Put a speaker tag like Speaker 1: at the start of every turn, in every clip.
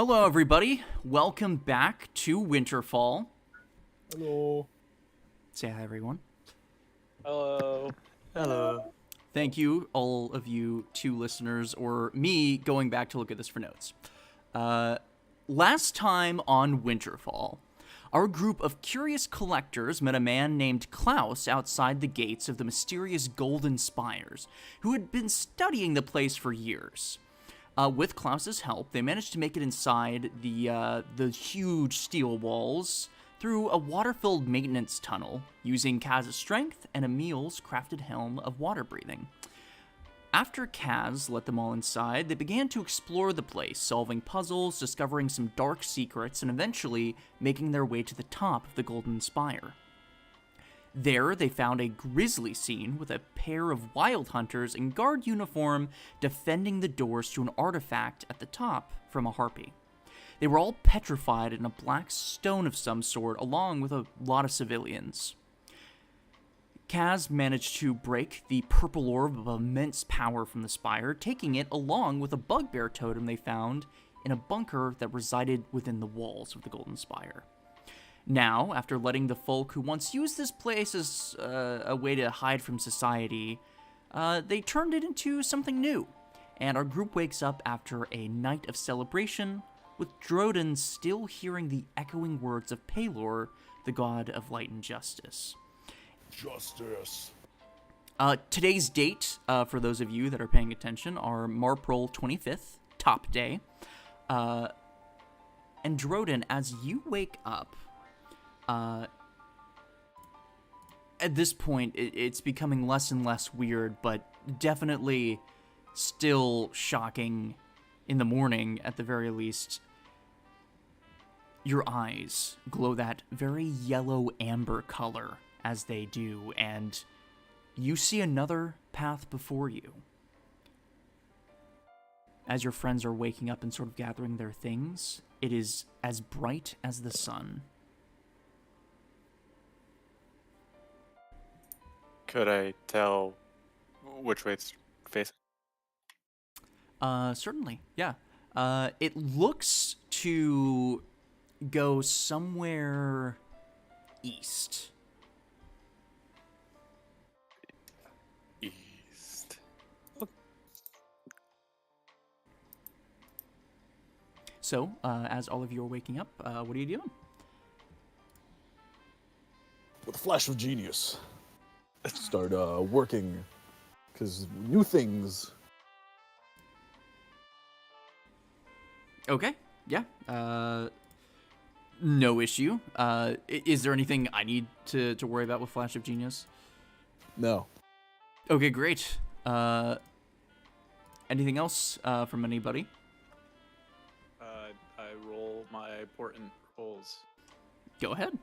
Speaker 1: Hello, everybody. Welcome back to Winterfall.
Speaker 2: Hello.
Speaker 1: Say hi, everyone.
Speaker 2: Hello.
Speaker 3: Hello.
Speaker 1: Thank you, all of you two listeners, or me going back to look at this for notes. Last time on Winterfall, our group of curious collectors met a man named Klaus outside the gates of the mysterious Golden Spires, who had been studying the place for years. With Klaus's help, they managed to make it inside the huge steel walls through a water-filled maintenance tunnel, using Kaz's strength and Emil's crafted helm of water breathing. After Kaz let them all inside, they began to explore the place, solving puzzles, discovering some dark secrets, and eventually making their way to the top of the Golden Spire. There, they found a grisly scene with a pair of wild hunters in guard uniform defending the doors to an artifact at the top from a harpy. They were all petrified in a black stone of some sort, along with a lot of civilians. Kaz managed to break the purple orb of immense power from the spire, taking it along with a bugbear totem they found in a bunker that resided within the walls of the Golden Spire. Now, after letting the folk who once used this place as a way to hide from society, they turned it into something new, and our group wakes up after a night of celebration, with Droden still hearing the echoing words of Pelor, the god of light and justice.
Speaker 2: Justice.
Speaker 1: Today's date, for those of you that are paying attention, are Marpril 25th, top day. And Droden, as you wake up, at this point, it's becoming less and less weird, but definitely still shocking in the morning, at the very least. Your eyes glow that very yellow amber color as they do, and you see another path before you. As your friends are waking up and sort of gathering their things, it is as bright as the sun.
Speaker 3: Could I tell which way it's facing?
Speaker 1: Certainly, yeah. It looks to go somewhere east.
Speaker 3: East.
Speaker 1: So, as all of you are waking up, what are you doing?
Speaker 2: With a flash of genius. Start working. Because new things.
Speaker 1: Okay, yeah. No issue. Is there anything I need to worry about with Flash of Genius?
Speaker 2: No.
Speaker 1: Okay, great. Anything else from anybody?
Speaker 4: I roll my important rolls.
Speaker 1: Go ahead.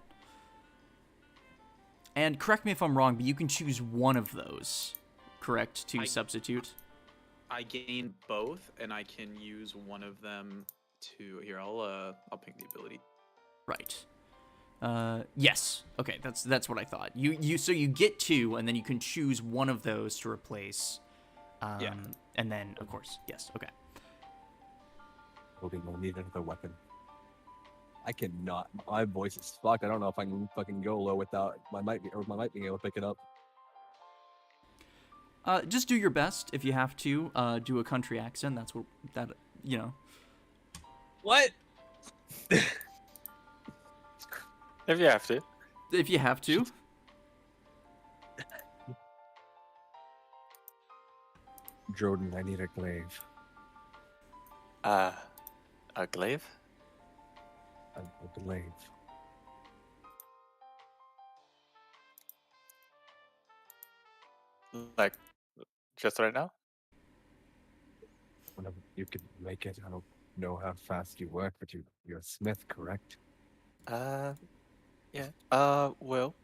Speaker 1: And correct me if I'm wrong, but you can choose one of those, correct, to substitute?
Speaker 4: I gain both, and I can use one of them to. Here, I'll ping the ability.
Speaker 1: Right. Yes. Okay, that's what I thought. So you get two, and then you can choose one of those to replace.
Speaker 4: Yeah.
Speaker 1: And then, of course, yes. Okay.
Speaker 5: Hoping we'll need another weapon. I cannot. My voice is fucked. I don't know if I can fucking go low without my mic being able to pick it up.
Speaker 1: Just do your best if you have to. Do a country accent. That's what you know.
Speaker 5: What?
Speaker 3: If you have to.
Speaker 1: If you have to.
Speaker 5: Jordan, I need a glaive.
Speaker 3: A glaive?
Speaker 5: A glaive.
Speaker 3: Like, just right now?
Speaker 5: Whenever you can make it. I don't know how fast you work, but you're a smith, correct?
Speaker 3: Yeah. Well.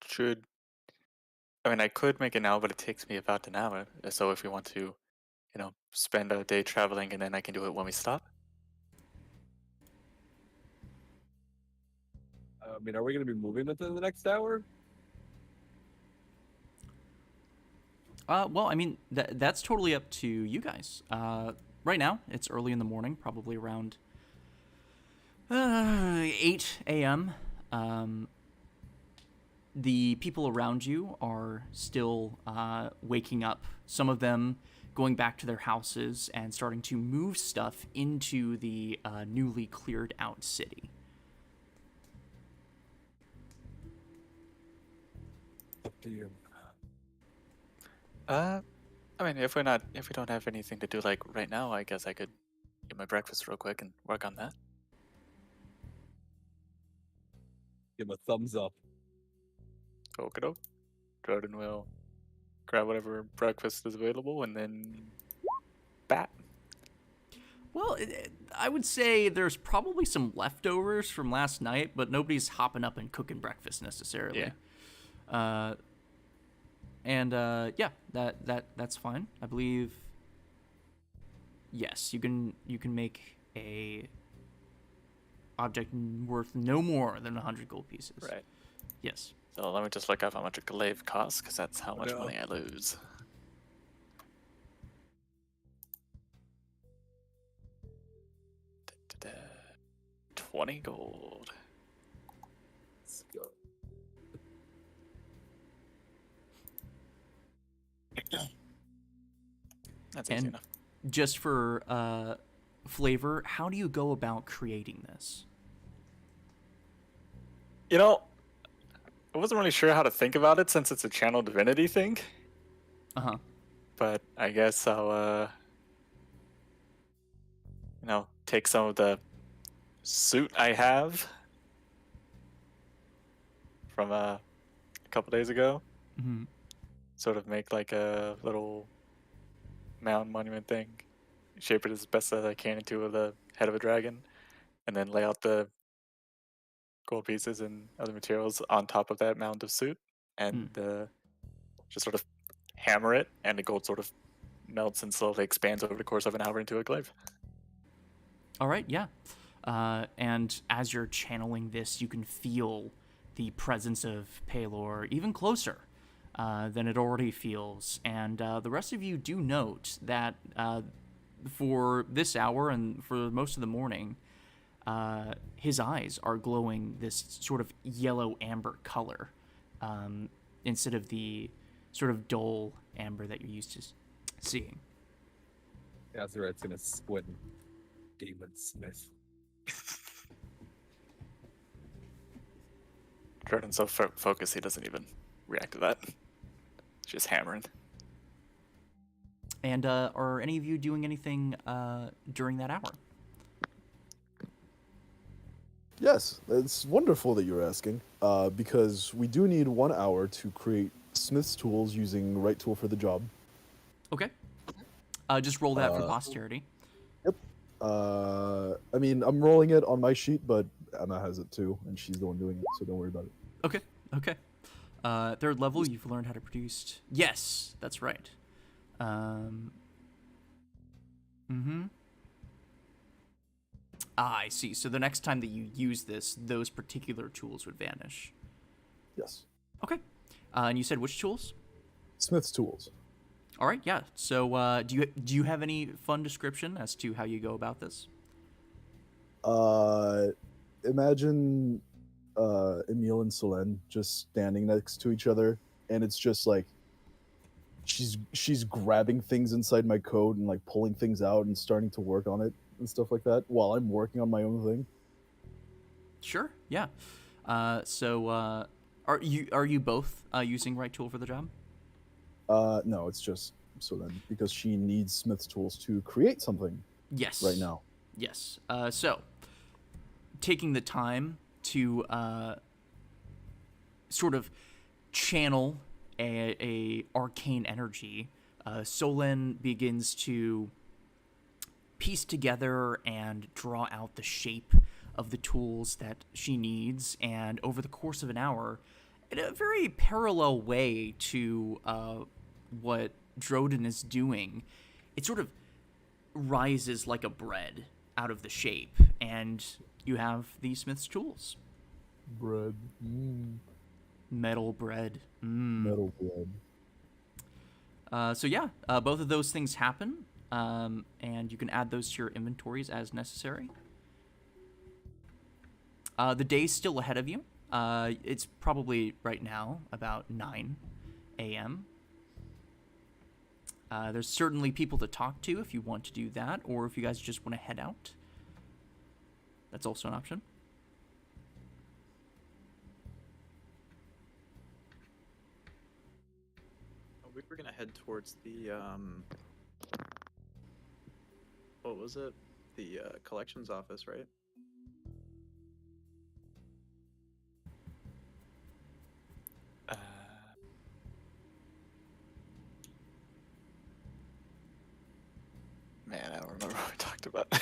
Speaker 3: Should. I mean, I could make it now, but it takes me about an hour. So if we want to, spend a day traveling and then I can do it when we stop.
Speaker 5: I mean, are we going to be moving within the next hour?
Speaker 1: Well, I mean, that's totally up to you guys. right now, it's early in the morning, probably around 8 a.m. The people around you are still waking up. Some of them going back to their houses and starting to move stuff into the newly cleared out city.
Speaker 5: Up to you.
Speaker 3: I mean, if we don't have anything to do like right now, I guess I could get my breakfast real quick and work on that.
Speaker 5: Give him a thumbs up.
Speaker 3: Okie doke. Jordan will grab whatever breakfast is available and then bat.
Speaker 1: Well, I would say there's probably some leftovers from last night, but nobody's hopping up and cooking breakfast necessarily.
Speaker 3: Yeah.
Speaker 1: Yeah, that's fine. I believe. Yes, you can make a object worth no more than 100 gold pieces.
Speaker 3: Right.
Speaker 1: Yes.
Speaker 3: So let me just look up how much a glaive costs, because that's how much
Speaker 5: No.
Speaker 3: money I lose. Da-da-da. 20 gold.
Speaker 5: Let's go.
Speaker 3: That's
Speaker 1: And-
Speaker 3: easy enough.
Speaker 1: Just for flavor, how do you go about creating this?
Speaker 3: You know, I wasn't really sure how to think about it since it's a channel divinity thing,
Speaker 1: Uh huh.
Speaker 3: but I guess I'll, take some of the suit I have from a couple days ago,
Speaker 1: Mm-hmm.
Speaker 3: sort of make like a little mound monument thing, shape it as best as I can into the head of a dragon, and then lay out the gold pieces and other materials on top of that mound of suit, and just sort of hammer it, and the gold sort of melts and slowly expands over the course of an hour into a glaive.
Speaker 1: All right, yeah. And as you're channeling this, you can feel the presence of Palor even closer than it already feels. And the rest of you do note that for this hour and for most of the morning, his eyes are glowing this sort of yellow amber color instead of the sort of dull amber that you're used to seeing.
Speaker 5: Azeret's gonna squint. Demon Smith.
Speaker 3: Jordan's so focused he doesn't even react to that. Just hammering.
Speaker 1: And are any of you doing anything during that hour?
Speaker 2: Yes, it's wonderful that you're asking, because we do need 1 hour to create Smith's tools using right tool for the job.
Speaker 1: Okay. Just roll that for posterity.
Speaker 2: I mean, I'm rolling it on my sheet, but Emma has it too, and she's the one doing it, so don't worry about it.
Speaker 1: Okay. Third level, you've learned how to produce. Yes, that's right. I see. So the next time that you use this, those particular tools would vanish.
Speaker 2: Yes.
Speaker 1: Okay. And you said which tools?
Speaker 2: Smith's tools.
Speaker 1: All right. Yeah. So do you have any fun description as to how you go about this?
Speaker 2: Imagine Emile and Selene just standing next to each other, and it's just like she's grabbing things inside my coat and like pulling things out and starting to work on it and stuff like that while I'm working on my own thing.
Speaker 1: Sure. Yeah. So are you both using right tool for the job?
Speaker 2: No, it's just Selene because she needs Smith's tools to create something
Speaker 1: Yes.
Speaker 2: right now.
Speaker 1: Yes. So, taking the time to sort of channel a arcane energy, Solon begins to piece together and draw out the shape of the tools that she needs, and over the course of an hour, in a very parallel way to what Droden is doing, it sort of rises like a bread out of the shape, and you have the smith's tools.
Speaker 2: Bread.
Speaker 1: Metal bread.
Speaker 2: Metal bread.
Speaker 1: So yeah, both of those things happen. and you can add those to your inventories as necessary. The day's still ahead of you. It's probably right now about 9 a.m. There's certainly people to talk to if you want to do that, or if you guys just want to head out. That's also an option.
Speaker 4: We were gonna head towards the what was it? The collections office, right?
Speaker 3: Uh, man, I don't remember what we talked about.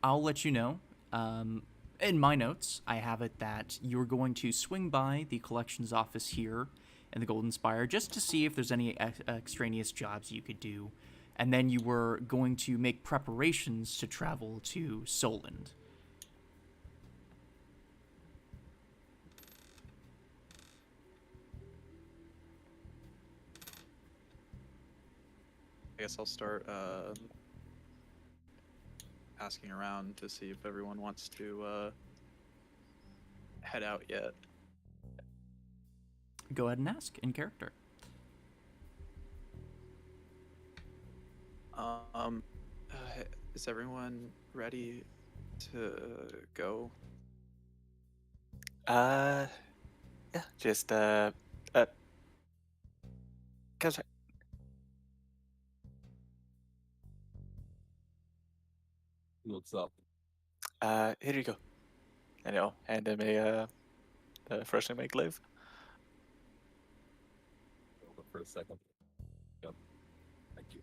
Speaker 1: I'll let you know. In my notes, I have it that you're going to swing by the collections office here in the Golden Spire just to see if there's any extraneous jobs you could do. And then you were going to make preparations to travel to Solent.
Speaker 4: I guess I'll start asking around to see if everyone wants to head out yet.
Speaker 1: Go ahead and ask in character.
Speaker 4: Is everyone ready to go?
Speaker 3: Yeah, just cause
Speaker 5: He looks up.
Speaker 3: here you go. And I'll hand him the freshly made glaive.
Speaker 5: Hold up for a second. Yep. Thank you.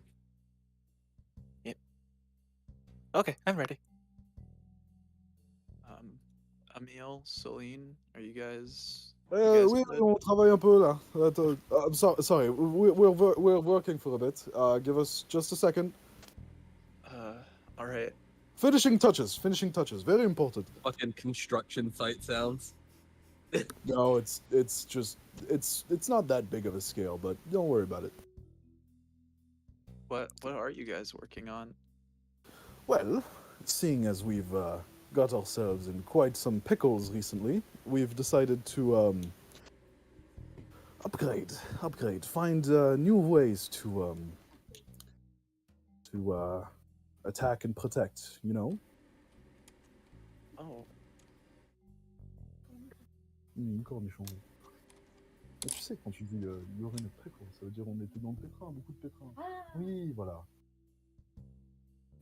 Speaker 3: Okay, I'm ready.
Speaker 4: Emil, Celine, are you guys?
Speaker 2: Oui,
Speaker 4: good?
Speaker 2: on travaille un peu là. I'm sorry, we're working for a bit. Give us just a second.
Speaker 4: All right.
Speaker 2: Finishing touches, very important.
Speaker 5: Fucking construction site sounds.
Speaker 2: No, it's just it's not that big of a scale, but don't worry about it.
Speaker 4: What are you guys working on?
Speaker 2: Well, seeing as we've got ourselves in quite some pickles recently, we've decided to upgrade, find new ways to attack and protect. You know.
Speaker 4: Oh,
Speaker 2: Cornichon. Mais tu sais, quand tu dis you're in a pickle, ça veut dire on était dans le pétrin, beaucoup de pétrin. Oui, voilà.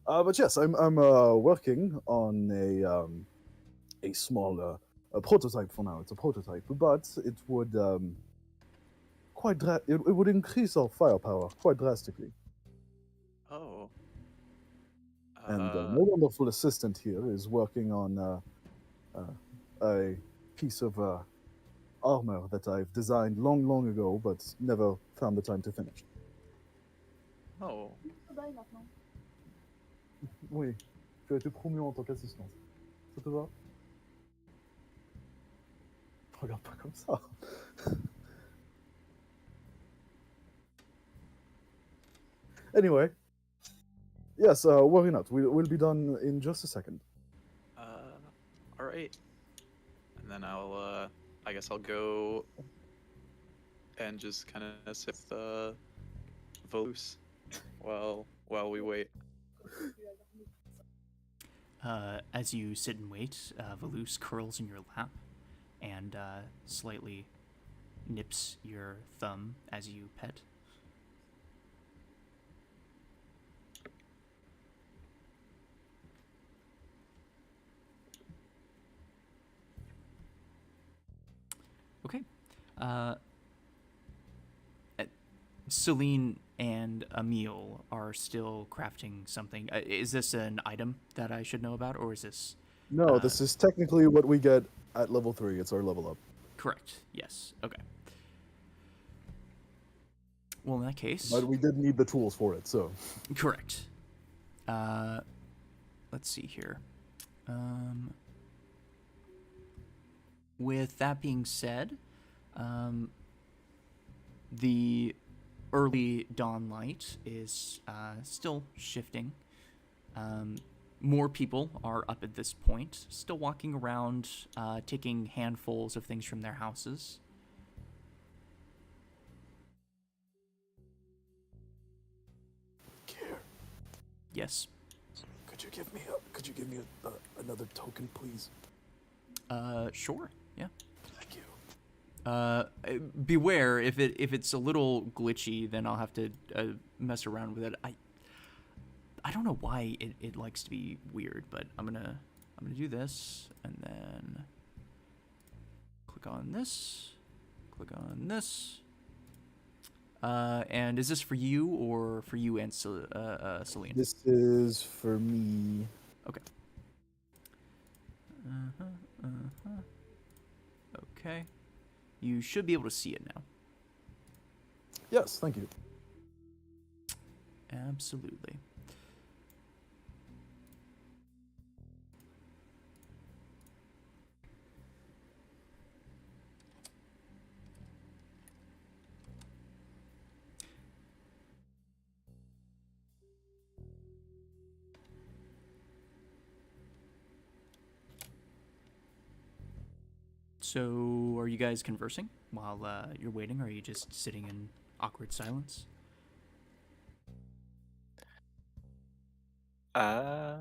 Speaker 2: But yes, I'm working on a small a prototype for now. It's a prototype, but it would it would increase our firepower quite drastically.
Speaker 4: oh.
Speaker 2: And my wonderful assistant here is working on a piece of armor that I've designed long ago, but never found the time to finish.
Speaker 4: Oh.
Speaker 2: Oui, tu as été promu en tant qu'assistante. Ça te va? Regarde pas comme ça. Anyway, yes, worry not. We'll be done in just a second.
Speaker 4: All right. And then I guess I'll go and just kind of sit with Volus while we wait.
Speaker 1: As you sit and wait, Volus curls in your lap and slightly nips your thumb as you pet. Okay. Celine and Emil are still crafting something. Is this an item that I should know about, or is this...
Speaker 2: No, this is technically what we get at level 3. It's our level up.
Speaker 1: Correct. Yes. Okay. Well, in that case...
Speaker 2: But we did need the tools for it, so...
Speaker 1: Correct. Let's see here. With that being said, the early dawn light is still shifting. More people are up at this point, still walking around, taking handfuls of things from their houses.
Speaker 2: Care.
Speaker 1: Yes.
Speaker 2: Could you give me another token, please?
Speaker 1: Sure. Yeah.
Speaker 2: Thank you.
Speaker 1: Beware if it's a little glitchy, then I'll have to mess around with it. I don't know why it likes to be weird, but I'm gonna do this and then click on this, and is this for you or for you and Celine?
Speaker 2: This is for me.
Speaker 1: Okay. Okay. You should be able to see it now.
Speaker 2: Yes, thank you.
Speaker 1: Absolutely. So, are you guys conversing while you're waiting, or are you just sitting in awkward silence?
Speaker 3: That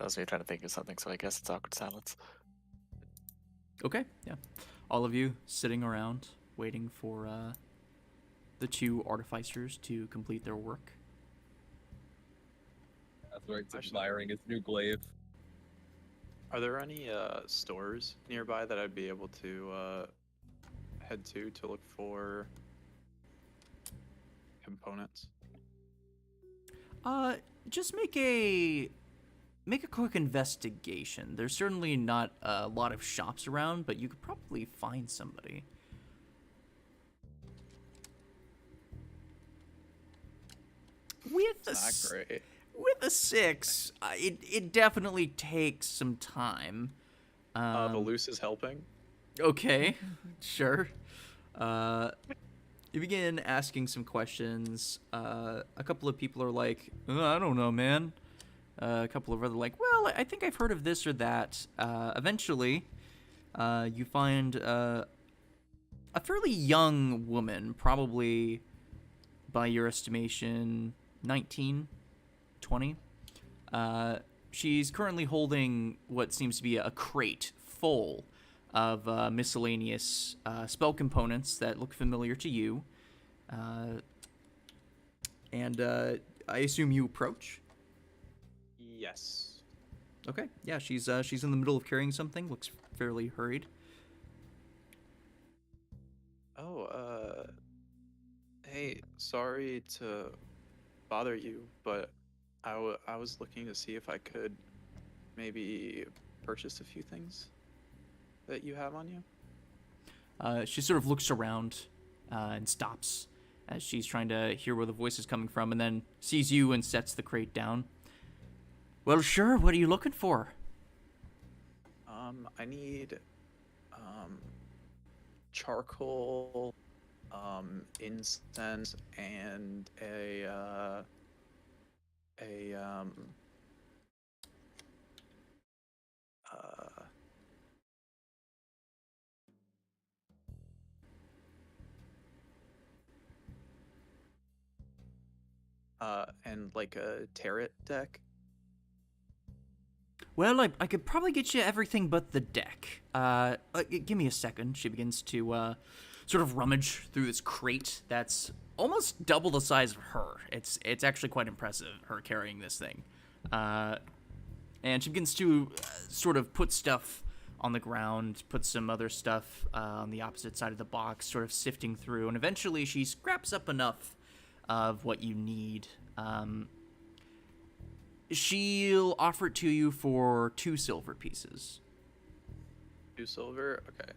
Speaker 3: was me trying to think of something, so I guess it's awkward silence.
Speaker 1: Okay, yeah. All of you sitting around waiting for the two artificers to complete their work.
Speaker 5: That's right. Admiring his new glaive.
Speaker 4: Are there any stores nearby that I'd be able to head to look for components?
Speaker 1: Just make a quick investigation. There's certainly not a lot of shops around, but you could probably find somebody. With
Speaker 4: Not great.
Speaker 1: With a 6, it definitely takes some time.
Speaker 4: Velus is helping.
Speaker 1: Okay, sure. You begin asking some questions. A couple of people are like, I don't know, man. A couple of other like, well, I think I've heard of this or that. Eventually, you find a fairly young woman, probably by your estimation, 19, 20. She's currently holding what seems to be a crate full of miscellaneous spell components that look familiar to you. And I assume you approach?
Speaker 4: Yes.
Speaker 1: Okay, yeah, she's in the middle of carrying something, looks fairly hurried.
Speaker 4: Oh, hey, sorry to bother you, but I was looking to see if I could maybe purchase a few things that you have on you.
Speaker 1: She sort of looks around and stops as she's trying to hear where the voice is coming from, and then sees you and sets the crate down. Well, sure, what are you looking for?
Speaker 4: I need charcoal, incense, and and like a tarot deck.
Speaker 1: Well, I could probably get you everything but the deck. Give me a second. She begins to sort of rummage through this crate that's almost double the size of her. It's actually quite impressive, her carrying this thing. And she begins to sort of put stuff on the ground, put some other stuff on the opposite side of the box, sort of sifting through, and eventually she scraps up enough of what you need. She'll offer it to you for 2 silver pieces.
Speaker 4: 2 silver? Okay.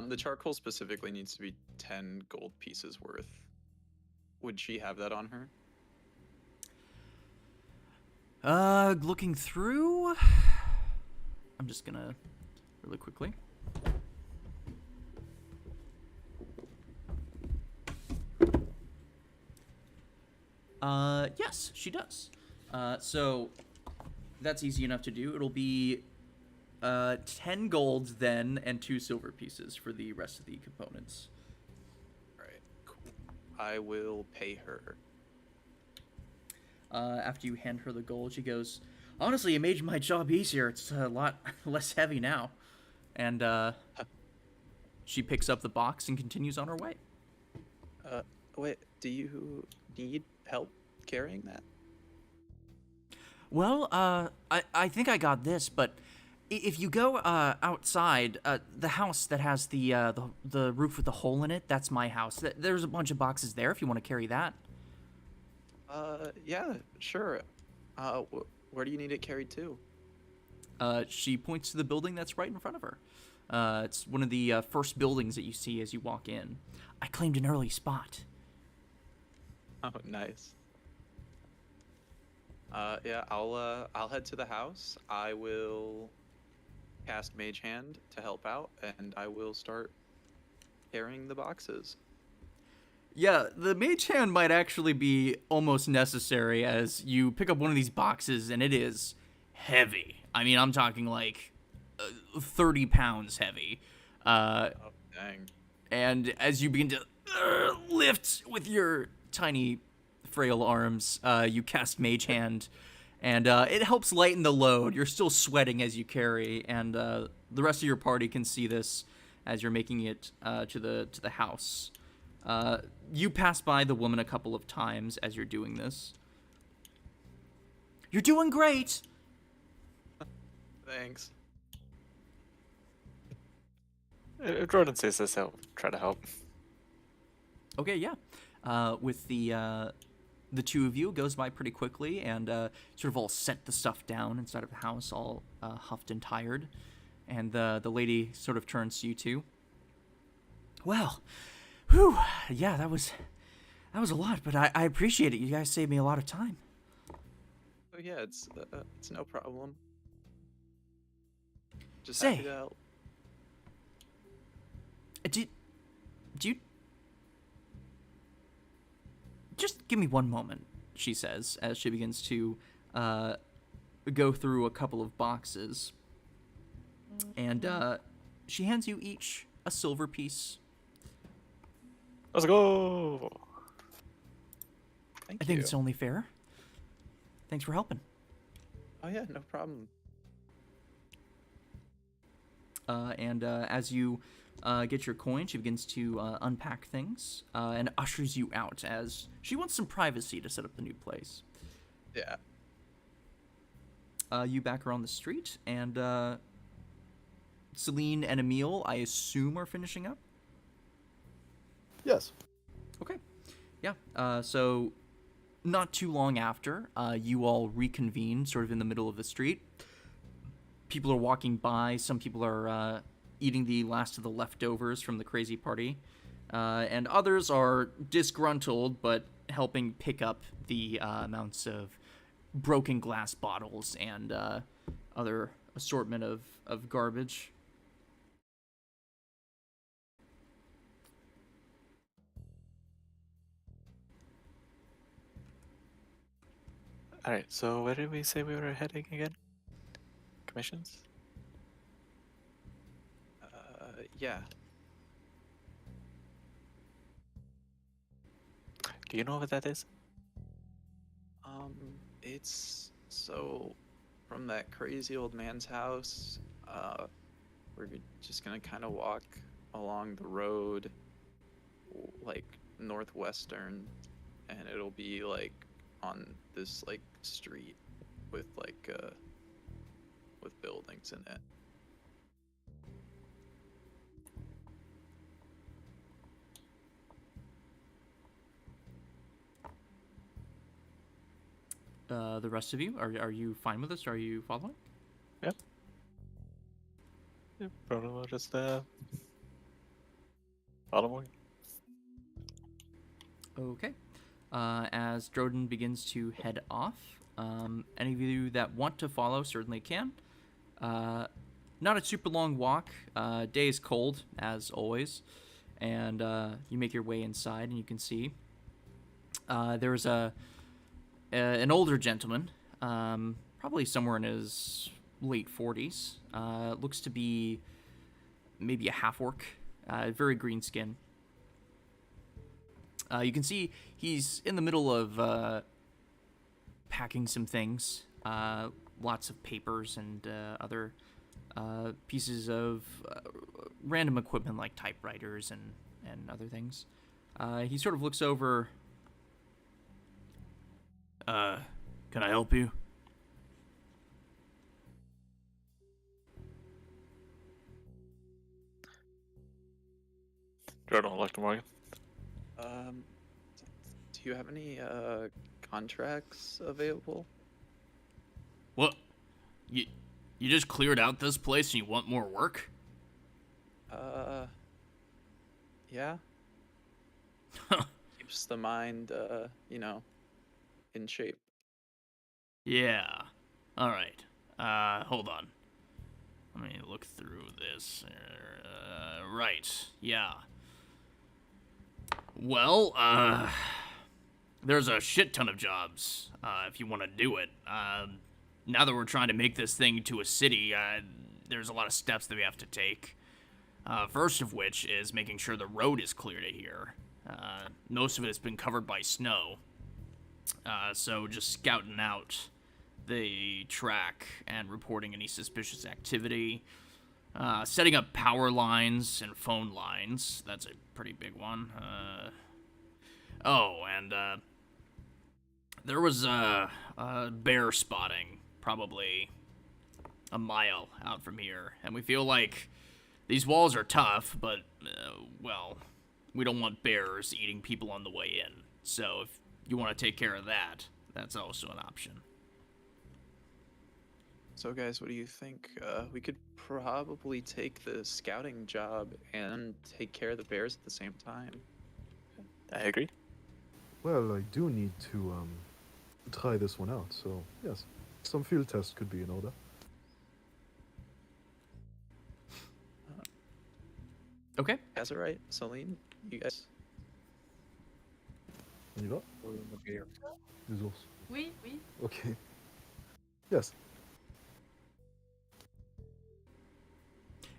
Speaker 4: The charcoal specifically needs to be 10 gold pieces worth. would she have that on her?
Speaker 1: Looking through. I'm just gonna really quickly. Yes, she does. So that's easy enough to do. It'll be 10 gold then and 2 silver pieces for the rest of the components.
Speaker 4: Right. Cool. I will pay her.
Speaker 1: After you hand her the gold, she goes, "Honestly, it made my job easier. It's a lot less heavy now." And she picks up the box and continues on her way.
Speaker 4: Wait, do you need help carrying that?
Speaker 1: Well, I think I got this, but if you go outside, the house that has the roof with the hole in it, that's my house. There's a bunch of boxes there if you want to carry that.
Speaker 4: Yeah, sure. Where do you need it carried to?
Speaker 1: She points to the building that's right in front of her. It's one of the first buildings that you see as you walk in. I claimed an early spot.
Speaker 4: Oh, nice. Yeah, I'll head to the house. I will cast Mage Hand to help out, and I will start carrying the boxes.
Speaker 1: Yeah, the mage hand might actually be almost necessary as you pick up one of these boxes and it is heavy. I mean, I'm talking like 30 pounds heavy.
Speaker 4: Oh, dang.
Speaker 1: And as you begin to lift with your tiny, frail arms, you cast Mage Hand, and it helps lighten the load. You're still sweating as you carry, and the rest of your party can see this as you're making it to the house. You pass by the woman a couple of times as you're doing this. You're doing great!
Speaker 4: Thanks.
Speaker 3: If Jordan says this, I'll try to help.
Speaker 1: Okay, yeah. With the two of you, it goes by pretty quickly, and sort of all set the stuff down inside of the house, all huffed and tired. And the lady sort of turns to you two. Well, whew, yeah, that was a lot, but I appreciate it. You guys saved me a lot of time.
Speaker 4: Oh yeah, it's no problem. Just
Speaker 1: Say.
Speaker 4: happy to help.
Speaker 1: Do you... Just give me one moment, she says, as she begins to go through a couple of boxes. And she hands you each a silver piece.
Speaker 3: Let's go!
Speaker 4: Thank
Speaker 1: I think
Speaker 4: you.
Speaker 1: it's only fair. Thanks for helping.
Speaker 4: Oh yeah, no problem.
Speaker 1: And as you get your coin, she begins to unpack things and ushers you out as she wants some privacy to set up the new place.
Speaker 4: Yeah.
Speaker 1: You back her on the street, and Celine and Emile, I assume, are finishing up?
Speaker 2: Yes.
Speaker 1: Okay. Yeah. So not too long after, you all reconvene sort of in the middle of the street. People are walking by. Some people are eating the last of the leftovers from the crazy party. And others are disgruntled, but helping pick up the amounts of broken glass bottles and other assortment of garbage.
Speaker 3: Alright, so where did we say we were heading again? Commissions?
Speaker 4: Yeah.
Speaker 3: Do you know what that is?
Speaker 4: It's so from that crazy old man's house. We're just gonna kind of walk along the road, like northwestern, and it'll be like on this like street with like with buildings in it.
Speaker 1: The rest of you, are you fine with this? Are you following?
Speaker 3: Yeah, probably we'll just follow me.
Speaker 1: Okay. as Droden begins to head off. Any of you that want to follow certainly can. Not a super long walk. Day is cold, as always. And you make your way inside, and you can see there's an older gentleman, probably somewhere in his late 40s. Looks to be maybe a half-orc, very green skin. You can see he's in the middle of packing some things, lots of papers and other pieces of random equipment like typewriters and other things. He sort of looks over. Can I help you?
Speaker 3: Jordan will look to Morgan.
Speaker 4: Do you have any contracts available?
Speaker 1: What? You just cleared out this place and you want more work?
Speaker 4: Yeah. Keeps the mind, in shape.
Speaker 1: Yeah. All right. Hold on. Let me look through this. Right. Yeah. Well, there's a shit ton of jobs, if you want to do it. Now that we're trying to make this thing to a city, there's a lot of steps that we have to take. First of which is making sure the road is clear to here. Most of it has been covered by snow. So just scouting out the track and reporting any suspicious activity. Setting up power lines and phone lines. That's a pretty big one. And there was bear spotting probably a mile out from here. And we feel like these walls are tough, but, we don't want bears eating people on the way in. So if you want to take care of that, that's also an option.
Speaker 4: So, guys, what do you think? We could probably take the scouting job and take care of the bears at the same time.
Speaker 3: I agree.
Speaker 2: Well, I do need to try this one out, so yes, some field test could be in order.
Speaker 1: Okay.
Speaker 4: Guys, all right? Celine, you guys?
Speaker 2: On y va?
Speaker 5: Okay.
Speaker 2: Les ours.
Speaker 6: Oui.
Speaker 2: Okay. Yes.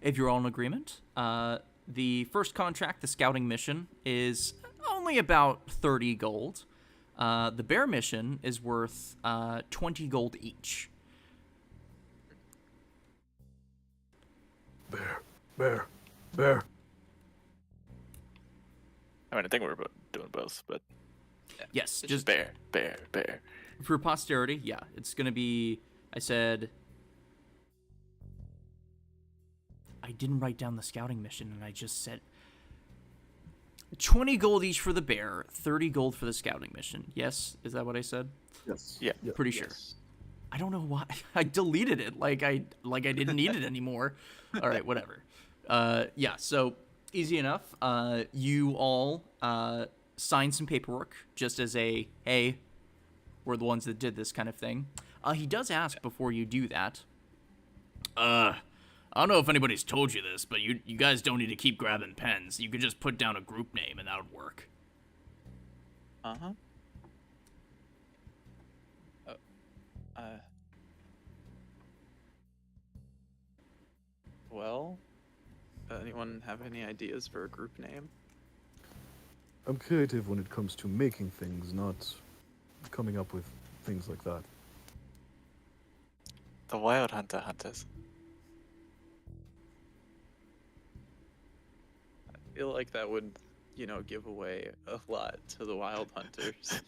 Speaker 1: If you're all in agreement, the first contract, the scouting mission, is only about 30 gold. The bear mission is worth 20 gold each.
Speaker 2: Bear.
Speaker 3: I mean, I think we're doing both, but
Speaker 1: Yes,
Speaker 3: it's
Speaker 1: just
Speaker 3: bear.
Speaker 1: for posterity, yeah. It's going to be, I said... I didn't write down the scouting mission, and I just said 20 gold each for the bear, 30 gold for the scouting mission. Yes? Is that what I said?
Speaker 2: Yes.
Speaker 3: Yeah.
Speaker 1: Pretty sure.
Speaker 4: Yes.
Speaker 1: I don't know why. I deleted it like I didn't need it anymore. All right, whatever. Yeah, so easy enough. You all sign some paperwork just as a, hey, we're the ones that did this kind of thing. He does ask before you do that. I don't know if anybody's told you this, but you guys don't need to keep grabbing pens. You could just put down a group name and that would work.
Speaker 4: Uh-huh. Well, anyone have any ideas for a group name?
Speaker 2: I'm creative when it comes to making things, not coming up with things like that.
Speaker 3: The Wild Hunter Hunters.
Speaker 4: I feel like that would, give away a lot to the wild hunters.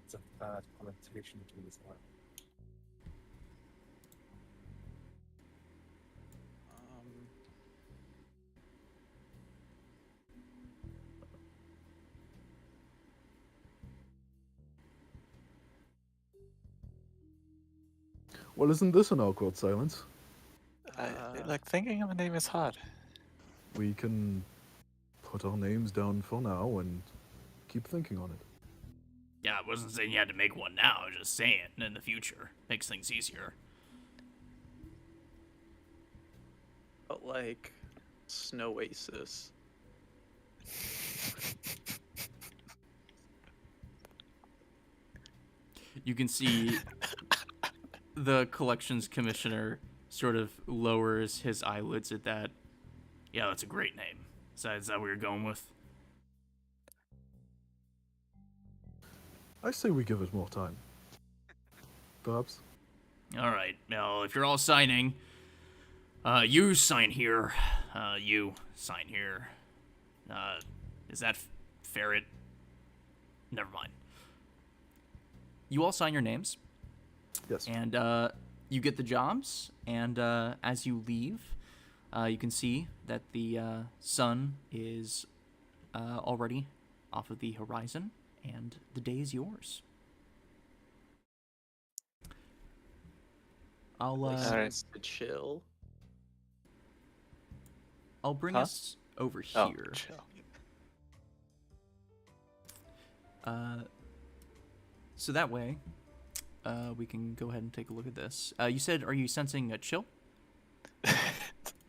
Speaker 5: It's a bad connotation to this one.
Speaker 2: Well, isn't this an awkward silence?
Speaker 3: Thinking of a name is hard.
Speaker 2: We can put our names down for now and keep thinking on it.
Speaker 1: Yeah, I wasn't saying you had to make one now. I was just saying in the future. Makes things easier.
Speaker 4: But like Snowasis.
Speaker 1: You can see the collections commissioner sort of lowers his eyelids at that. Yeah, that's a great name. Is that what you're going with?
Speaker 2: I say we give it more time. Perhaps.
Speaker 1: All right. Now, if you're all signing, you sign here. You sign here. Is that ferret? Never mind. You all sign your names.
Speaker 2: Yes.
Speaker 1: And you get the jobs, and as you leave, you can see that the sun is already off of the horizon, and the day is yours. I'll
Speaker 4: License to chill.
Speaker 1: I'll bring
Speaker 3: Huh?
Speaker 1: us over
Speaker 3: Oh,
Speaker 1: here.
Speaker 3: chill.
Speaker 1: So that way, we can go ahead and take a look at this. You said, are you sensing a chill?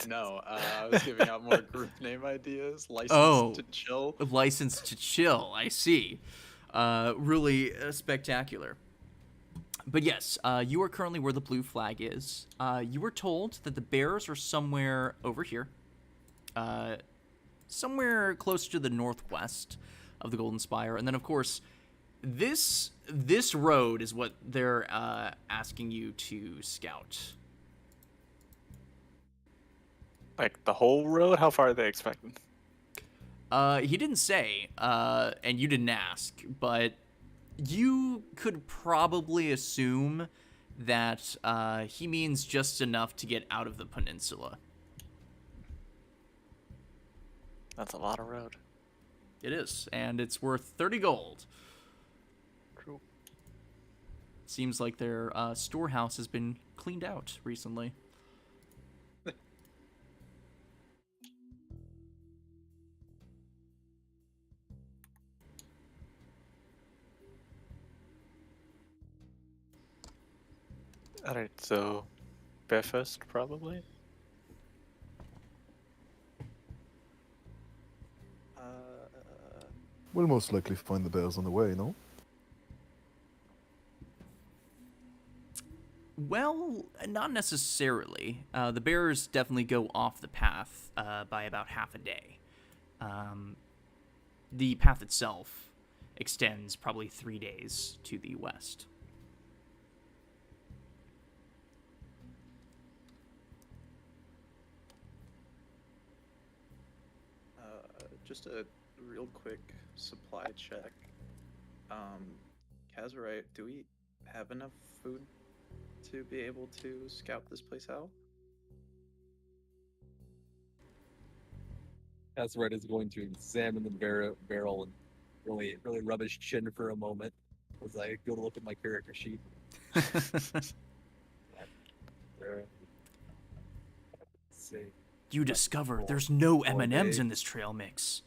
Speaker 4: No, I was giving out more group name ideas. License
Speaker 1: Oh.
Speaker 4: to chill.
Speaker 1: License to chill, I see. Really spectacular. But yes, you are currently where the blue flag is. You were told that the bears are somewhere over here. Somewhere close to the northwest of the Golden Spire. And then, of course, this road is what they're asking you to scout.
Speaker 3: Like the whole road? How far are they expecting?
Speaker 1: He didn't say, and you didn't ask, but you could probably assume that he means just enough to get out of the peninsula.
Speaker 3: That's a lot of road.
Speaker 1: It is, and it's worth 30 gold.
Speaker 3: True.
Speaker 1: Seems like their storehouse has been cleaned out recently.
Speaker 3: Alright, so bear first, probably?
Speaker 2: We'll most likely find the bears on the way, no?
Speaker 1: Well, not necessarily. The bears definitely go off the path by about half a day. The path itself extends probably 3 days to the west.
Speaker 4: Just a real quick supply check. Kazarite, do we have enough food to be able to scout this place out?
Speaker 5: Azraed is going to examine the barrel and really rub his chin for a moment as I go to look at my character sheet. There. Let's see.
Speaker 1: You discover there's no
Speaker 5: 4
Speaker 1: M&Ms
Speaker 5: days.
Speaker 1: in this trail mix.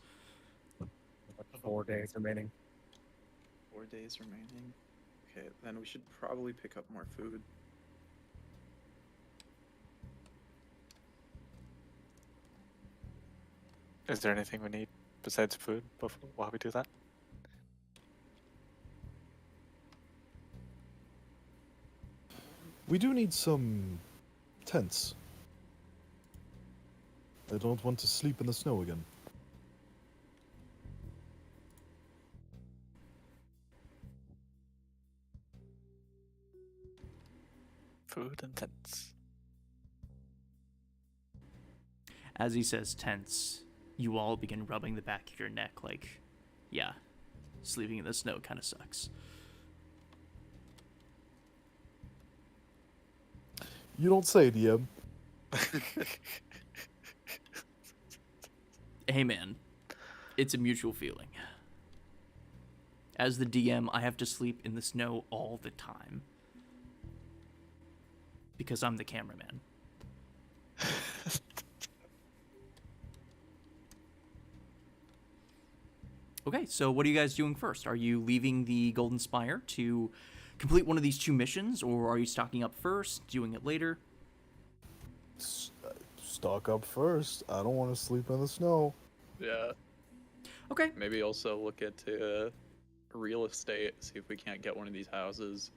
Speaker 5: 4 days remaining.
Speaker 4: 4 days remaining. Okay, then we should probably pick up more food.
Speaker 3: Is there anything we need besides food before while we do that?
Speaker 2: We do need some tents. I don't want to sleep in the snow again.
Speaker 3: Food and tents.
Speaker 1: As he says tense, you all begin rubbing the back of your neck like, yeah, sleeping in the snow kind of sucks.
Speaker 2: You don't say, DM.
Speaker 1: Hey man, it's a mutual feeling. As the DM, I have to sleep in the snow all the time. Because I'm the cameraman. Okay, so what are you guys doing first? Are you leaving the Golden Spire to complete one of these 2 missions, or are you stocking up first, doing it later?
Speaker 2: Stock up first. I don't want to sleep in the snow.
Speaker 4: Yeah.
Speaker 1: Okay.
Speaker 4: Maybe also look into real estate, see if we can't get one of these houses.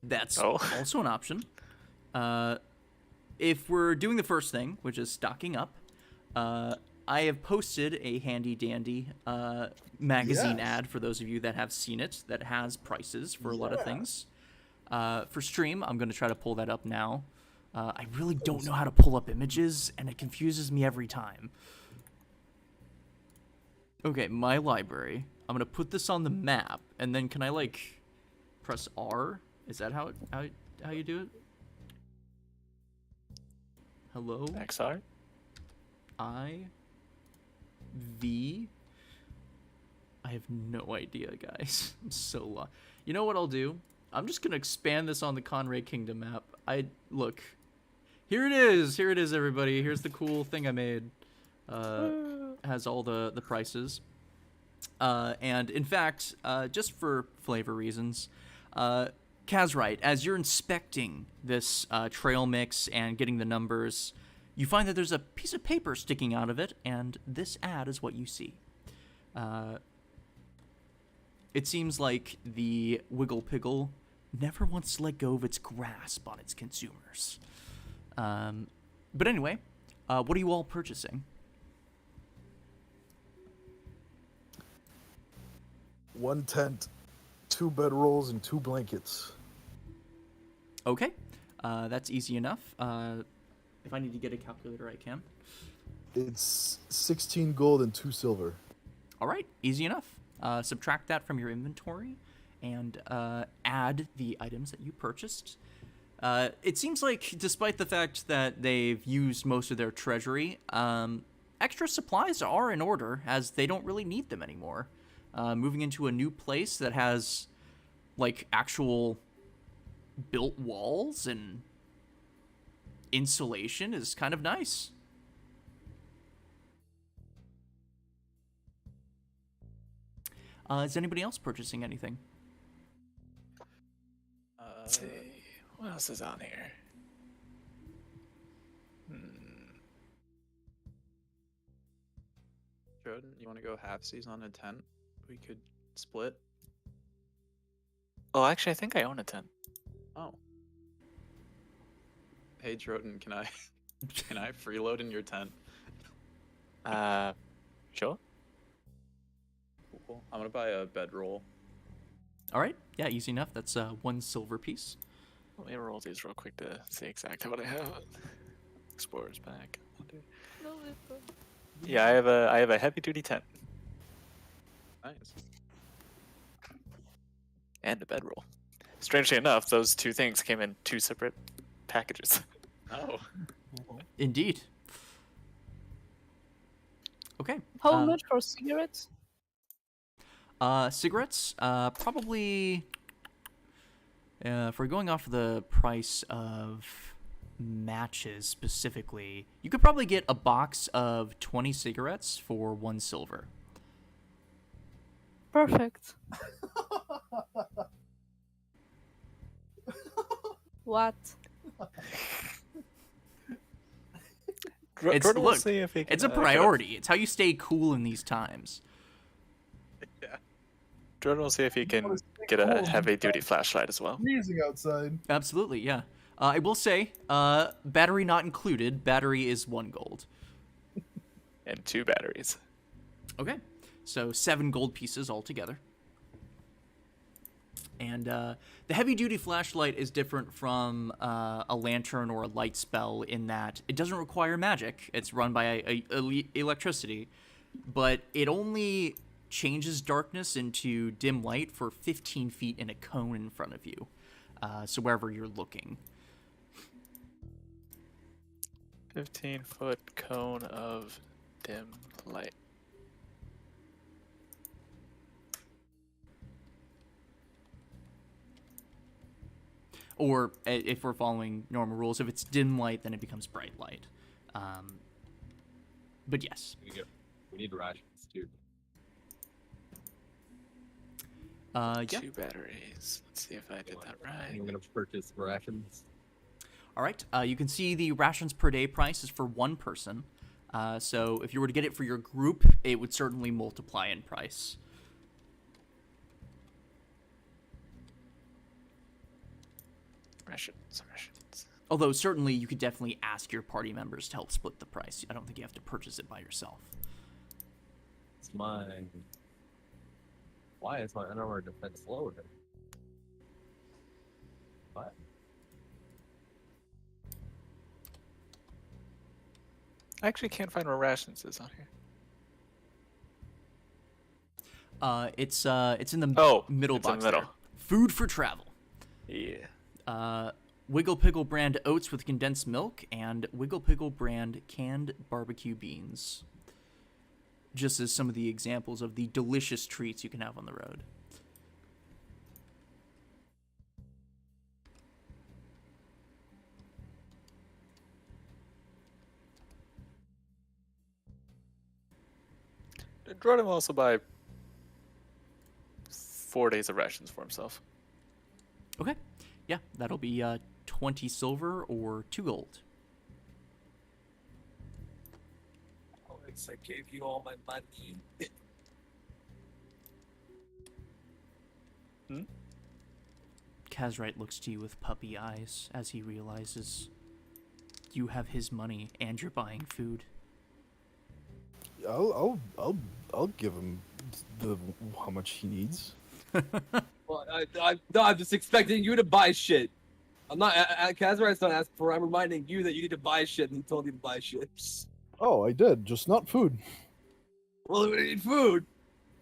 Speaker 1: That's
Speaker 3: Oh.
Speaker 1: also an option. If we're doing the first thing, which is stocking up, I have posted a handy dandy magazine
Speaker 2: Yes.
Speaker 1: ad for those of you that have seen it that has prices for a lot of
Speaker 2: Yeah.
Speaker 1: things. For stream, I'm going to try to pull that up now. I really don't know how to pull up images, and it confuses me every time. Okay, my library. I'm going to put this on the map, and then can I, like, press R? Is that how you do it? Hello?
Speaker 3: XR?
Speaker 1: I have no idea, guys. I'm so lost. You know what I'll do? I'm just gonna expand this on the Conrad Kingdom map. Look. Here it is, everybody. Here's the cool thing I made. Has all the prices. And in fact, just for flavor reasons, Kazrite, as you're inspecting this trail mix and getting the numbers, you find that there's a piece of paper sticking out of it, and this ad is what you see. It seems like the Wiggle Piggle never wants to let go of its grasp on its consumers. But anyway, what are you all purchasing?
Speaker 2: 1 tent, 2 bedrolls, and 2 blankets.
Speaker 1: Okay, that's easy enough. If I need to get a calculator, I can.
Speaker 2: It's 16 gold and 2 silver.
Speaker 1: All right, easy enough. Subtract that from your inventory and add the items that you purchased. It seems like, despite the fact that they've used most of their treasury, extra supplies are in order, as they don't really need them anymore. Moving into a new place that has, like, actual built walls and insulation is kind of nice. Is anybody else purchasing anything?
Speaker 3: Let's see. What else is on here?
Speaker 4: Jordan, you want to go halfsies on a tent? We could split.
Speaker 3: Oh, actually, I think I own a tent.
Speaker 4: Oh. Hey, Jordan, can I freeload in your tent?
Speaker 3: Sure.
Speaker 4: Cool. I'm gonna buy a bedroll.
Speaker 1: All right, yeah, easy enough. That's 1 silver piece.
Speaker 3: Let me roll these real quick to see exactly what I have. Explorer's pack. Yeah, I have a heavy duty tent
Speaker 4: Nice.
Speaker 3: and a bedroll. Strangely enough, those 2 things came in 2 separate packages.
Speaker 4: Oh.
Speaker 1: Indeed. Okay.
Speaker 6: How much for cigarettes?
Speaker 1: Cigarettes, probably. If we're going off the price of matches specifically, you could probably get a box of 20 cigarettes for 1 silver.
Speaker 6: Perfect. What?
Speaker 3: Jordan will
Speaker 1: Look,
Speaker 3: see if he can,
Speaker 1: it's a
Speaker 3: get a-
Speaker 1: priority. It's how you stay cool in these times.
Speaker 4: Yeah.
Speaker 3: Jordan will see if he can
Speaker 2: Honestly,
Speaker 3: get a
Speaker 2: cool.
Speaker 3: heavy duty flashlight as well.
Speaker 2: Freezing outside.
Speaker 1: Absolutely, yeah. I will say, battery not included. Battery is 1 gold.
Speaker 3: And 2 batteries.
Speaker 1: Okay, so 7 gold pieces altogether. And the heavy-duty flashlight is different from a lantern or a light spell in that it doesn't require magic. It's run by electricity, but it only changes darkness into dim light for 15 feet in a cone in front of you, so wherever you're looking.
Speaker 3: 15-foot cone of dim light.
Speaker 1: Or if we're following normal rules, if it's dim light, then it becomes bright light. But yes.
Speaker 5: We need rations, too.
Speaker 1: Yeah.
Speaker 3: 2 batteries. Let's see if I did that right.
Speaker 5: I'm gonna purchase rations.
Speaker 1: All right. You can see the rations per day price is for one person. So if you were to get it for your group, it would certainly multiply in price.
Speaker 3: Rations.
Speaker 1: Although certainly you could definitely ask your party members to help split the price. I don't think you have to purchase it by yourself.
Speaker 5: It's mine. Why is my underwear defense lower? What?
Speaker 3: I actually can't find where rations is on here.
Speaker 1: It's in the middle
Speaker 3: it's in
Speaker 1: box
Speaker 3: the middle.
Speaker 1: there. Food for travel.
Speaker 3: Yeah.
Speaker 1: Wiggle Pickle brand oats with condensed milk and Wiggle Pickle brand canned barbecue beans. Just as some of the examples of the delicious treats you can have on the road.
Speaker 3: Jordan will also buy 4 days of rations for himself.
Speaker 1: Okay. Yeah, that'll be 20 silver or 2 gold.
Speaker 5: Alex, I gave you all my money.
Speaker 1: Kazrite looks to you with puppy eyes as he realizes you have his money and you're buying food.
Speaker 2: I'll give him how much he needs.
Speaker 5: Well, I'm just expecting you to buy shit. I'm not. Kazarite's not asking for. I'm reminding you that you need to buy shit, and he told you to buy shit.
Speaker 2: Oh, I did, just not food.
Speaker 5: Well, we need food.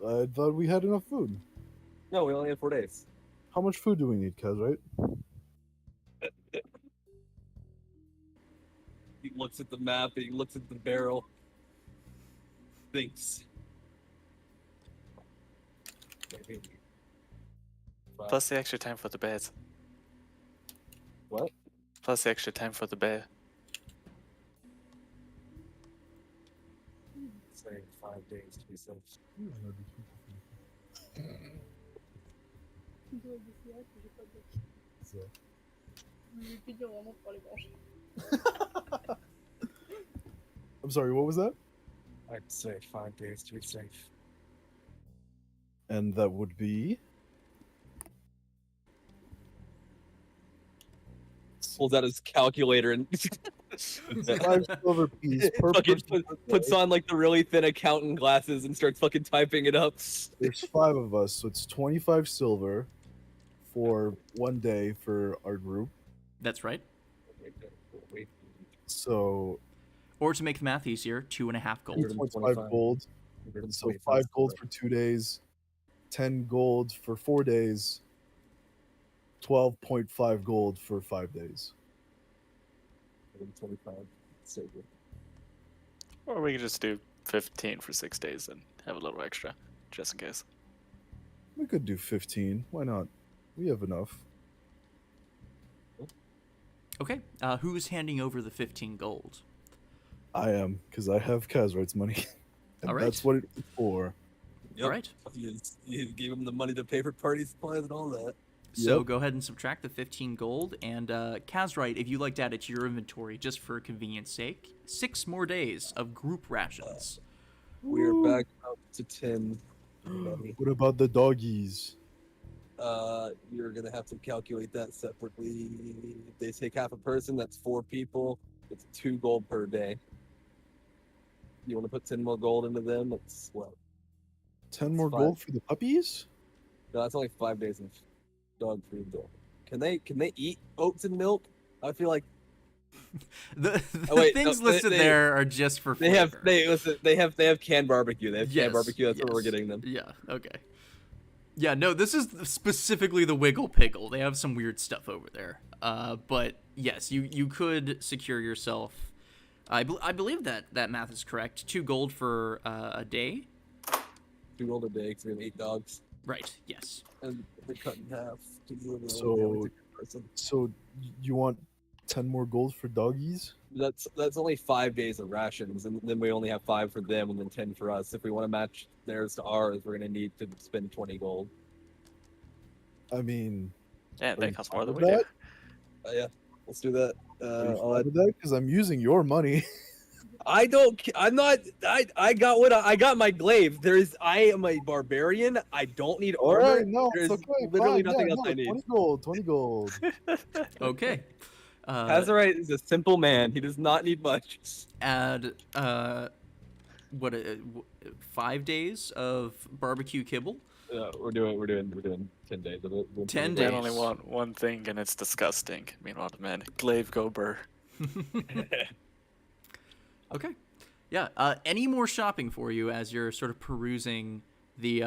Speaker 2: I thought we had enough food.
Speaker 5: No, we only have 4 days.
Speaker 2: How much food do we need, Kaz, right?
Speaker 5: He looks at the map and he looks at the barrel. Thinks.
Speaker 3: Plus the extra time for the beds.
Speaker 5: What?
Speaker 3: Plus the extra time for the bed.
Speaker 5: Saying 5 days to be safe.
Speaker 2: I'm sorry, what was that?
Speaker 5: I'd say 5 days to be safe.
Speaker 2: And that would be
Speaker 5: Pulls out his calculator and
Speaker 2: 5 silver piece per
Speaker 5: fucking
Speaker 2: person.
Speaker 5: puts on like the really thin accountant glasses and starts fucking typing it up.
Speaker 2: There's 5 of us, so it's 25 silver for 1 day for our group.
Speaker 1: That's right.
Speaker 2: So
Speaker 1: Or to make the math easier, 2.5 gold.
Speaker 2: 25 gold. So 5 gold for 2 days, 10 gold for 4 days, 12.5 gold for 5 days.
Speaker 5: 25 silver.
Speaker 3: Or we could just do 15 for 6 days and have a little extra, just in case.
Speaker 2: We could do 15. Why not? We have enough.
Speaker 1: Okay. Who's handing over the 15 gold?
Speaker 2: I am, because I have Kazrite's money. And
Speaker 1: All right.
Speaker 2: that's what it's for.
Speaker 1: All right.
Speaker 5: You gave him the money to pay for party supplies and all that.
Speaker 1: So
Speaker 2: Yep.
Speaker 1: go ahead and subtract the 15 gold. And Kazrite, if you'd like to add it to your inventory just for convenience sake, 6 more days of group rations.
Speaker 5: We're
Speaker 2: Woo.
Speaker 5: back up to 10. everybody.
Speaker 2: What about the doggies?
Speaker 5: You're gonna have to calculate that separately. If they take half a person, that's 4 people. It's 2 gold per day. You want to put 10 more gold into them? It's what?
Speaker 2: 10 more
Speaker 5: Five.
Speaker 2: gold for the puppies?
Speaker 5: No, that's only 5 days of dog food though. Can they eat oats and milk? I feel like
Speaker 1: The
Speaker 5: wait,
Speaker 1: things
Speaker 5: no,
Speaker 1: listed
Speaker 5: they-
Speaker 1: there are just for
Speaker 5: they
Speaker 1: flavor.
Speaker 5: have canned barbecue. They have
Speaker 1: Yes,
Speaker 5: canned barbecue. That's what we're
Speaker 1: yes.
Speaker 5: getting them.
Speaker 1: Yeah, okay. Yeah, no, this is specifically the Wiggle Pickle. They have some weird stuff over there. But yes, you could secure yourself. I believe that math is correct. 2 gold for a day.
Speaker 5: 2 gold a day because we have 8 dogs,
Speaker 1: Right. Yes.
Speaker 5: and they cut in half to do it.
Speaker 2: So- So you want 10 more gold for doggies?
Speaker 5: That's only 5 days of rations, and then we only have 5 for them, and then 10 for us. If we want to match theirs to ours, we're gonna need to spend 20 gold.
Speaker 2: I mean,
Speaker 3: Yeah,
Speaker 2: are
Speaker 3: that
Speaker 2: you
Speaker 3: costs
Speaker 2: fine
Speaker 3: more than
Speaker 2: with
Speaker 3: we do.
Speaker 2: that?
Speaker 5: Yeah, let's do that.
Speaker 2: Are you
Speaker 5: I'll
Speaker 2: fine
Speaker 5: add,
Speaker 2: with that? Because I'm using your money.
Speaker 5: I don't. I'm not. I got what I got. My glaive. I am a barbarian. I don't need
Speaker 2: All
Speaker 5: armor.
Speaker 2: right, no, it's
Speaker 5: There's
Speaker 2: okay.
Speaker 5: literally
Speaker 2: Fine. Yeah,
Speaker 5: nothing else
Speaker 2: no,
Speaker 5: I need.
Speaker 2: 20 gold. 20 gold.
Speaker 1: Okay.
Speaker 5: Azurite is a simple man. He does not need much.
Speaker 1: Add what 5 days of barbecue kibble.
Speaker 5: We're doing 10 days of it.
Speaker 1: 10
Speaker 3: Men
Speaker 1: days.
Speaker 3: only want one thing, and it's disgusting. Meanwhile, the men, glaive gober.
Speaker 1: Okay. Yeah. Any more shopping for you as you're sort of perusing the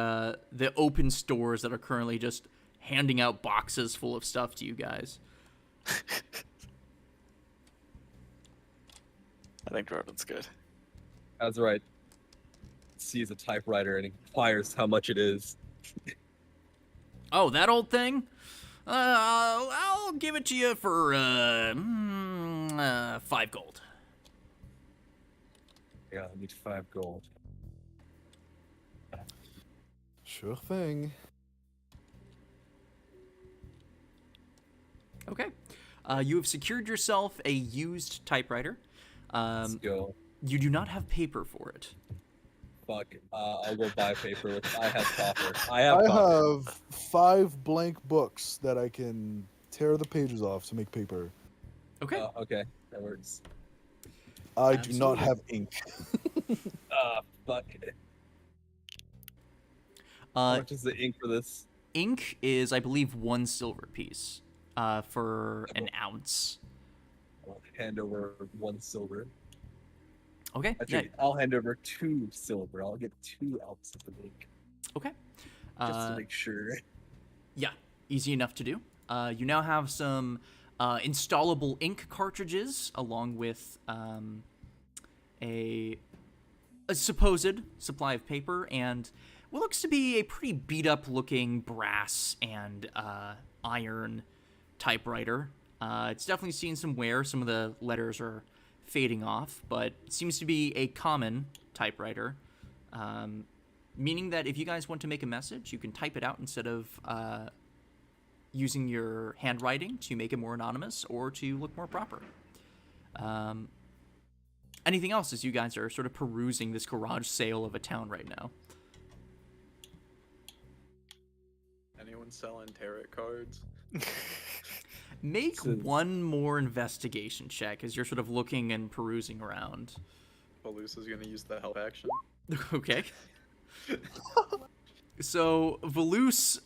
Speaker 1: open stores that are currently just handing out boxes full of stuff to you guys?
Speaker 3: I think Jordan's good.
Speaker 5: Azurite sees a typewriter and inquires how much it is.
Speaker 1: Oh, that old thing? I'll give it to you for 5 gold.
Speaker 5: Yeah, I need 5 gold.
Speaker 2: Sure thing.
Speaker 1: Okay. You have secured yourself a used typewriter.
Speaker 5: Let's go.
Speaker 1: You do not have paper for it.
Speaker 5: Fuck. I'll go buy paper. I have copper. I
Speaker 2: I
Speaker 5: have copper.
Speaker 2: have 5 blank books that I can tear the pages off to make paper.
Speaker 1: Okay.
Speaker 5: Okay, that works.
Speaker 2: I do not
Speaker 1: Absolutely.
Speaker 2: have ink.
Speaker 5: Fuck. How
Speaker 1: Uh,
Speaker 5: much is the ink for this?
Speaker 1: ink is, I believe, 1 silver piece for an ounce.
Speaker 5: I'll hand over 1 silver.
Speaker 1: Okay.
Speaker 5: Actually, I'll hand over 2 silver. I'll get 2 ounces of ink.
Speaker 1: Okay.
Speaker 5: Just to make sure.
Speaker 1: Yeah, easy enough to do. You now have some installable ink cartridges along with a supposed supply of paper and what looks to be a pretty beat up looking brass and iron typewriter. It's definitely seen some wear. Some of the letters are fading off, but it seems to be a common typewriter. Meaning that if you guys want to make a message, you can type it out instead of using your handwriting to make it more anonymous or to look more proper. Anything else as you guys are sort of perusing this garage sale of a town right now?
Speaker 4: Anyone selling tarot cards?
Speaker 1: Make
Speaker 5: Since-
Speaker 1: one more investigation check as you're sort of looking and perusing around.
Speaker 4: Velusa's gonna use the help action.
Speaker 1: Okay. So Velus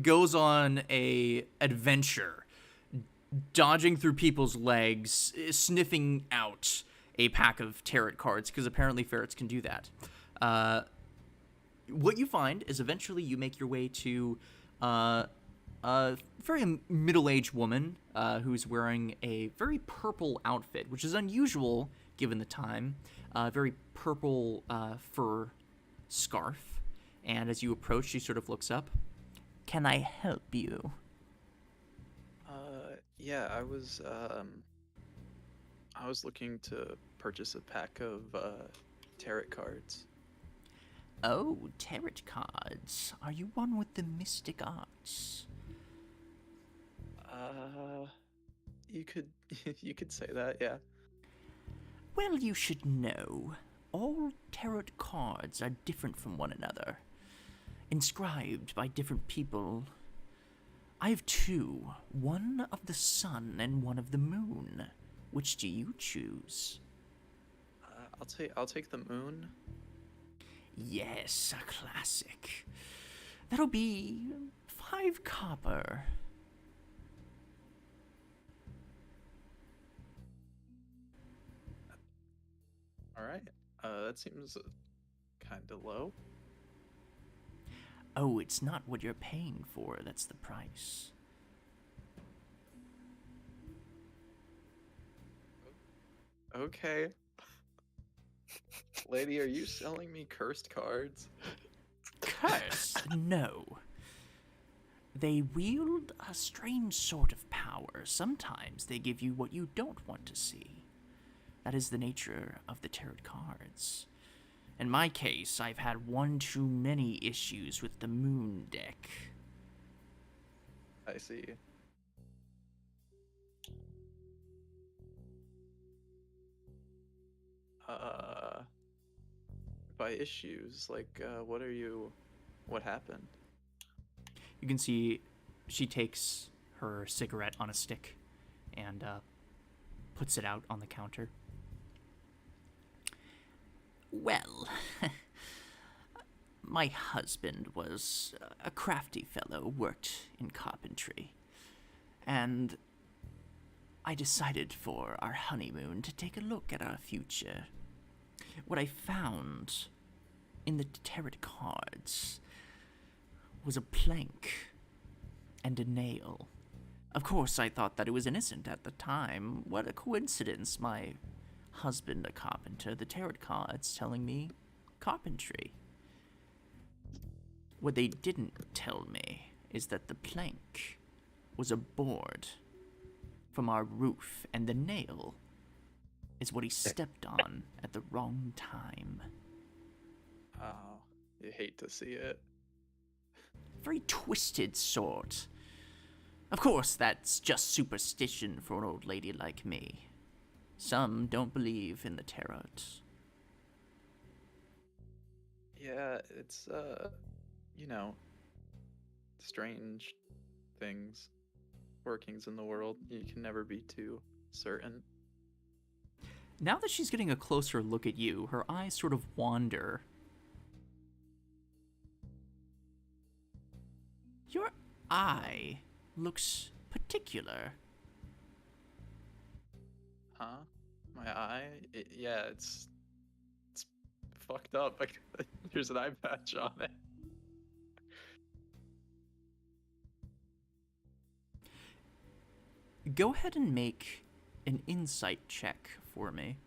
Speaker 1: goes on a adventure, dodging through people's legs, sniffing out a pack of tarot cards because apparently ferrets can do that. What you find is eventually you make your way to a very middle-aged woman who's wearing a very purple outfit, which is unusual given the time. Very purple fur scarf. And as you approach, she sort of looks up. Can I help you?
Speaker 4: Yeah, I was looking to purchase a pack of tarot cards.
Speaker 1: Oh, tarot cards. Are you one with the mystic arts?
Speaker 4: You could you could say that, yeah.
Speaker 1: Well, you should know. All tarot cards are different from one another, inscribed by different people. I have 2, one of the sun and one of the moon. Which do you choose?
Speaker 4: I'll take the moon.
Speaker 1: Yes, a classic. That'll be 5 copper.
Speaker 4: All right. That seems kind of low.
Speaker 1: Oh, it's not what you're paying for, that's the price.
Speaker 4: Okay. Lady, are you selling me cursed cards?
Speaker 1: Curse? No. They wield a strange sort of power. Sometimes they give you what you don't want to see. That is the nature of the tarot cards. In my case, I've had one too many issues with the moon deck.
Speaker 4: I see. Uh, by issues, like, what happened?
Speaker 1: You can see she takes her cigarette on a stick and puts it out on the counter. Well, my husband was a crafty fellow, worked in carpentry, and I decided for our honeymoon to take a look at our future. What I found in the tarot cards was a plank and a nail. Of course, I thought that it was innocent at the time. What a coincidence, my husband a carpenter, the tarot cards telling me carpentry. What they didn't tell me is that the plank was a board from our roof, and the nail is what he stepped on at the wrong time.
Speaker 4: Oh, you hate to see it.
Speaker 1: Very twisted sort. Of course, that's just superstition for an old lady like me. Some don't believe in the tarot.
Speaker 4: Yeah, it's you know, strange things, workings in the world. You can never be too certain.
Speaker 1: Now that she's getting a closer look at you, her eyes sort of wander. Your eye looks particular.
Speaker 4: Huh? My eye? Yeah, it's fucked up. Like, there's an eye patch on it.
Speaker 1: Go ahead and make an insight check for me.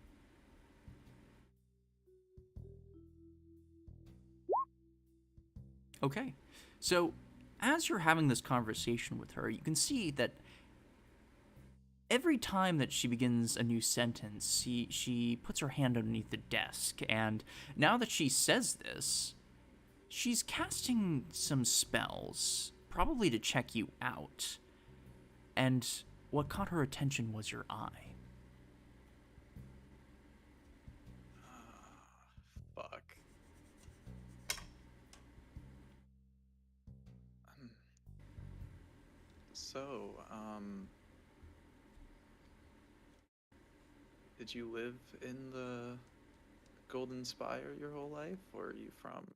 Speaker 1: Okay, so as you're having this conversation with her, you can see that every time that she begins a new sentence, she puts her hand underneath the desk, and now that she says this, she's casting some spells, probably to check you out. And what caught her attention was your eye.
Speaker 4: Fuck. Hmm. So, did you live in the Golden Spire your whole life, or are you from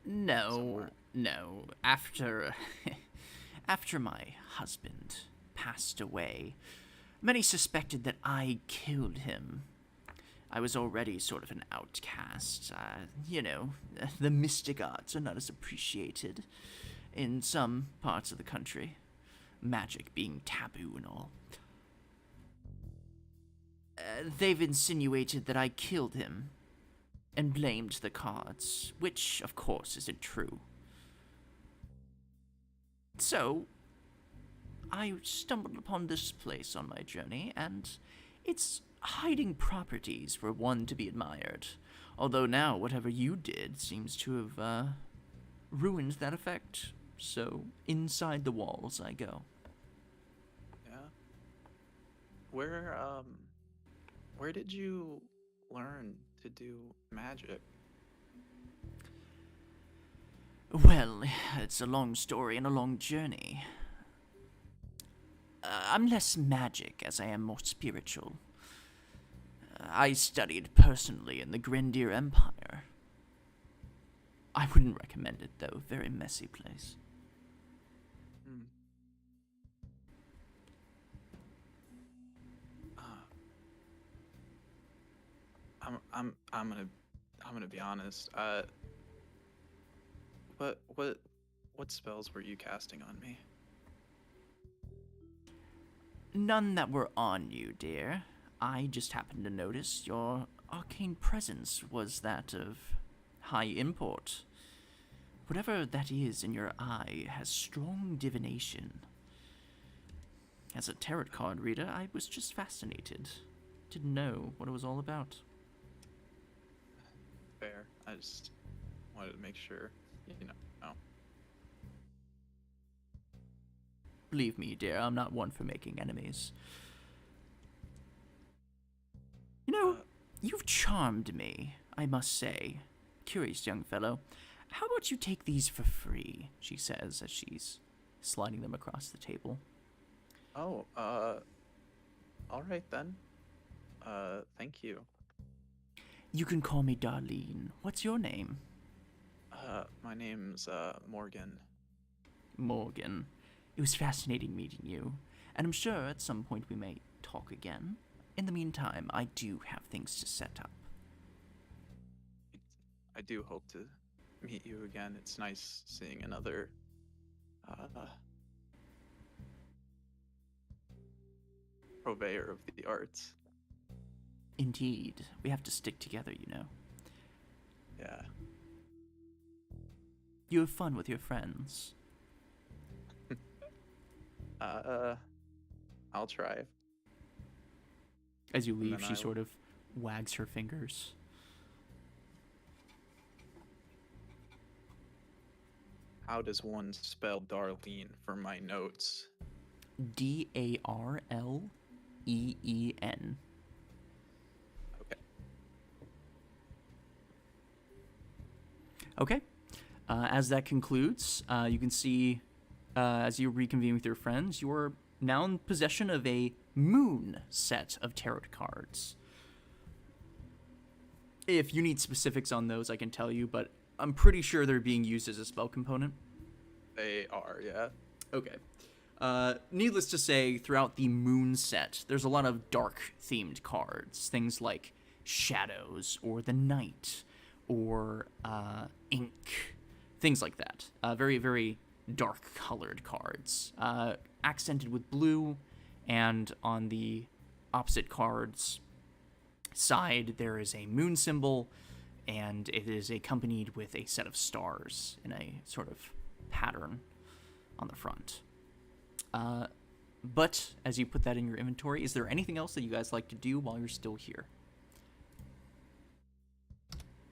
Speaker 1: No,
Speaker 4: somewhere?
Speaker 1: no. After my husband passed away, many suspected that I killed him. I was already sort of an outcast. The mystic arts are not as appreciated in some parts of the country. Magic being taboo and all. They've insinuated that I killed him and blamed the cards, which, of course, isn't true. So, I stumbled upon this place on my journey, and its hiding properties were one to be admired. Although now, whatever you did seems to have ruined that effect. So, inside the walls I go.
Speaker 4: Yeah. Where did you learn to do magic?
Speaker 1: Well, it's a long story and a long journey. I'm less magic as I am more spiritual. I studied personally in the Grenadier Empire. I wouldn't recommend it, though. Very messy place.
Speaker 4: Hmm. I'm gonna be honest. What spells were you casting on me?
Speaker 1: None that were on you, dear. I just happened to notice your arcane presence was that of high import. Whatever that is in your eye has strong divination. As a tarot card reader, I was just fascinated. Didn't know what it was all about.
Speaker 4: Fair. I just wanted to make sure, you know.
Speaker 1: Believe me, dear, I'm not one for making enemies. You know, you've charmed me, I must say. Curious young fellow. How about you take these for free, she says as she's sliding them across the table.
Speaker 4: Oh, all right then. Thank you.
Speaker 1: You can call me Darlene. What's your name?
Speaker 4: My name's, Morgan.
Speaker 1: Morgan. It was fascinating meeting you, and I'm sure at some point we may talk again. In the meantime, I do have things to set up.
Speaker 4: I do hope to meet you again. It's nice seeing another, purveyor of the arts.
Speaker 1: Indeed. We have to stick together, you know.
Speaker 4: Yeah.
Speaker 1: You have fun with your friends.
Speaker 4: I'll try.
Speaker 1: As you
Speaker 4: And
Speaker 1: leave,
Speaker 4: then
Speaker 1: she
Speaker 4: I
Speaker 1: sort of wags her fingers.
Speaker 4: How does one spell Darlene for my notes?
Speaker 1: Darleen.
Speaker 4: Okay.
Speaker 1: Okay. As that concludes, you can see, as you reconvene with your friends, you are now in possession of a moon set of tarot cards. If you need specifics on those, I can tell you, but I'm pretty sure they're being used as a spell component.
Speaker 4: They are, yeah.
Speaker 1: Okay. Needless to say, throughout the moon set, there's a lot of dark-themed cards. Things like shadows, or the night, or ink. Things like that. Very, very dark-colored cards. Accented with blue, and on the opposite card's side, there is a moon symbol, and it is accompanied with a set of stars in a sort of pattern on the front. But as you put that in your inventory, is there anything else that you guys like to do while you're still here?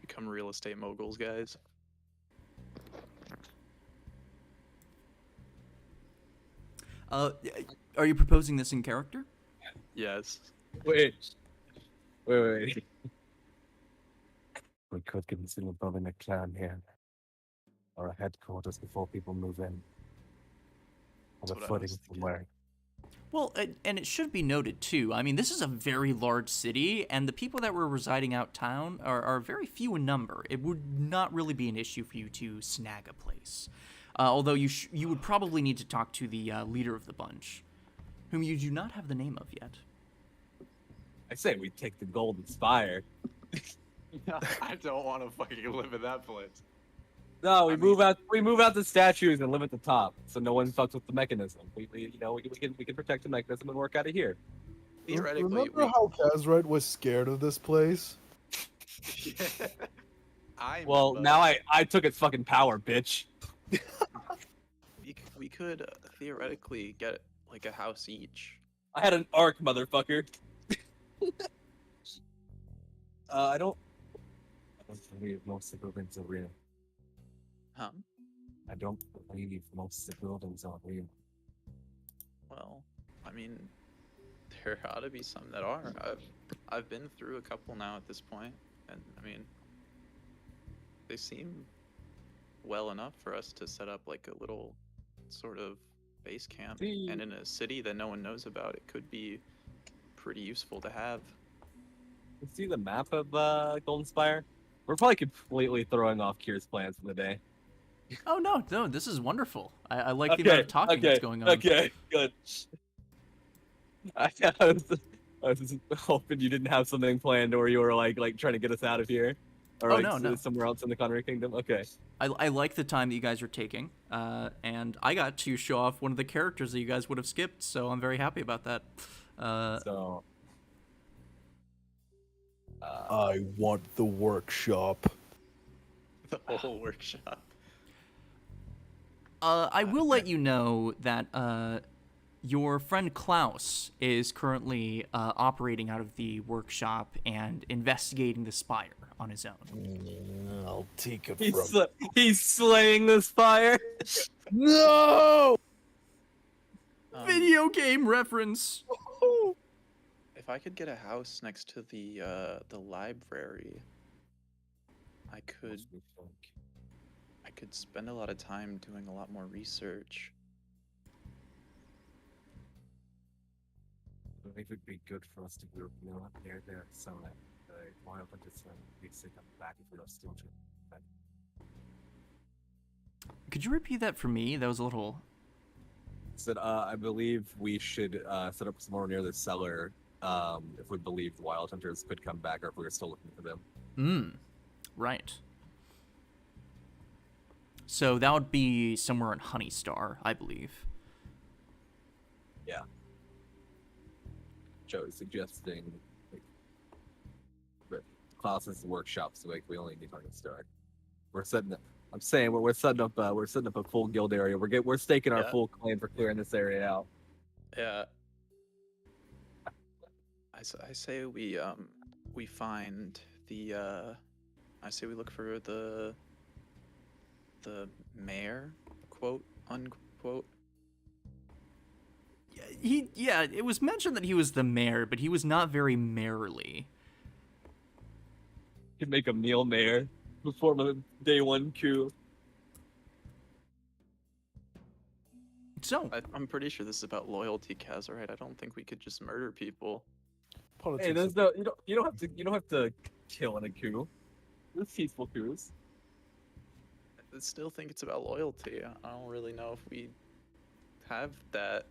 Speaker 4: Become real estate moguls, guys.
Speaker 1: Are you proposing this in character?
Speaker 4: Yes.
Speaker 5: Wait. We could consider building a clan here, or a headquarters before people move in. Or
Speaker 4: That's
Speaker 5: a
Speaker 4: what I
Speaker 5: footing
Speaker 4: was thinking.
Speaker 5: somewhere.
Speaker 1: Well, and it should be noted, too. I mean, this is a very large city, and the people that were residing out town are very few in number. It would not really be an issue for you to snag a place. Although you would probably need to talk to the leader of the bunch, whom you do not have the name of yet.
Speaker 5: I say we take the Golden Spire.
Speaker 4: I don't want to fucking live in that place.
Speaker 5: No,
Speaker 4: I
Speaker 5: move out. We move out the statues and live at the top, so no one fucks with the mechanism. We can protect the mechanism and work out of here.
Speaker 4: Theoretically,
Speaker 2: Remember how Kazrite was scared of this place?
Speaker 5: Well, now I took its fucking power, bitch.
Speaker 4: we could theoretically get like a house each.
Speaker 5: I had an arc, motherfucker. I don't believe most of the buildings are real.
Speaker 4: Huh?
Speaker 5: I don't believe most of the buildings are real.
Speaker 4: Well, I mean, there ought to be some that are. I've been through a couple now at this point, and I mean, they seem well enough for us to set up like a little sort of base camp.
Speaker 5: See.
Speaker 4: And in a city that no one knows about, it could be pretty useful to have.
Speaker 5: You see the map of Golden Spire? We're probably completely throwing off Kier's plans for the day.
Speaker 1: Oh, no, this is wonderful. I like the amount of talking that's going on.
Speaker 5: Okay, good. I was hoping you didn't have something planned, or you were like trying to get us out of here, or
Speaker 1: Oh,
Speaker 5: like
Speaker 1: no.
Speaker 5: somewhere else in the Connery Kingdom. Okay.
Speaker 1: I like the time that you guys are taking, and I got to show off one of the characters that you guys would have skipped, so I'm very happy about that.
Speaker 5: So.
Speaker 2: I want the workshop.
Speaker 4: The whole workshop.
Speaker 1: I will let you know that your friend Klaus is currently operating out of the workshop and investigating the spire on his own.
Speaker 2: I'll take it from.
Speaker 5: He's slaying the spire.
Speaker 2: No!
Speaker 1: Video game reference.
Speaker 4: If I could get a house next to the library, I could spend a lot of time doing a lot more research.
Speaker 5: I think it would be good for us to group, near there, so that wild hunters basically come back if we are still to.
Speaker 1: Could you repeat that for me? That was a little.
Speaker 5: Said, I believe we should set up somewhere near the cellar if we believe the wild hunters could come back or if we were still looking for them.
Speaker 1: Right. So that would be somewhere in Honeystar, I believe.
Speaker 5: Yeah. Joe is suggesting classes and workshops, so we only need Honeystar. We're setting up. I'm saying we're setting up a full guild area. We're staking our full claim for clearing this area out.
Speaker 4: Yeah. I say we find the I say we look for the mayor, quote unquote.
Speaker 1: Yeah, it was mentioned that he was the mayor, but he was not very mayorly.
Speaker 5: Could make him Neil Mayor before the day one coup.
Speaker 1: So
Speaker 4: I'm pretty sure this is about loyalty, Kaz. Right? I don't think we could just murder people.
Speaker 2: Politics.
Speaker 5: Hey, there's no you don't have to kill in a coup. There's peaceful coups.
Speaker 4: I still think it's about loyalty. I don't really know if we have that.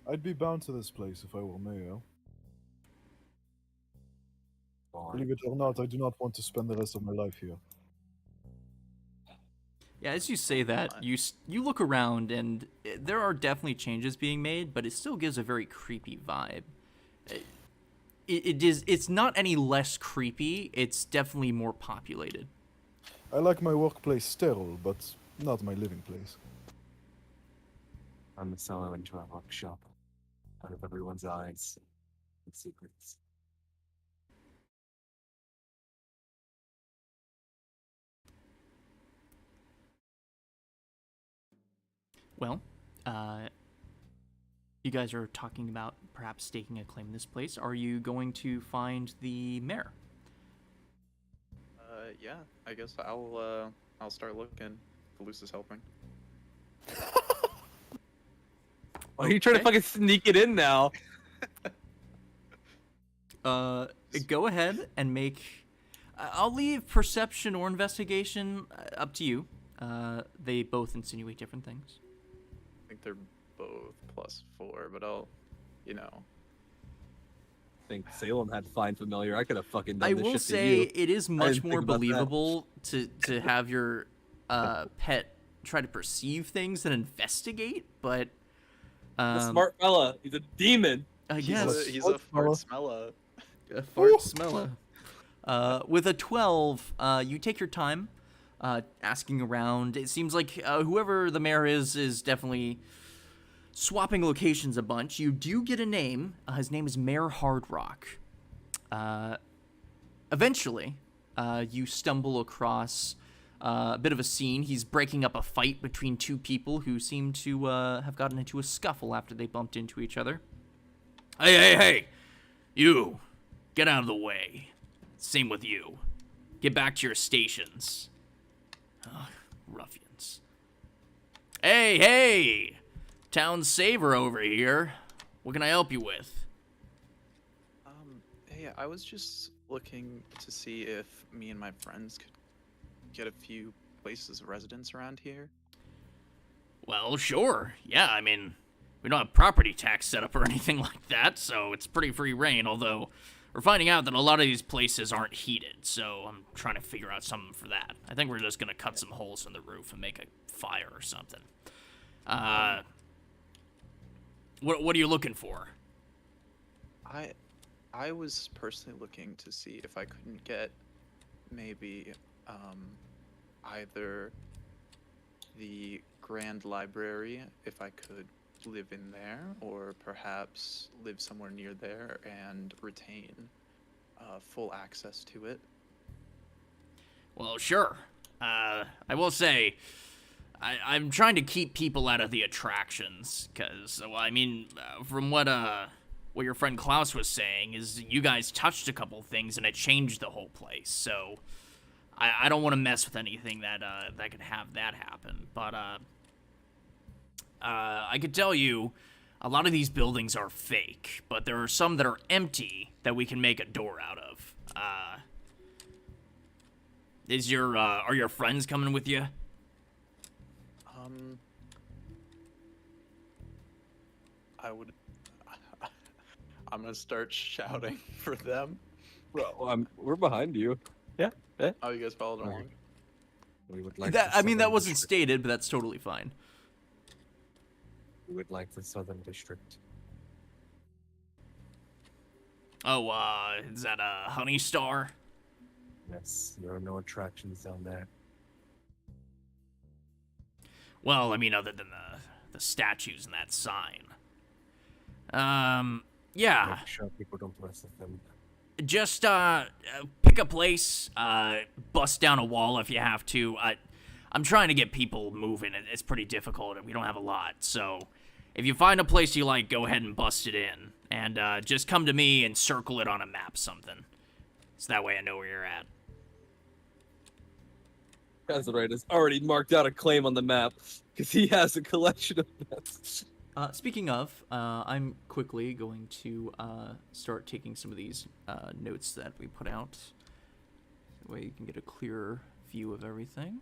Speaker 2: I'd be bound to this place if I were mayor. Believe it or not, I do not want to spend the rest of my life here.
Speaker 1: yeah, as you say that, you look around and there are definitely changes being made, but it still gives a very creepy vibe. It's not any less creepy. It's definitely more populated.
Speaker 2: I like my workplace sterile, but not my living place.
Speaker 5: I'm the cellar into our workshop, out of everyone's eyes and secrets.
Speaker 1: Well, you guys are talking about perhaps staking a claim in this place. Are you going to find the mayor?
Speaker 4: Yeah, I guess I'll start looking. Luce is helping.
Speaker 5: Why are you trying to fucking sneak it in now?
Speaker 1: Go ahead and make. I'll leave perception or investigation up to you. They both insinuate different things.
Speaker 4: I think they're both +4, but I'll,
Speaker 5: I think Salem had find familiar. I could have fucking done
Speaker 1: I
Speaker 5: this
Speaker 1: will
Speaker 5: shit
Speaker 1: say
Speaker 5: to you.
Speaker 1: it is much
Speaker 5: didn't
Speaker 1: more
Speaker 5: think about that.
Speaker 1: believable to have your pet try to perceive things than investigate, but
Speaker 5: The smart fella. He's a demon.
Speaker 1: I guess
Speaker 4: He's a fart smeller.
Speaker 1: a fart smeller. With a 12, you take your time asking around. It seems like whoever the mayor is definitely swapping locations a bunch. You do get a name. His name is Mayor Hardrock. Eventually, you stumble across a bit of a scene. He's breaking up a fight between two people who seem to have gotten into a scuffle after they bumped into each other. Hey! You! Get out of the way. Same with you. Get back to your stations. Ugh, ruffians. Hey! Town saver over here. What can I help you with?
Speaker 4: Hey, I was just looking to see if me and my friends could get a few places of residence around here.
Speaker 1: Well, sure. Yeah, I mean, we don't have property tax set up or anything like that, so it's pretty free reign, although we're finding out that a lot of these places aren't heated, so I'm trying to figure out something for that. I think we're just gonna cut some holes in the roof and make a fire or something. What are you looking for?
Speaker 4: I was personally looking to see if I couldn't get maybe either the Grand Library, if I could live in there, or perhaps live somewhere near there and retain full access to it.
Speaker 1: Well, sure. I will say, I'm trying to keep people out of the attractions, because, well, I mean, from what your friend Klaus was saying, is you guys touched a couple things and it changed the whole place, so I don't want to mess with anything that could have that happen, but I could tell you, a lot of these buildings are fake, but there are some that are empty that we can make a door out of. Are your friends coming with you?
Speaker 4: I would. I'm gonna start shouting for them.
Speaker 5: Bro, we're behind you.
Speaker 3: Yeah.
Speaker 4: Oh, you guys followed
Speaker 5: Okay.
Speaker 4: along.
Speaker 5: We would like.
Speaker 1: That
Speaker 5: the Southern
Speaker 1: wasn't
Speaker 5: District.
Speaker 1: stated, but that's totally fine.
Speaker 5: We would like the Southern District.
Speaker 1: Oh, is that a Honey Star?
Speaker 5: Yes, there are no attractions down there.
Speaker 1: Well, I mean, other than the statues and that sign. Yeah.
Speaker 5: Make sure people don't mess with them.
Speaker 1: Just pick a place, bust down a wall if you have to. I'm trying to get people moving. It's pretty difficult, and we don't have a lot. So, if you find a place you like, go ahead and bust it in, and just come to me and circle it on a map, something. So that way I know where you're at.
Speaker 5: Azurite has already marked out a claim on the map because he has a collection of maps.
Speaker 1: Speaking of, I'm quickly going to start taking some of these notes that we put out. That way you can get a clearer view of everything.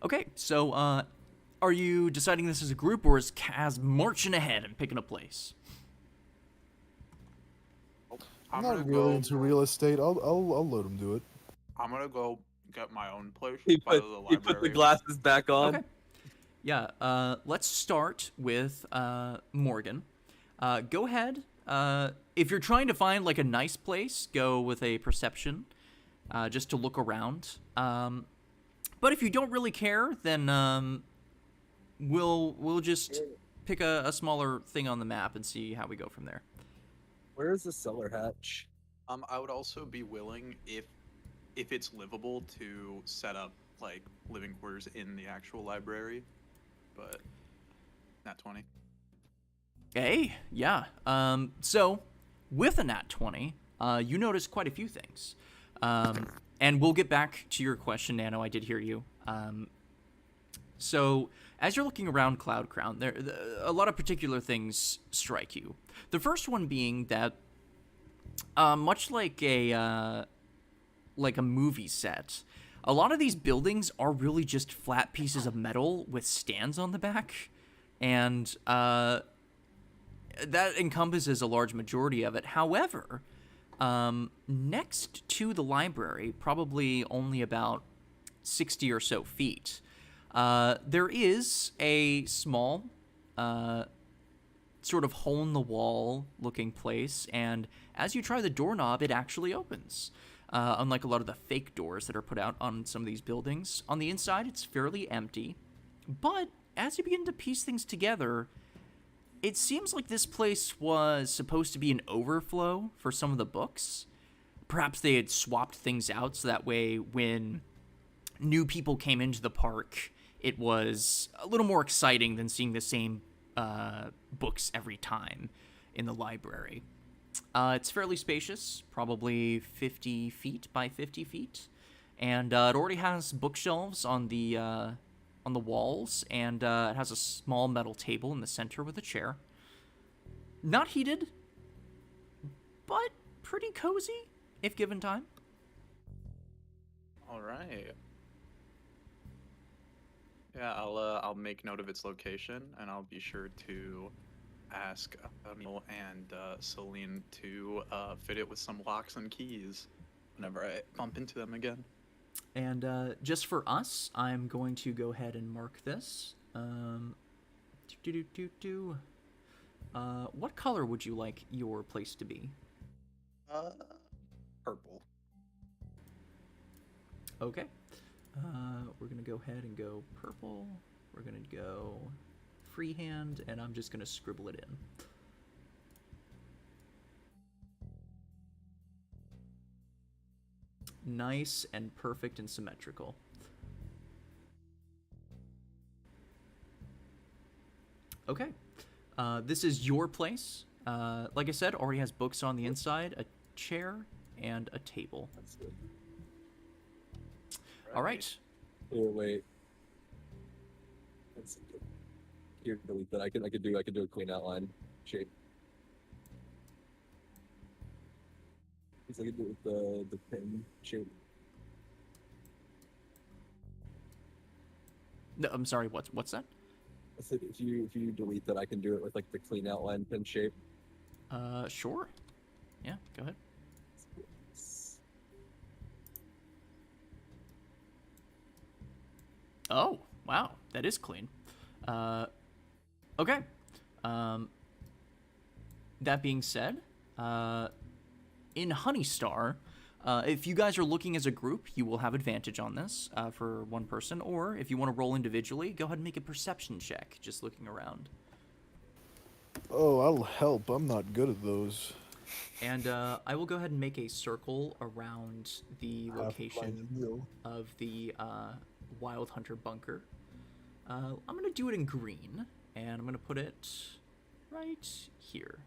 Speaker 1: Okay, so are you deciding this as a group, or is Kaz marching ahead and picking a place?
Speaker 2: I'm
Speaker 7: I'm
Speaker 2: not
Speaker 7: gonna
Speaker 2: really
Speaker 7: go.
Speaker 2: into real estate. I'll let him do it.
Speaker 7: I'm gonna go get my own place
Speaker 5: He
Speaker 7: by
Speaker 5: put,
Speaker 7: the
Speaker 5: he put the
Speaker 7: library.
Speaker 5: glasses back on.
Speaker 1: Okay. Yeah, let's start with Morgan. Go ahead. If you're trying to find like a nice place, go with a perception, just to look around. But if you don't really care, then we'll just pick a smaller thing on the map and see how we go from there.
Speaker 5: Where is the cellar hatch?
Speaker 4: I would also be willing, if it's livable, to set up like living quarters in the actual library, but not 20.
Speaker 1: Hey, yeah. So with a nat 20, you notice quite a few things. And we'll get back to your question, Nano. I did hear you. So as you're looking around Cloud Crown, a lot of particular things strike you. The first one being that, much like a movie set, a lot of these buildings are really just flat pieces of metal with stands on the back, and that encompasses a large majority of it. However, next to the library, probably only about 60 or so feet, there is a small sort of hole-in-the-wall looking place, and as you try the doorknob, it actually opens. Unlike a lot of the fake doors that are put out on some of these buildings. On the inside, it's fairly empty, but as you begin to piece things together, it seems like this place was supposed to be an overflow for some of the books. Perhaps they had swapped things out so that way when new people came into the park, it was a little more exciting than seeing the same books every time in the library. It's fairly spacious, probably 50 feet by 50 feet, and it already has bookshelves on the walls, and it has a small metal table in the center with a chair. Not heated, but pretty cozy if given time.
Speaker 4: All right. Yeah, I'll make note of its location, and I'll be sure to ask Emil and Celine to fit it with some locks and keys whenever I bump into them again.
Speaker 1: And just for us, I'm going to go ahead and mark this. What color would you like your place to be?
Speaker 4: Purple.
Speaker 1: Okay. We're going to go ahead and go purple. We're going to go... freehand, and I'm just going to scribble it in. nice and perfect and symmetrical. Okay. This is your place. Like I said, already has books on the inside, a chair, and a table.
Speaker 5: That's good.
Speaker 1: All right.
Speaker 5: Here, wait. Let's see. Here, delete that. I could do a clean outline shape. I could do it with the pin shape.
Speaker 1: No, I'm sorry. What's that?
Speaker 5: I said if you delete that, I can do it with like the clean outline pin shape.
Speaker 1: Sure. Yeah, go ahead. Oh, wow, that is clean. Okay. That being said, in Honeystar, if you guys are looking as a group, you will have advantage on this for one person, or if you want to roll individually, go ahead and make a perception check, just looking around.
Speaker 2: Oh, I'll help. I'm not good at those.
Speaker 1: And I will go ahead and make a circle around the location of the Wild Hunter bunker. I'm going to do it in green, and I'm going to put it right here.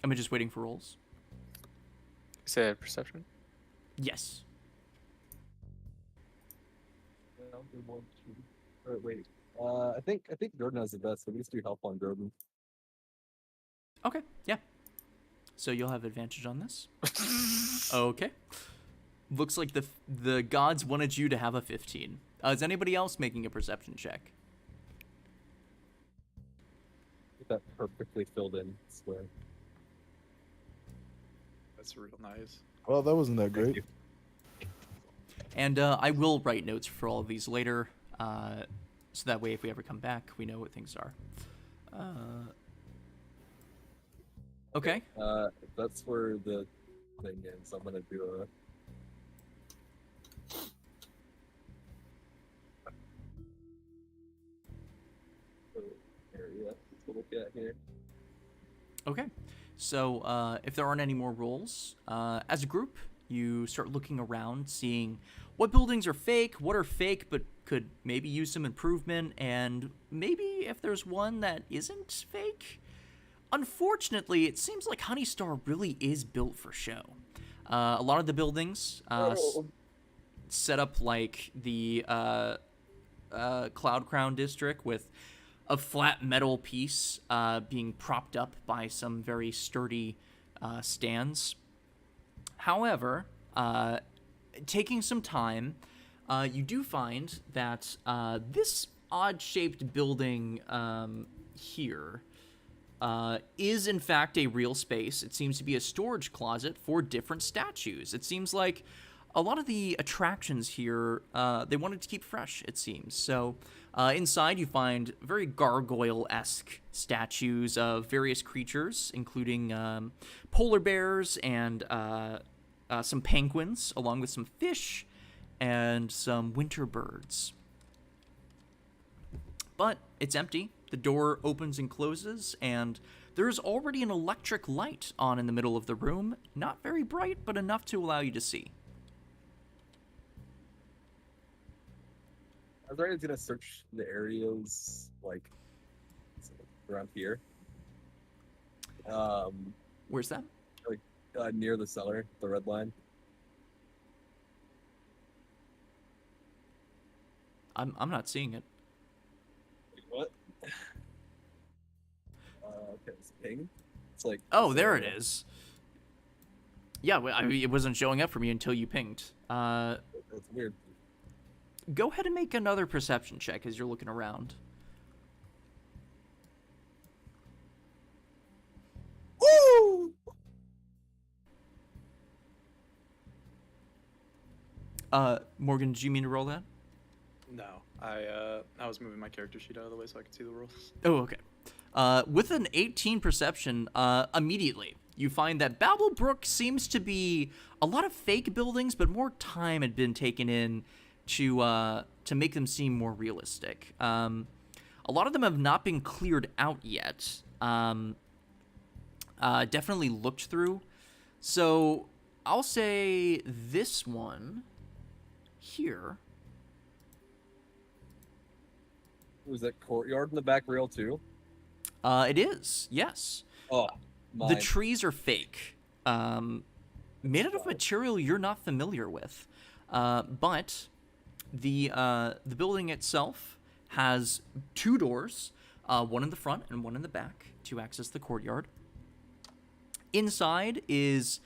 Speaker 1: I'm just waiting for rolls.
Speaker 3: You said perception?
Speaker 1: Yes.
Speaker 5: Or wait. I think Gordon has the best, so we just do help on Gordon.
Speaker 1: Okay, yeah. So you'll have advantage on this. Okay. Looks like the gods wanted you to have a 15. Is anybody else making a perception check?
Speaker 5: Get that perfectly filled in square.
Speaker 4: That's real nice.
Speaker 2: Well, that wasn't that great.
Speaker 1: And I will write notes for all of these later, so that way if we ever come back, we know what things are. Okay.
Speaker 5: That's where the thing is. I'm gonna do area to look at here.
Speaker 1: Okay. So if there aren't any more rolls, as a group, you start looking around, seeing what buildings are fake, what are fake but could maybe use some improvement, and maybe if there's one that isn't fake. Unfortunately, it seems like Honeystar really is built for show. A lot of the buildings set up like the Cloud Crown district with a flat metal piece being propped up by some very sturdy stands. However, taking some time, you do find that this odd-shaped building here is in fact a real space. It seems to be a storage closet for different statues. It seems like a lot of the attractions here, they wanted to keep fresh, it seems. So inside you find very gargoyle-esque statues of various creatures, including polar bears and some penguins, along with some fish and some winter birds. But it's empty. The door opens and closes, and there's already an electric light on in the middle of the room. Not very bright, but enough to allow you to see.
Speaker 5: I was already gonna search the areas like around here.
Speaker 1: Where's that?
Speaker 5: Near the cellar, the red line.
Speaker 1: I'm not seeing it.
Speaker 5: Wait, what? Okay, it's ping. It's like.
Speaker 1: Oh, there it is. Yeah, I mean, it wasn't showing up for me until you pinged.
Speaker 5: That's weird.
Speaker 1: Go ahead and make another perception check as you're looking around.
Speaker 5: Woo!
Speaker 1: Morgan, did you mean to roll that?
Speaker 4: No, I was moving my character sheet out of the way so I could see the rolls.
Speaker 1: Oh, okay. With an 18 perception, immediately you find that Babblebrook seems to be a lot of fake buildings, but more time had been taken in to make them seem more realistic. A lot of them have not been cleared out yet. Definitely looked through. So I'll say this one here.
Speaker 5: Was that courtyard in the back real too?
Speaker 1: It is, yes.
Speaker 5: Oh,
Speaker 1: The
Speaker 5: mine.
Speaker 1: trees are fake, made out of material you're not familiar with. But the building itself has two doors, one in the front and one in the back, to access the courtyard. Inside is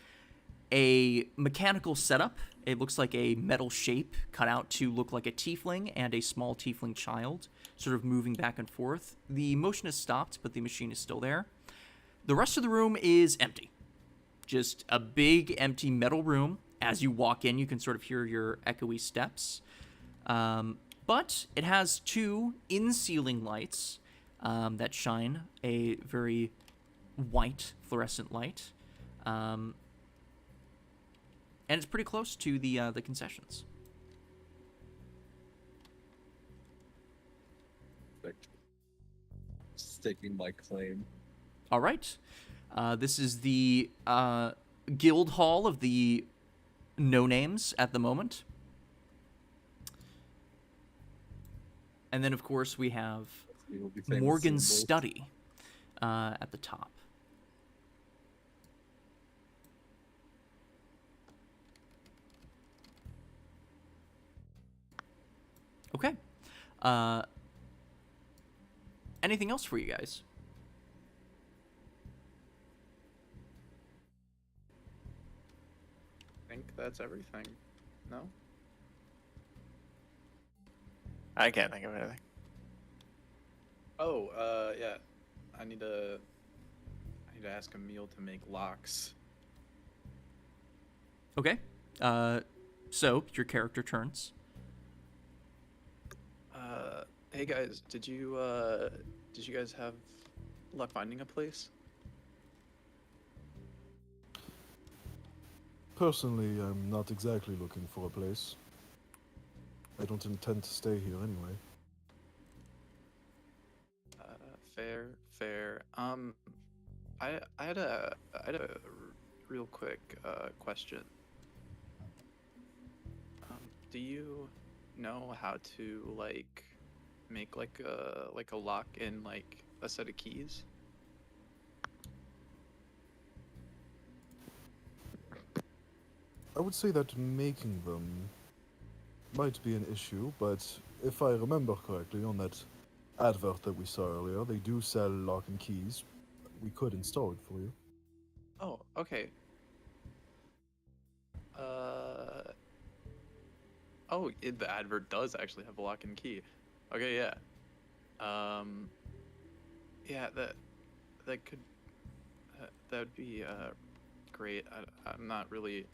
Speaker 1: a mechanical setup. It looks like a metal shape cut out to look like a tiefling and a small tiefling child, sort of moving back and forth. The motion has stopped, but the machine is still there. The rest of the room is empty. Just a big empty metal room. As you walk in, you can sort of hear your echoey steps. But it has two in-ceiling lights that shine a very white fluorescent light. And it's pretty close to the concessions.
Speaker 5: Perfect. Staking my claim.
Speaker 1: All right. This is the guild hall of the no-names at the moment. And then, of course, we have
Speaker 5: We will be famous
Speaker 1: Morgan's
Speaker 5: symbols.
Speaker 1: study at the top. Okay. Anything else for you guys?
Speaker 4: I think that's everything. No?
Speaker 3: I can't think of anything.
Speaker 4: Oh, yeah. I need to ask Emil to make locks.
Speaker 1: Okay. So your character turns.
Speaker 4: Hey guys, did you guys have luck finding a place?
Speaker 2: Personally, I'm not exactly looking for a place. I don't intend to stay here anyway.
Speaker 4: Fair. I had a real quick question. Do you know how to make like a lock in like a set of keys?
Speaker 2: I would say that making them might be an issue, but if I remember correctly, on that advert that we saw earlier, they do sell lock and keys. We could install it for you.
Speaker 4: Oh, okay. The advert does actually have a lock and key. Okay, yeah. Yeah, that could that would be great. I'm not really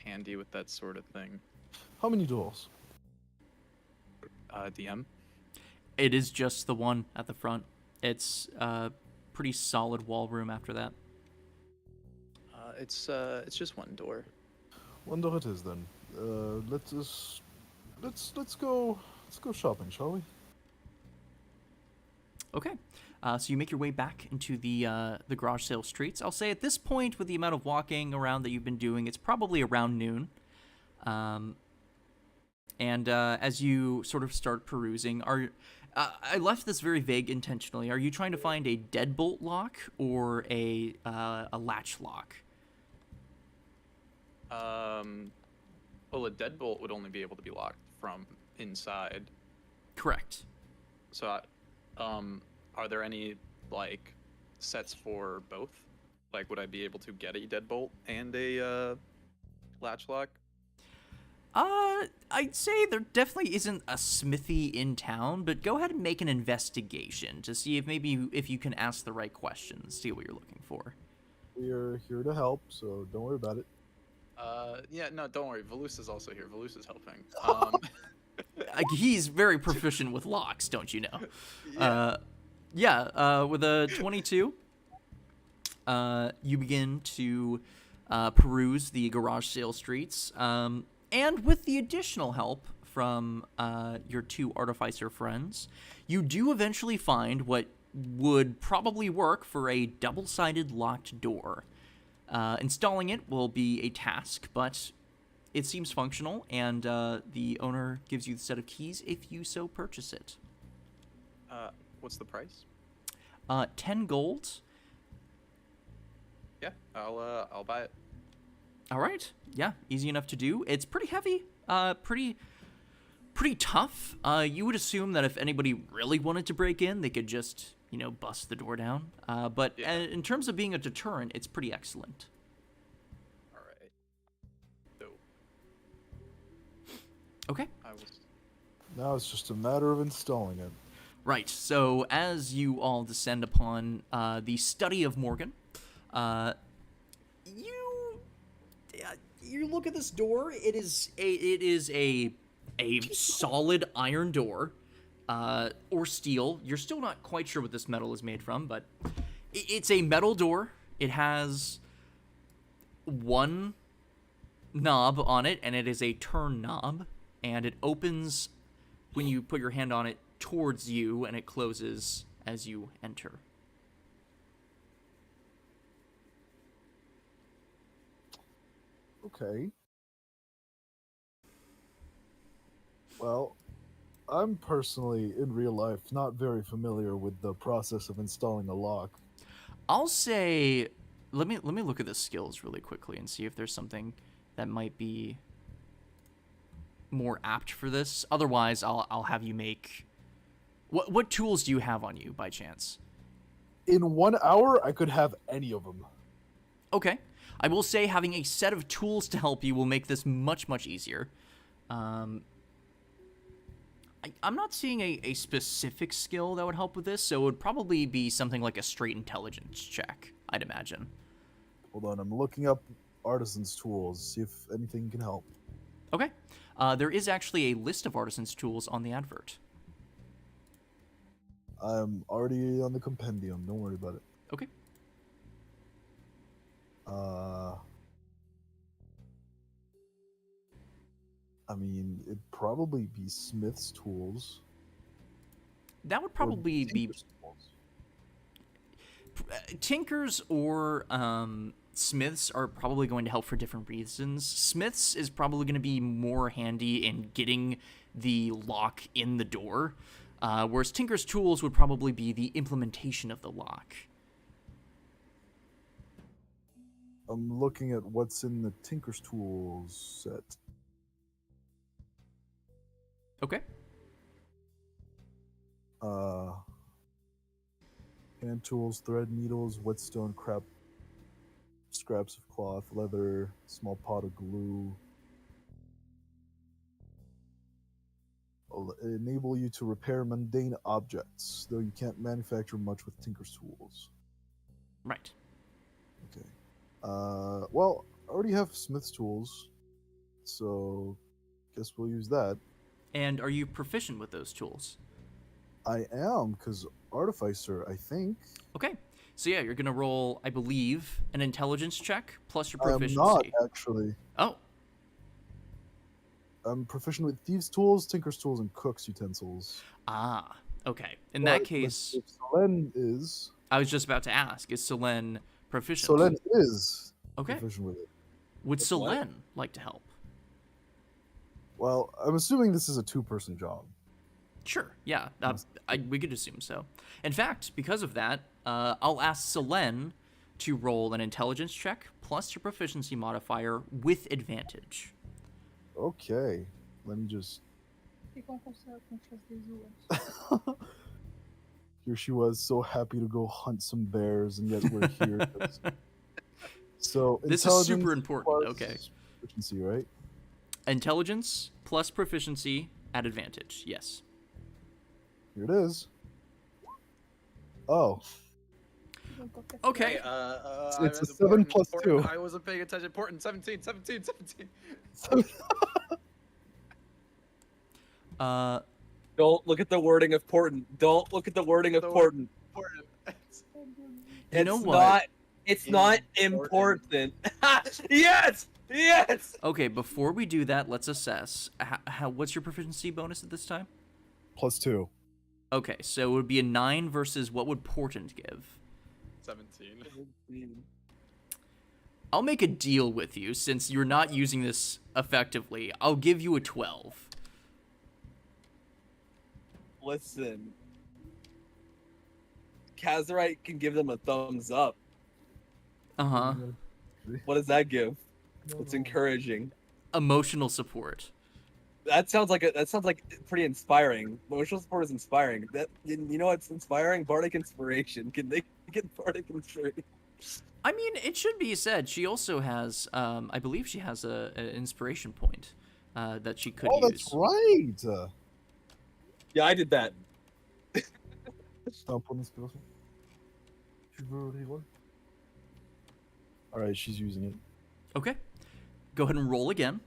Speaker 4: handy with that sort of thing.
Speaker 2: How many doors?
Speaker 4: DM.
Speaker 1: It is just the one at the front. It's a pretty solid wall room after that.
Speaker 4: It's just one door.
Speaker 2: One door it is then. Let's go shopping, shall we?
Speaker 1: Okay. So you make your way back into the garage sale streets. I'll say at this point, with the amount of walking around that you've been doing, it's probably around noon. And as you sort of start perusing, I left this very vague intentionally. Are you trying to find a deadbolt lock or a latch lock?
Speaker 4: Well, a deadbolt would only be able to be locked from inside.
Speaker 1: Correct.
Speaker 4: So, are there any like sets for both? Like, would I be able to get a deadbolt and a latch lock?
Speaker 1: I'd say there definitely isn't a smithy in town, but go ahead and make an investigation to see if you can ask the right questions, see what you're looking for.
Speaker 2: We're here to help, so don't worry about it.
Speaker 4: Yeah, no, don't worry. Velus is also here. Velus is helping.
Speaker 1: He's very proficient with locks, don't you know?
Speaker 4: Yeah.
Speaker 1: Yeah, with a 22, you begin to peruse the garage sale streets, and with the additional help from your two artificer friends, you do eventually find what would probably work for a double-sided locked door. Installing it will be a task, but it seems functional, and the owner gives you the set of keys if you so purchase it.
Speaker 4: What's the price?
Speaker 1: 10 gold.
Speaker 4: Yeah, I'll buy it.
Speaker 1: All right. Yeah, easy enough to do. It's pretty heavy. Pretty tough. You would assume that if anybody really wanted to break in, they could just, bust the door down. But
Speaker 4: Yeah.
Speaker 1: in terms of being a deterrent, it's pretty excellent.
Speaker 4: All right. So
Speaker 1: Okay.
Speaker 4: I was.
Speaker 2: Now it's just a matter of installing it.
Speaker 1: Right. So as you all descend upon the study of Morgan, you look at this door. It is a solid iron door, or steel. You're still not quite sure what this metal is made from, but it's a metal door. It has one knob on it, and it is a turn knob, and it opens when you put your hand on it towards you, and it closes as you enter.
Speaker 2: Okay. Well, I'm personally, in real life, not very familiar with the process of installing a lock.
Speaker 1: I'll say, let me look at the skills really quickly and see if there's something that might be more apt for this. Otherwise, I'll have you make. What tools do you have on you by chance?
Speaker 2: In 1 hour, I could have any of them.
Speaker 1: Okay, I will say having a set of tools to help you will make this much easier. I'm not seeing a specific skill that would help with this, so it would probably be something like a straight intelligence check, I'd imagine.
Speaker 2: Hold on, I'm looking up artisan's tools, see if anything can help.
Speaker 1: Okay. There is actually a list of artisans' tools on the advert.
Speaker 2: I'm already on the compendium, don't worry about it.
Speaker 1: Okay.
Speaker 2: I mean, it'd probably be Smith's tools.
Speaker 1: That would
Speaker 2: or
Speaker 1: probably be
Speaker 2: Tinker's tools.
Speaker 1: Tinkers or Smiths are probably going to help for different reasons. Smiths is probably going to be more handy in getting the lock in the door, whereas Tinker's tools would probably be the implementation of the lock.
Speaker 2: I'm looking at what's in the Tinker's tools set.
Speaker 1: Okay.
Speaker 2: Hand tools, thread needles, whetstone, scraps of cloth, leather, small pot of glue. Will enable you to repair mundane objects, though you can't manufacture much with Tinker's tools.
Speaker 1: Right.
Speaker 2: Okay. Well, I already have Smith's tools, so guess we'll use that.
Speaker 1: And are you proficient with those tools?
Speaker 2: I am, because Artificer, I think.
Speaker 1: Okay. So yeah, you're going to roll, I believe, an intelligence check plus your
Speaker 2: I am
Speaker 1: proficiency.
Speaker 2: not, actually.
Speaker 1: Oh,
Speaker 2: I'm proficient with Thieves' tools, Tinker's tools, and Cook's utensils.
Speaker 1: okay. In
Speaker 2: But
Speaker 1: that
Speaker 2: let's
Speaker 1: case,
Speaker 2: see if Solen is.
Speaker 1: I was just about to ask, is Selene proficient?
Speaker 2: Solen is
Speaker 1: Okay.
Speaker 2: proficient with it.
Speaker 1: Would
Speaker 5: With what?
Speaker 1: Selene like to help?
Speaker 2: Well, I'm assuming this is a two-person job.
Speaker 1: Sure, yeah. We could assume so. In fact, because of that, I'll ask Selene to roll an intelligence check plus your proficiency modifier with advantage.
Speaker 2: Okay, let me just. Here she was, so happy to go hunt some bears, and yet we're here. So
Speaker 1: This is super
Speaker 2: intelligence
Speaker 1: important,
Speaker 2: plus
Speaker 1: okay.
Speaker 2: Proficiency, right?
Speaker 1: Intelligence plus proficiency at advantage, yes.
Speaker 2: Here it is. Oh,
Speaker 1: Okay.
Speaker 2: It's a 7 plus 2.
Speaker 4: I wasn't paying attention. Important. 17.
Speaker 5: Don't look at the wording of Portent. Don't look at the wording of Portent.
Speaker 1: You know
Speaker 5: It's
Speaker 1: what?
Speaker 5: not. It's not important. Yes. Yes.
Speaker 1: Okay, before we do that, let's assess. What's your proficiency bonus at this time?
Speaker 2: +2.
Speaker 1: Okay, so it would be a 9 versus what would Portent give?
Speaker 4: 17.
Speaker 1: I'll make a deal with you since you're not using this effectively. I'll give you a 12.
Speaker 5: Listen, Kazarite can give them a thumbs up.
Speaker 1: Uh-huh.
Speaker 5: What does that give? It's encouraging.
Speaker 1: Emotional support.
Speaker 5: That sounds like pretty inspiring. Emotional support is inspiring. That you know what's inspiring? Bardic inspiration. Can they get bardic inspiration?
Speaker 1: I mean, it should be said, she also has, I believe she has an inspiration point that she could
Speaker 2: Oh,
Speaker 1: use.
Speaker 2: that's right.
Speaker 5: Yeah, I did that.
Speaker 2: Un point d'inspiration. Tu veux reroll? All right, she's using it.
Speaker 1: Okay. Go ahead and roll again.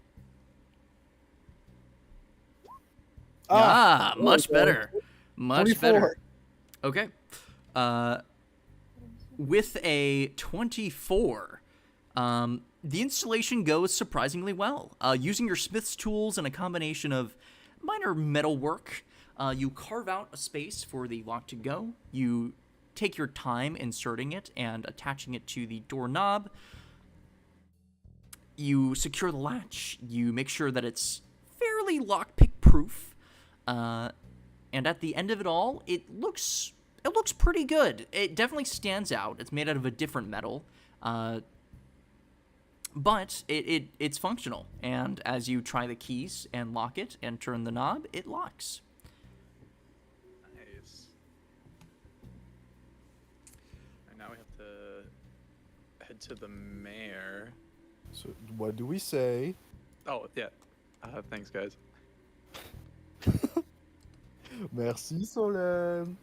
Speaker 1: Much better. Much
Speaker 2: 24.
Speaker 1: better. Okay. With a 24, the installation goes surprisingly well. Using your smith's tools and a combination of minor metal work, you carve out a space for the lock to go. You take your time inserting it and attaching it to the doorknob. You secure the latch. You make sure that it's fairly lockpick proof. And at the end of it all, it looks pretty good. It definitely stands out. It's made out of a different metal, but it's functional. And as you try the keys and lock it and turn the knob, it locks.
Speaker 4: Nice. And now we have to head to the mayor.
Speaker 2: So what do we say?
Speaker 4: Oh yeah. Thanks, guys.
Speaker 2: Merci, Solène.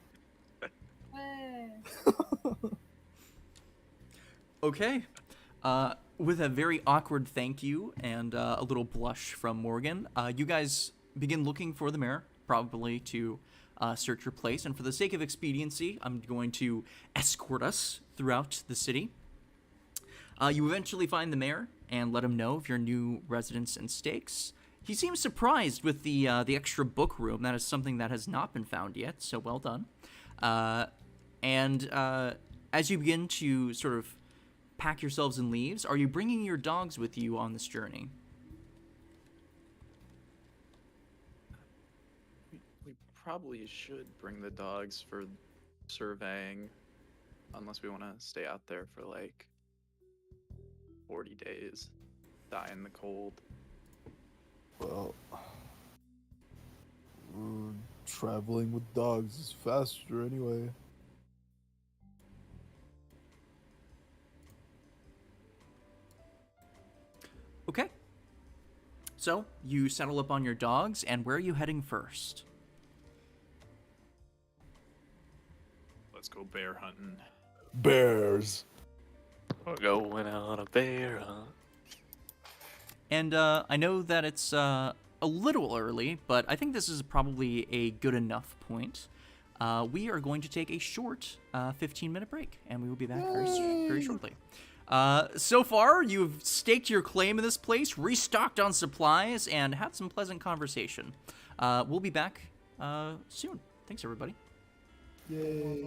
Speaker 1: Okay. With a very awkward thank you and a little blush from Morgan, you guys begin looking for the mayor, probably to search your place. And for the sake of expediency, I'm going to escort us throughout the city. You eventually find the mayor and let him know of your new residence and stakes. He seems surprised with the extra book room. That is something that has not been found yet, so well done. And as you begin to sort of pack yourselves in leaves, are you bringing your dogs with you on this journey?
Speaker 4: We probably should bring the dogs for surveying, unless we want to stay out there for like 40 days, die in the cold.
Speaker 2: Well, traveling with dogs is faster anyway.
Speaker 1: Okay. So, you settle up on your dogs, and where are you heading first?
Speaker 7: Let's go bear hunting.
Speaker 2: Bears.
Speaker 3: We're going on a bear hunt.
Speaker 1: And I know that it's a little early, but I think this is probably a good enough point. We are going to take a short 15-minute break, and we will be back very shortly. So far, you've staked your claim in this place, restocked on supplies, and had some pleasant conversation. We'll be back soon. Thanks, everybody.
Speaker 2: Yay.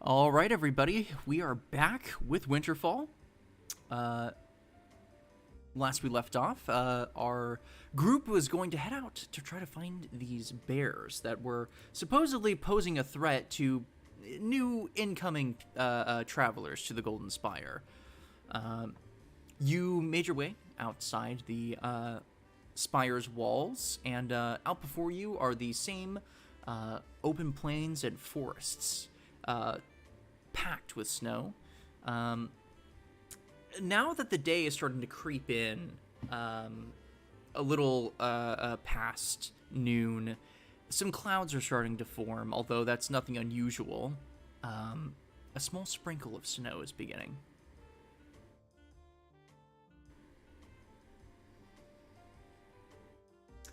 Speaker 1: All right, everybody, we are back with Winterfall. Last we left off, our group was going to head out to try to find these bears that were supposedly posing a threat to new incoming travelers to the Golden Spire. You made your way outside the Spire's walls, and out before you are the same open plains and forests, packed with snow. Now that the day is starting to creep in, a little past noon, some clouds are starting to form, although that's nothing unusual. A small sprinkle of snow is beginning.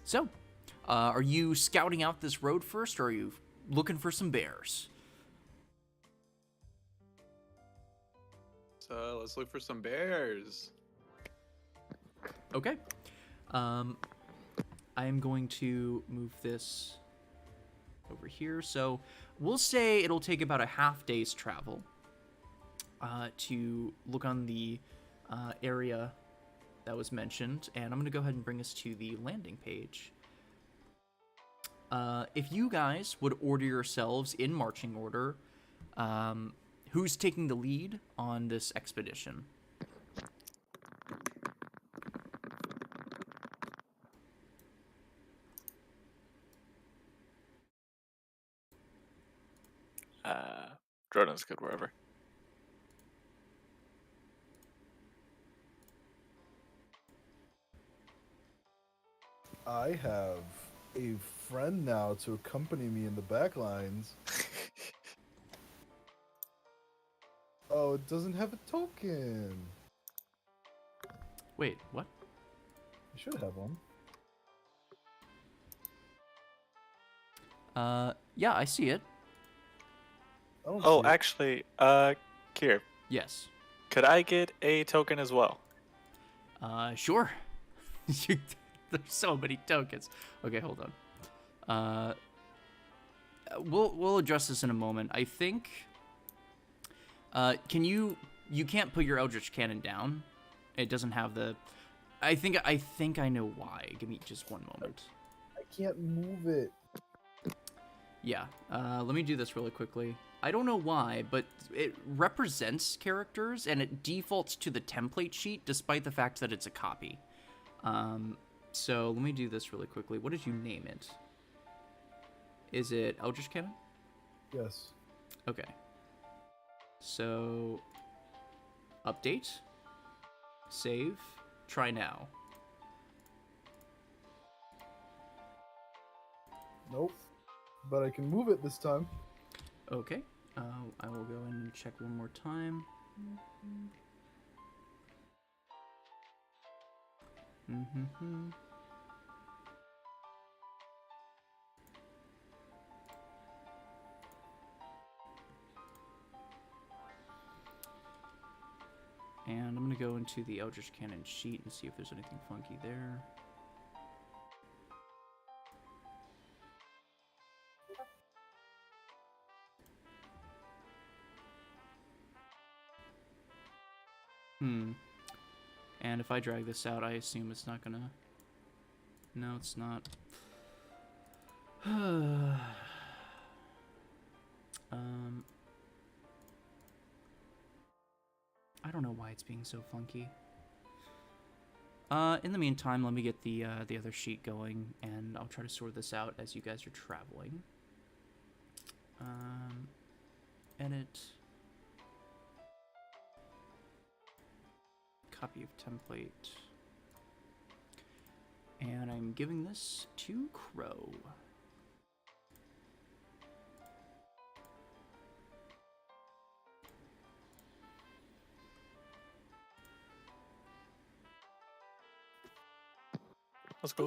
Speaker 1: So, are you scouting out this road first, or are you looking for some bears?
Speaker 4: So let's look for some bears.
Speaker 1: Okay. I am going to move this over here. So we'll say it'll take about a half day's travel to look on the area that was mentioned. And I'm going to go ahead and bring us to the landing page. If you guys would order yourselves in marching order, who's taking the lead on this expedition?
Speaker 3: Jordan's good wherever.
Speaker 2: I have a friend now to accompany me in the back lines. Oh, it doesn't have a token.
Speaker 1: Wait, what?
Speaker 2: I should have one.
Speaker 1: Yeah, I see it.
Speaker 2: I don't
Speaker 3: Oh,
Speaker 2: see it.
Speaker 3: actually, Kier,
Speaker 1: Yes.
Speaker 3: could I get a token as well?
Speaker 1: Sure. There's so many tokens. Okay, hold on. We'll address this in a moment. I think. You can't put your Eldritch Cannon down. It doesn't have the. I think I know why. Give me just one moment.
Speaker 2: I can't move it.
Speaker 1: Yeah. Let me do this really quickly. I don't know why, but it represents characters and it defaults to the template sheet despite the fact that it's a copy. So let me do this really quickly. What did you name it? Is it Eldritch Cannon?
Speaker 2: Yes.
Speaker 1: Okay. So, update, save, try now.
Speaker 2: Nope. But I can move it this time.
Speaker 1: Okay. I will go in and check one more time. Mm-hmm. And I'm going to go into the Eldritch Cannon sheet and see if there's anything funky there. And if I drag this out, I assume it's not gonna... No, it's not. I don't know why it's being so funky. In the meantime, let me get the other sheet going, and I'll try to sort this out as you guys are traveling. Edit. Copy of template. And I'm giving this to Crow.
Speaker 3: Let's go.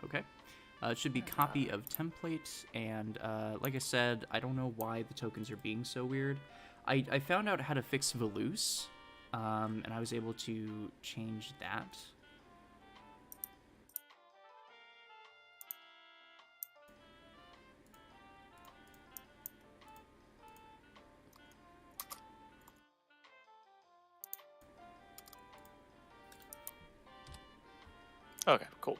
Speaker 1: Okay. It should be copy of template, and like I said, I don't know why the tokens are being so weird. I found out how to fix Veloose, and I was able to change that.
Speaker 3: Okay, cool.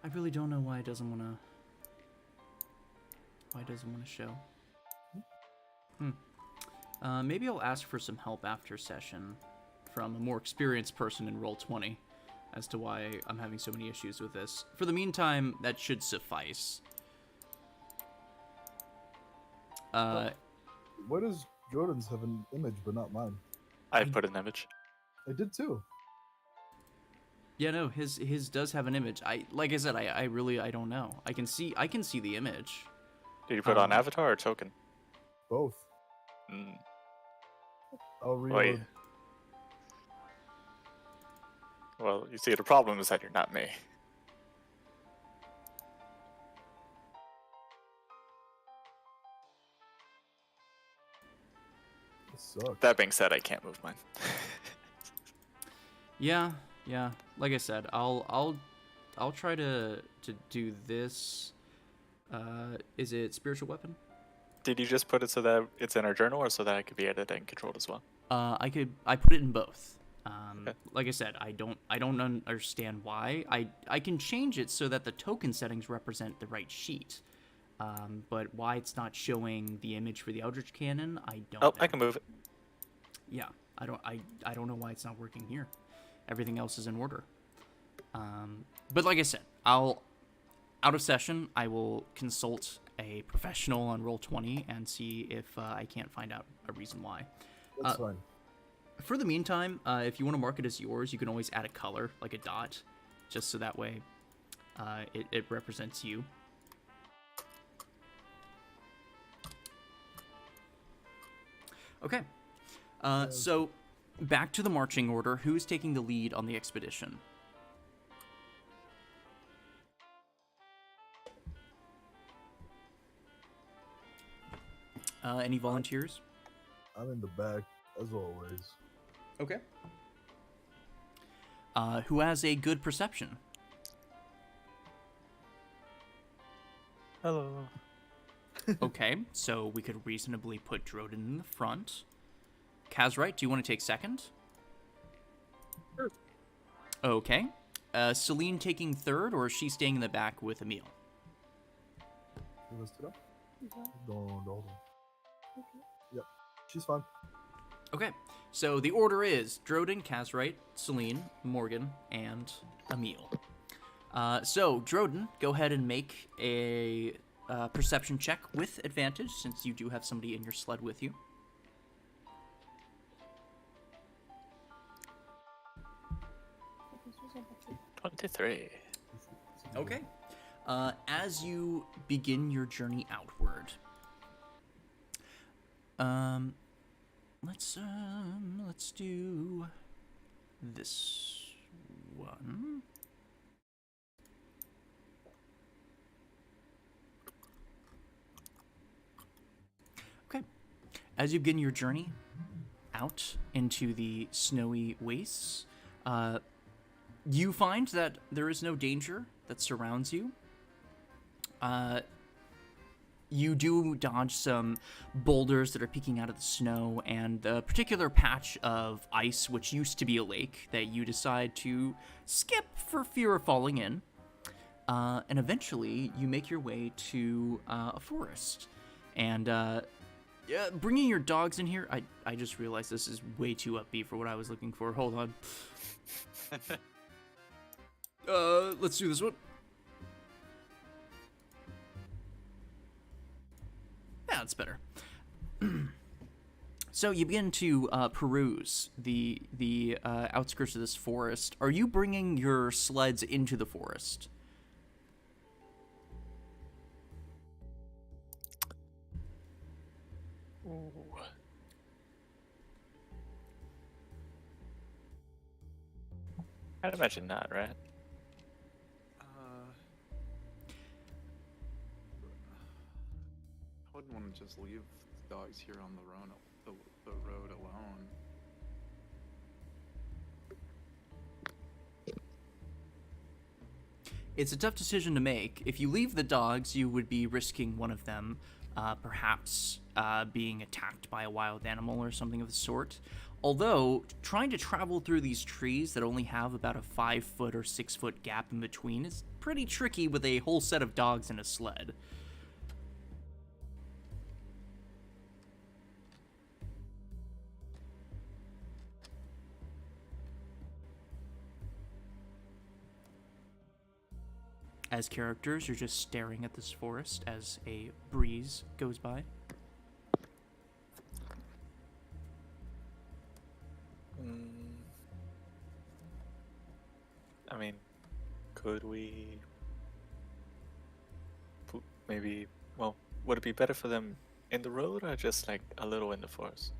Speaker 1: I really don't know why it doesn't want to. Why it doesn't want to show. Maybe I'll ask for some help after session from a more experienced person in Roll20 as to why I'm having so many issues with this. For the meantime, that should suffice.
Speaker 2: Why does Jordan's have an image but not mine?
Speaker 3: I put an image.
Speaker 2: I did too.
Speaker 1: Yeah, no, his does have an image. Like I said, I really don't know. I can see the image.
Speaker 3: Did you put on avatar or token?
Speaker 2: Both.
Speaker 3: Mm.
Speaker 2: I'll reload.
Speaker 3: Wait. Well, you see, the problem is that you're not me.
Speaker 2: This sucks.
Speaker 3: That being said, I can't move mine.
Speaker 1: Yeah. Like I said, I'll try to do this. Is it spiritual weapon?
Speaker 3: Did you just put it so that it's in our journal, or so that it could be edited and controlled as well?
Speaker 1: I put it in both.
Speaker 3: Okay.
Speaker 1: Like I said, I don't understand why. I can change it so that the token settings represent the right sheet. But why it's not showing the image for the Eldritch Cannon, I don't know.
Speaker 3: I can move it.
Speaker 1: Yeah, I don't know why it's not working here. Everything else is in order. But like I said, out of session, I will consult a professional on Roll20 and see if I can't find out a reason why.
Speaker 2: That's fine.
Speaker 1: For the meantime, if you want to mark it as yours, you can always add a color, like a dot, just so that way it represents you. Okay. So, back to the marching order. Who's taking the lead on the expedition? Any volunteers?
Speaker 2: I'm in the back, as always.
Speaker 1: Okay. Who has a good perception?
Speaker 3: Hello.
Speaker 1: Okay, so we could reasonably put Droden in the front. Kazrite, do you want to take second?
Speaker 5: Sure.
Speaker 1: Okay. Celine taking third, or is she staying in the back with Emil?
Speaker 2: You listed up? No. Yep, she's fine.
Speaker 1: Okay, so the order is Droden, Kazrite, Celine, Morgan, and Emil. So, Droden, go ahead and make a perception check with advantage, since you do have somebody in your sled with you.
Speaker 6: Okay.
Speaker 3: 23.
Speaker 1: Okay. As you begin your journey outward, let's do this one. Okay. As you begin your journey out into the snowy wastes, you find that there is no danger that surrounds you. You do dodge some boulders that are peeking out of the snow, and a particular patch of ice, which used to be a lake, that you decide to skip for fear of falling in. And eventually, you make your way to a forest. And bringing your dogs in here, I just realized this is way too upbeat for what I was looking for. Hold on. Let's do this one. Yeah, it's better. So you begin to peruse the outskirts of this forest. Are you bringing your sleds into the forest?
Speaker 3: Ooh. I'd imagine not, right?
Speaker 4: I wouldn't want to just leave the dogs here on the road alone.
Speaker 1: It's a tough decision to make. If you leave the dogs, you would be risking one of them perhaps being attacked by a wild animal or something of the sort. Although, trying to travel through these trees that only have about a 5-foot or 6-foot gap in between is pretty tricky with a whole set of dogs and a sled. As characters, you're just staring at this forest as a breeze goes by.
Speaker 3: I mean, could we maybe, well, would it be better for them in the road or just like a little in the forest?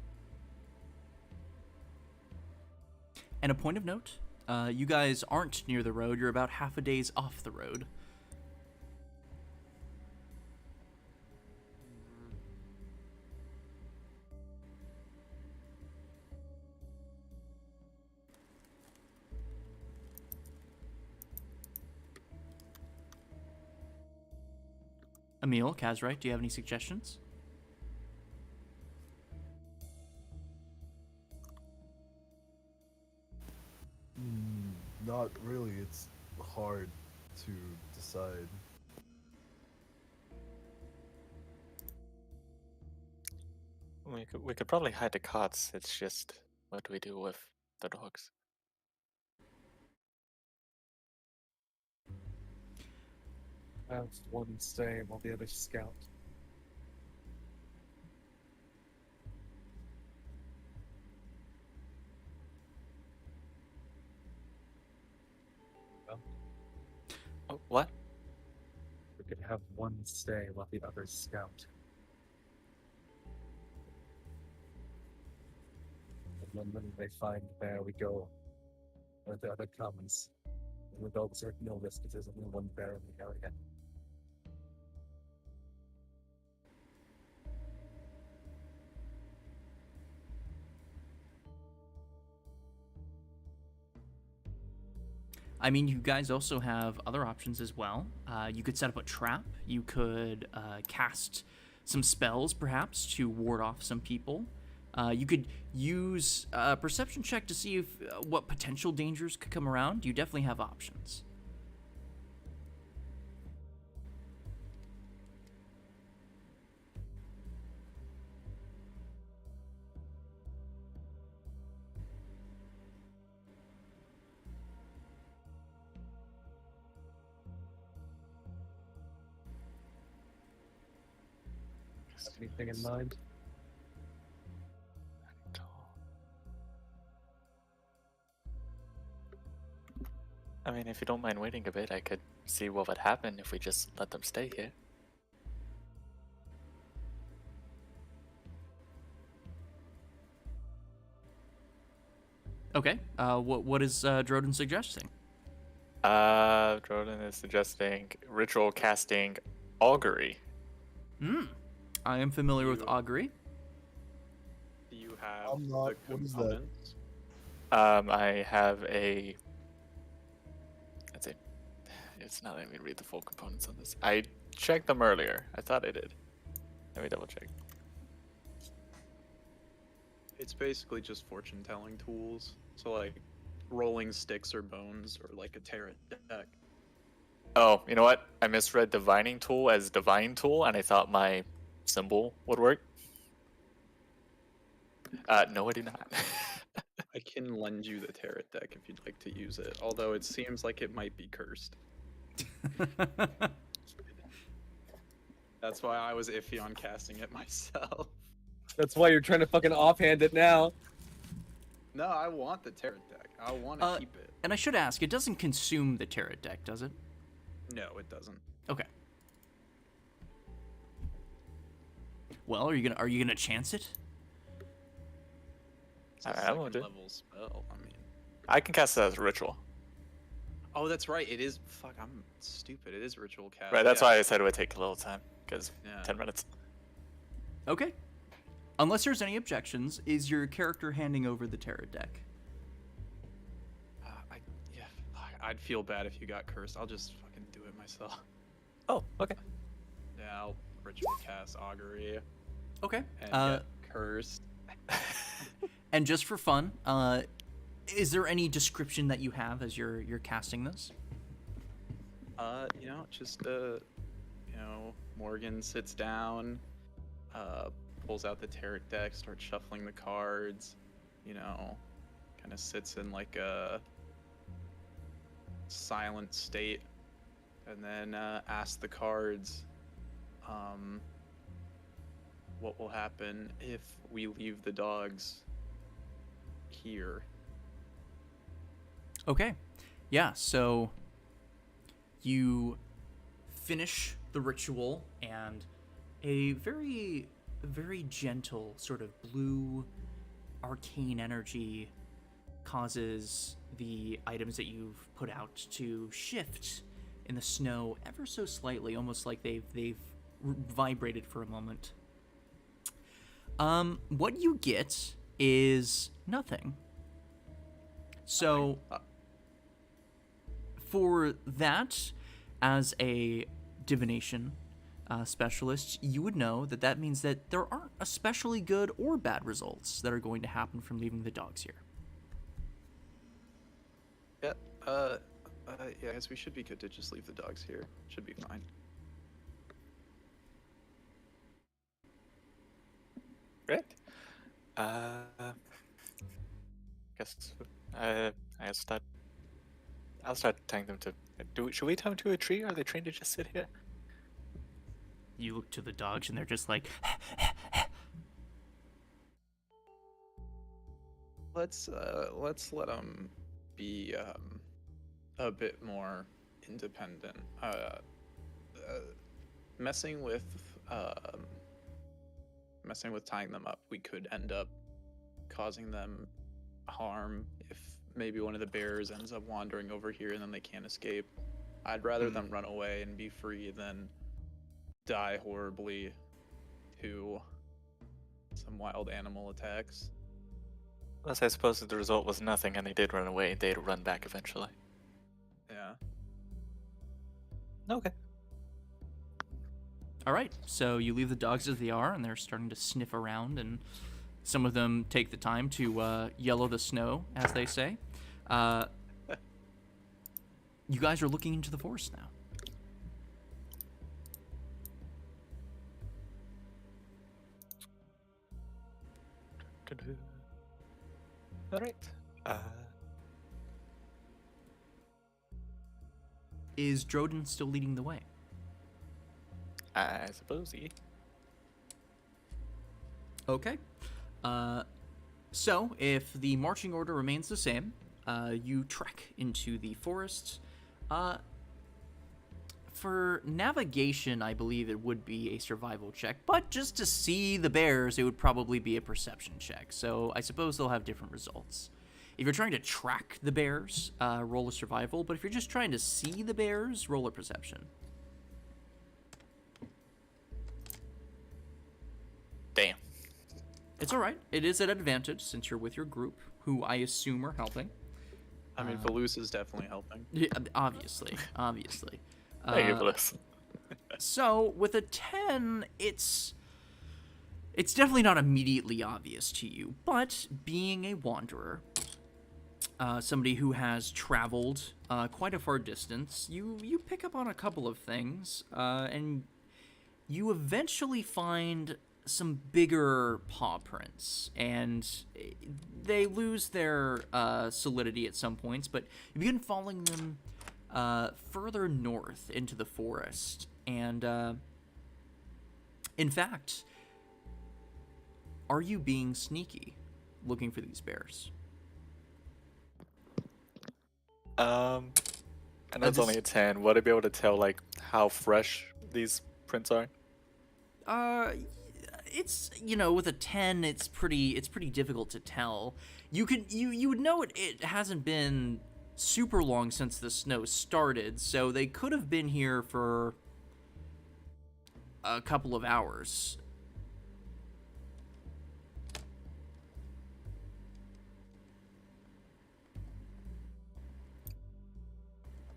Speaker 1: And a point of note, you guys aren't near the road, you're about half a day's off the road. Emil, Kazrite, do you have any suggestions?
Speaker 2: Not really. It's hard to decide.
Speaker 3: We could probably hide the cots. It's just, what do we do with the dogs?
Speaker 5: Have one stay while the other scout.
Speaker 3: Oh, what?
Speaker 5: We could have one stay while the others scout. And then when they find bear, we go where the other comes. And the dogs are at no risk because there's only one bear in the area.
Speaker 1: I mean, you guys also have other options as well. You could set up a trap. You could cast some spells, perhaps, to ward off some people. You could use a perception check to see if what potential dangers could come around. You definitely have options.
Speaker 5: Have anything in mind?
Speaker 3: I mean, if you don't mind waiting a bit, I could see what would happen if we just let them stay here.
Speaker 1: Okay. What is Droden suggesting?
Speaker 3: Droden is suggesting ritual casting augury.
Speaker 1: I am familiar with augury.
Speaker 4: Do you have
Speaker 2: I'm not.
Speaker 4: the
Speaker 2: What is that?
Speaker 4: components?
Speaker 3: I have a. That's it. It's not letting me read the full components on this. I checked them earlier. I thought I did. Let me double check.
Speaker 4: It's basically just fortune telling tools. So like rolling sticks or bones or like a tarot deck.
Speaker 3: Oh, you know what? I misread divining tool as divine tool, and I thought my symbol would work. No, I do not.
Speaker 4: I can lend you the tarot deck if you'd like to use it, although it seems like it might be cursed. That's why I was iffy on casting it myself.
Speaker 5: That's why you're trying to fucking offhand it now.
Speaker 4: No, I want the tarot deck. I want to keep it.
Speaker 1: And I should ask, it doesn't consume the tarot deck, does it?
Speaker 4: No, it doesn't.
Speaker 1: Okay. Well, are you gonna chance it?
Speaker 4: It's a
Speaker 3: I won't do
Speaker 4: second
Speaker 3: it.
Speaker 4: level spell. I mean,
Speaker 3: I can cast it as a ritual.
Speaker 4: oh, that's right. It is. Fuck, I'm stupid. It is ritual cast.
Speaker 3: Right, that's
Speaker 4: yeah.
Speaker 3: why I said it would take a little time, because
Speaker 4: Yeah.
Speaker 3: 10 minutes.
Speaker 1: Okay. Unless there's any objections, is your character handing over the tarot deck?
Speaker 4: Yeah, fuck, I'd feel bad if you got cursed. I'll just fucking do it myself.
Speaker 3: Oh, okay.
Speaker 4: Yeah, I'll ritual cast augury
Speaker 1: Okay.
Speaker 4: and get cursed.
Speaker 1: And just for fun, is there any description that you have as you're casting this?
Speaker 4: Just Morgan sits down, pulls out the tarot deck, starts shuffling the cards, kind of sits in like a silent state, and then asks the cards, what will happen if we leave the dogs here?
Speaker 1: Okay. Yeah, so you finish the ritual, and a very, very gentle sort of blue arcane energy causes the items that you've put out to shift in the snow ever so slightly, almost like they've vibrated for a moment. What you get is nothing. So for that, as a divination specialist, you would know that means that there aren't especially good or bad results that are going to happen from leaving the dogs here.
Speaker 4: Yeah, I guess we should be good to just leave the dogs here. Should be fine.
Speaker 3: Great. Guess I'll start telling them to. Should we tie them to a tree? Or are they trained to just sit here?
Speaker 1: You look to the dogs, and they're just like,
Speaker 4: Let's let them be a bit more independent. Messing with tying them up, we could end up causing them harm if maybe one of the bears ends up wandering over here and then they can't escape. I'd rather them run away and be free than die horribly to some wild animal attacks.
Speaker 3: Unless I suppose if the result was nothing and they did run away, they'd run back eventually.
Speaker 4: Yeah.
Speaker 3: Okay.
Speaker 1: all right. So you leave the dogs as they are, and they're starting to sniff around, and some of them take the time to yellow the snow, as they say. You guys are looking into the forest now.
Speaker 3: All right.
Speaker 1: Is Droden still leading the way?
Speaker 3: I suppose he.
Speaker 1: Okay. So, if the marching order remains the same, you trek into the forest. For navigation, I believe it would be a survival check, but just to see the bears, it would probably be a perception check. So I suppose they'll have different results. If you're trying to track the bears, roll a survival, but if you're just trying to see the bears, roll a perception.
Speaker 3: Damn.
Speaker 1: It's all right. It is at advantage since you're with your group, who I assume are helping.
Speaker 4: I mean, Falus is definitely helping.
Speaker 1: Yeah, obviously.
Speaker 3: Thank you, Bliss.
Speaker 1: So with a 10, it's definitely not immediately obvious to you, but being a wanderer, somebody who has traveled quite a far distance, you pick up on a couple of things, and you eventually find some bigger paw prints, and they lose their solidity at some points, but you begin following them further north into the forest, and in fact, are you being sneaky looking for these bears?
Speaker 3: I know it's only a 10. Would I be able to tell like how fresh these prints are?
Speaker 1: It's, with a 10, it's pretty difficult to tell. You would know it hasn't been super long since the snow started, so they could have been here for a couple of hours.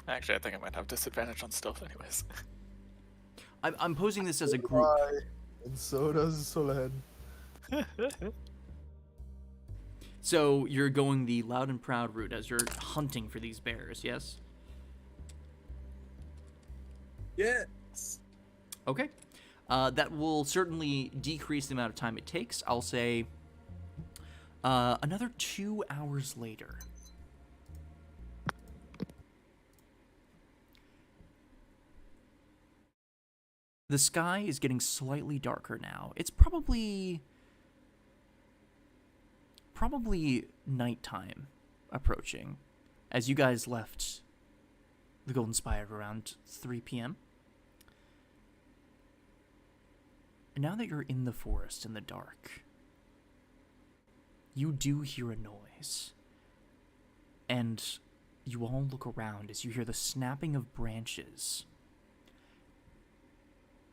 Speaker 3: Actually, I think I might have disadvantage on stealth anyways.
Speaker 1: I'm posing this as a group.
Speaker 2: And so does Solen.
Speaker 1: So you're going the loud and proud route as you're hunting for these bears, yes?
Speaker 5: Yes.
Speaker 1: Okay. That will certainly decrease the amount of time it takes. I'll say another 2 hours later. The sky is getting slightly darker now. It's probably nighttime approaching as you guys left the Golden Spire around 3 p.m. And now that you're in the forest in the dark, you do hear a noise. And you all look around as you hear the snapping of branches.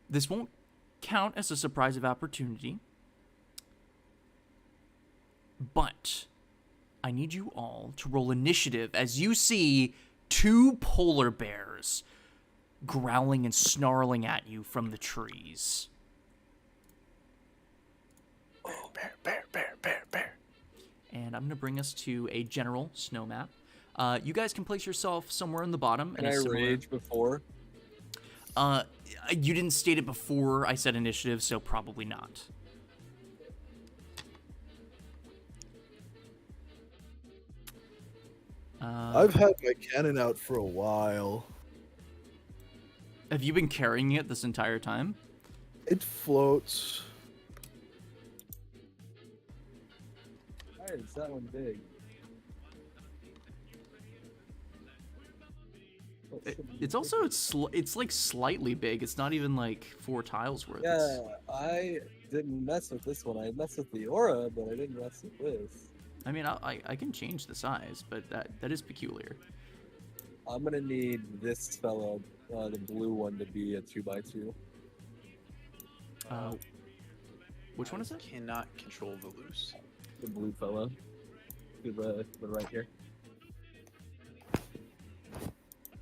Speaker 1: This won't count as a surprise of opportunity, but I need you all to roll initiative as you see 2 polar bears growling and snarling at you from the trees.
Speaker 3: Bear.
Speaker 1: And I'm going to bring us to a general snow map. You guys can place yourself somewhere in the bottom.
Speaker 5: Can
Speaker 1: in a
Speaker 5: I
Speaker 1: similar-
Speaker 5: rage before?
Speaker 1: You didn't state it before I said initiative, so probably not.
Speaker 2: I've had my cannon out for a while.
Speaker 1: Have you been carrying it this entire time?
Speaker 2: It floats.
Speaker 5: Why is that one big?
Speaker 1: It's also it's like slightly big. It's not even like 4 tiles worth.
Speaker 5: Yeah, I didn't mess with this one. I messed with the aura, but I didn't mess with this.
Speaker 1: I mean, I can change the size, but that is peculiar.
Speaker 5: I'm gonna need this fellow, the blue one, to be a 2x2.
Speaker 1: Which one is it?
Speaker 4: Cannot control the loose.
Speaker 5: The blue fellow. To the right here.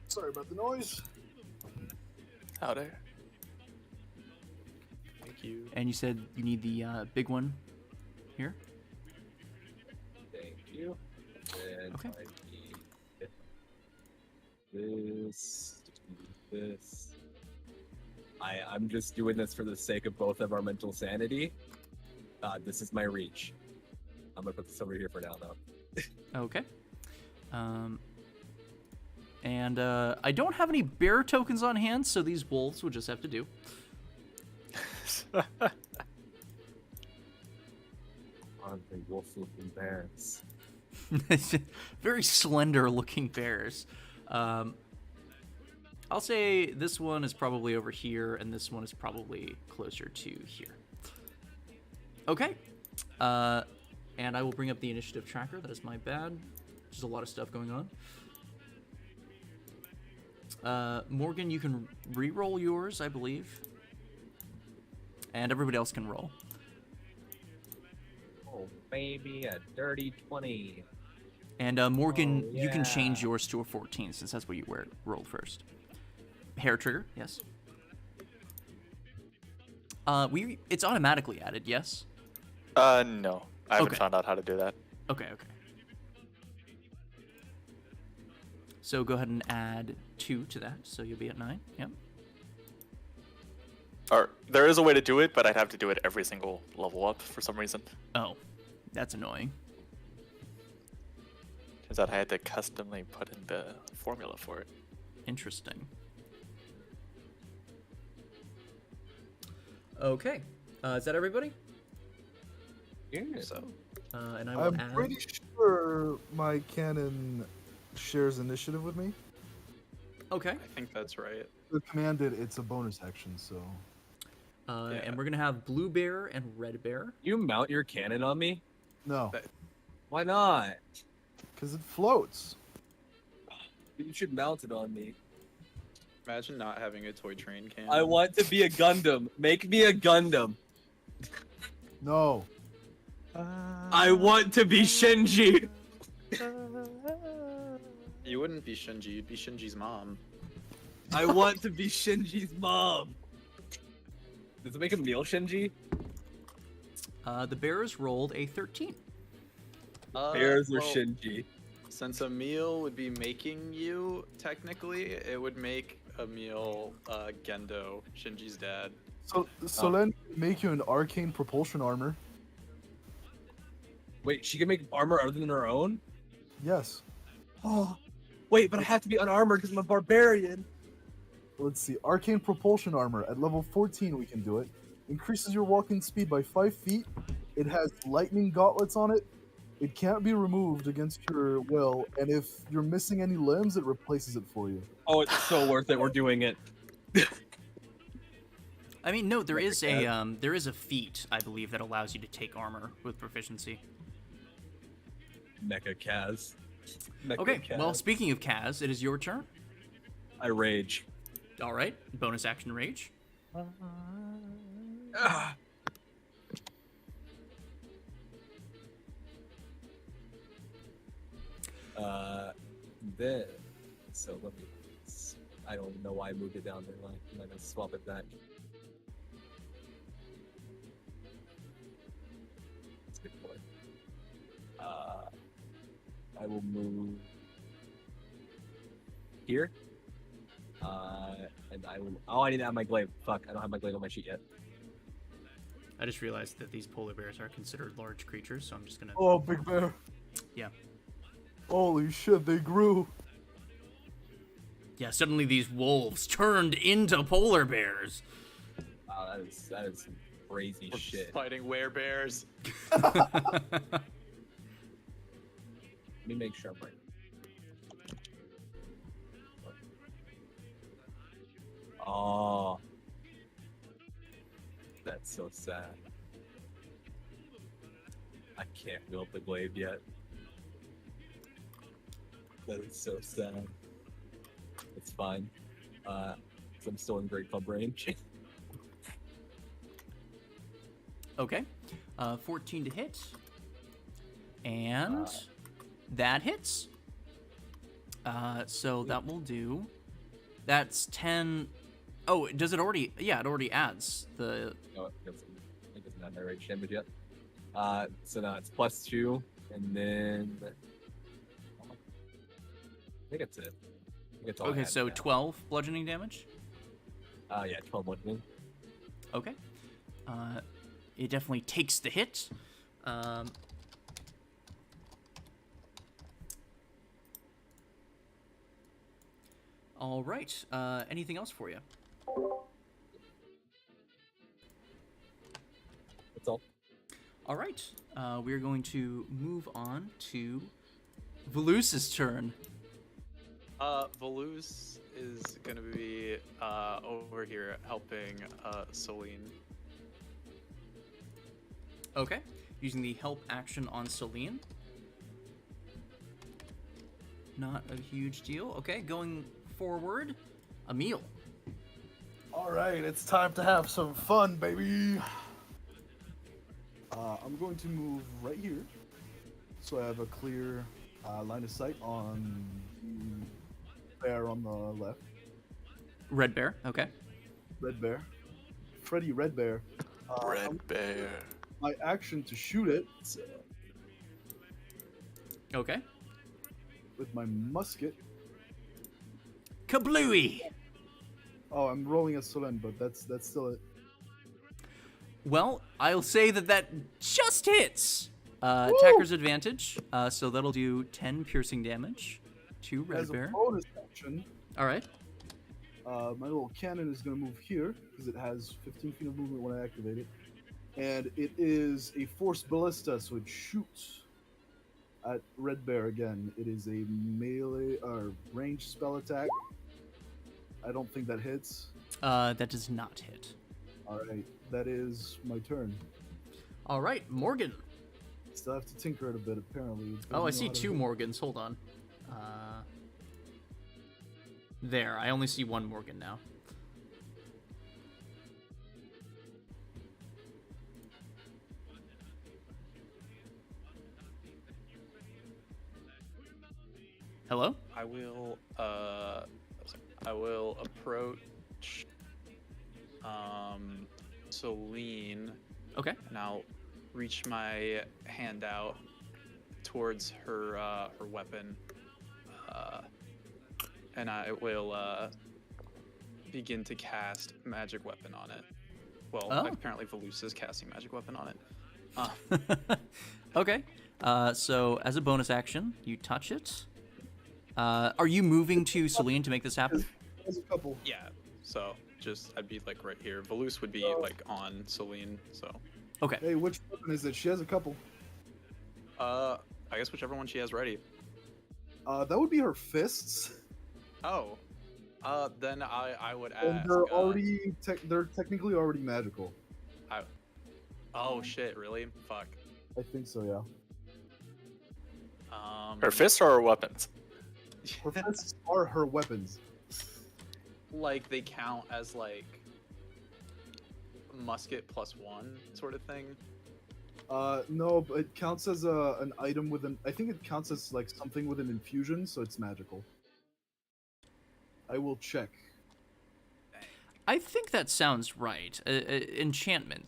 Speaker 2: Sorry about the noise.
Speaker 3: Howdy.
Speaker 4: Thank you.
Speaker 1: And you said you need the big one here.
Speaker 5: Thank you. And
Speaker 1: Okay.
Speaker 5: I need this. I'm just doing this for the sake of both of our mental sanity. This is my reach. I'm gonna put this over here for now, though.
Speaker 1: Okay. And I don't have any bear tokens on hand, so these wolves would just have to do.
Speaker 5: Aren't they wolf-looking bears?
Speaker 1: Very slender-looking bears. I'll say this one is probably over here, and this one is probably closer to here. Okay. And I will bring up the initiative tracker. That is my bad. There's a lot of stuff going on. Morgan, you can re-roll yours, I believe. And everybody else can roll.
Speaker 5: Oh, baby, a dirty 20.
Speaker 1: And Morgan,
Speaker 5: Oh,
Speaker 1: you can change
Speaker 5: yeah.
Speaker 1: yours to a 14 since that's what you rolled first. Hair trigger, yes. It's automatically added, yes?
Speaker 3: No. I haven't
Speaker 1: Okay.
Speaker 3: found out how to do that.
Speaker 1: Okay. So go ahead and add 2 to that, so you'll be at 9. Yep.
Speaker 3: Or there is a way to do it, but I'd have to do it every single level up for some reason.
Speaker 1: Oh, that's annoying.
Speaker 3: Turns out I had to customly put in the formula for it.
Speaker 1: Interesting. Okay. Is that everybody?
Speaker 5: Yeah.
Speaker 4: So,
Speaker 1: And I will
Speaker 2: I'm
Speaker 1: add...
Speaker 2: pretty sure my cannon shares initiative with me.
Speaker 1: Okay.
Speaker 4: I think that's right.
Speaker 2: The commanded, it's a bonus action, so.
Speaker 1: And we're going to have blue bear and red bear.
Speaker 5: You mount your cannon on me?
Speaker 2: No,
Speaker 5: Why not?
Speaker 2: because it floats.
Speaker 5: You should mount it on me.
Speaker 4: Imagine not having a toy train can.
Speaker 5: I want to be a Gundam. Make me a Gundam.
Speaker 2: No.
Speaker 5: I want to be Shinji.
Speaker 4: You wouldn't be Shinji. You'd be Shinji's mom.
Speaker 5: I want to be Shinji's mom. Does it make a meal, Shinji?
Speaker 1: The bears rolled a 13.
Speaker 5: Bears or
Speaker 4: well,
Speaker 5: Shinji?
Speaker 4: Since Emil would be making you, technically, it would make Emil Gendo, Shinji's dad.
Speaker 2: So then make you an arcane propulsion armor.
Speaker 5: Wait, she can make armor other than her own?
Speaker 2: Yes.
Speaker 5: Oh, wait, but I have to be unarmored because I'm a barbarian.
Speaker 2: Let's see. Arcane propulsion armor. At level 14, we can do it. Increases your walking speed by 5 feet. It has lightning gauntlets on it. It can't be removed against your will, and if you're missing any limbs, it replaces it for you.
Speaker 5: Oh, it's so worth it. We're doing it.
Speaker 1: I mean, no, there is a feat, I believe, that allows you to take armor with proficiency.
Speaker 5: Mecha Kaz.
Speaker 1: Okay, well, speaking of Kaz, it is your turn.
Speaker 5: I rage.
Speaker 1: All right, bonus action rage.
Speaker 5: Ah. Then, so let me. I don't know why I moved it down there. I'm gonna swap it back. That's a good point. I will move here. And I will. Oh, I need to have my glaive. Fuck, I don't have my glaive on my sheet yet.
Speaker 1: I just realized that these polar bears are considered large creatures, so I'm just gonna.
Speaker 2: Oh, big bear.
Speaker 1: Yeah.
Speaker 2: Holy shit, they grew.
Speaker 1: Yeah, suddenly these wolves turned into polar bears.
Speaker 5: Wow, that is some crazy
Speaker 4: We're
Speaker 5: shit.
Speaker 4: fighting werebears.
Speaker 5: Let me make sure I'm right. Oh, that's so sad. I can't wield the glaive yet. That is so sad. It's fine. 'Cause I'm still in great club range.
Speaker 1: Okay, 14 to hit, and that hits. So that will do. That's 10. Oh, does it already? Yeah, it already adds the.
Speaker 5: No, it doesn't have my rage damage yet. So now it's +2, and then I think it's it. I think it's all I
Speaker 1: Okay,
Speaker 5: have
Speaker 1: so
Speaker 5: now.
Speaker 1: 12 bludgeoning damage.
Speaker 5: Yeah, 12 bludgeoning.
Speaker 1: Okay. It definitely takes the hit. All right. Anything else for you?
Speaker 5: That's all.
Speaker 1: All right. We're going to move on to Velus's turn.
Speaker 4: Velus is gonna be over here helping Celine.
Speaker 1: Okay. Using the help action on Celine. Not a huge deal. Okay, going forward, Emil.
Speaker 2: All right, it's time to have some fun, baby. I'm going to move right here, so I have a clear line of sight on bear on the left.
Speaker 1: Red Bear. Okay.
Speaker 2: Red bear. Freddy Red Bear.
Speaker 3: Red bear.
Speaker 2: My action to shoot it
Speaker 1: Okay.
Speaker 2: with my musket.
Speaker 1: Kablooey!
Speaker 2: Oh, I'm rolling a Solen, but that's still it.
Speaker 1: Well, I'll say that just hits. Attacker's advantage. So that'll do 10 piercing damage to Red
Speaker 2: As a
Speaker 1: Bear.
Speaker 2: bonus action,
Speaker 1: All right.
Speaker 2: my little cannon is going to move here because it has 15 feet of movement when I activate it, and it is a force ballista, so it shoots at Red Bear again. It is a melee or ranged spell attack. I don't think that hits.
Speaker 1: That does not hit.
Speaker 2: All right, that is my turn.
Speaker 1: All right, Morgan.
Speaker 2: Still have to tinker it a bit, apparently. It
Speaker 1: Oh, I
Speaker 2: doesn't
Speaker 1: see
Speaker 2: know how to
Speaker 1: two
Speaker 2: hit.
Speaker 1: Morgans. Hold on. There, I only see one Morgan now. Hello?
Speaker 4: I will approach Celine,
Speaker 1: Okay.
Speaker 4: and I'll reach my hand out towards her her weapon, and I will begin to cast magic weapon on it. Well,
Speaker 1: Oh.
Speaker 4: apparently Velus is casting magic weapon on it.
Speaker 1: Okay. So as a bonus action, you touch it. Are you moving to Celine to make this happen?
Speaker 2: There's a couple.
Speaker 4: Yeah. So I'd be like right here. Velus would be like on Celine. So
Speaker 1: Okay.
Speaker 8: Hey, which weapon is it? She has a couple.
Speaker 4: I guess whichever one she has ready.
Speaker 8: That would be her fists.
Speaker 4: Oh. Then I would ask.
Speaker 8: And they're already they're technically already magical.
Speaker 4: Oh shit! Really? Fuck.
Speaker 2: I think so, yeah.
Speaker 3: Her fists or her weapons?
Speaker 8: Her fists are her weapons.
Speaker 4: Like they count as like musket +1 sort of thing.
Speaker 8: No, but it counts as an item with an. I think it counts as like something with an infusion, so it's magical. I will check.
Speaker 1: I think that sounds right. Enchantment.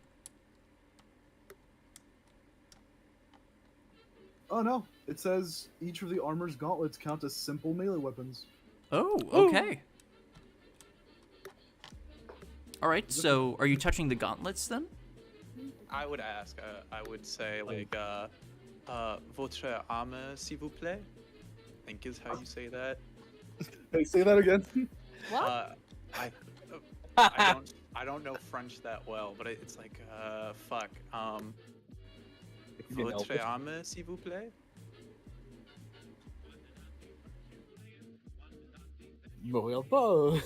Speaker 8: Oh no, it says each of the armor's gauntlets count as simple melee weapons.
Speaker 1: Oh, okay. All right. So, are you touching the gauntlets then?
Speaker 4: I would ask. I would say like, votre arme, s'il vous plaît. I think is how you say that.
Speaker 8: Hey, say that again.
Speaker 6: What?
Speaker 4: I don't know French that well, but it's like fuck.
Speaker 5: You can help
Speaker 4: Votre
Speaker 5: it.
Speaker 4: arme, s'il vous plaît.
Speaker 2: Me regarde pas.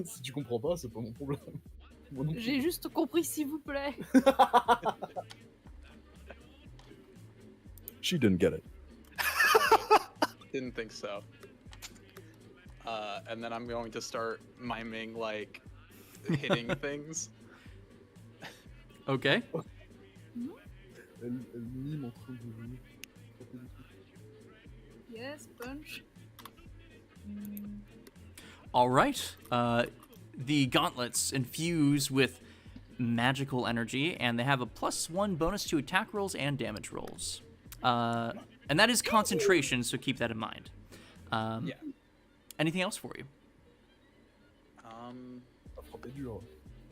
Speaker 2: Si tu comprends pas, c'est pas mon problème. Moi non plus.
Speaker 6: J'ai juste compris, s'il vous plaît.
Speaker 2: She didn't get it.
Speaker 4: Didn't think so. And then I'm going to start miming like hitting things.
Speaker 1: Okay.
Speaker 2: Elle mime en train de...
Speaker 6: Yes, punch.
Speaker 1: All right. The gauntlets infuse with magical energy, and they have a +1 bonus to attack rolls and damage rolls. And that is concentration, so keep that in mind.
Speaker 4: Yeah.
Speaker 1: Anything else for you?
Speaker 2: Frapper dur.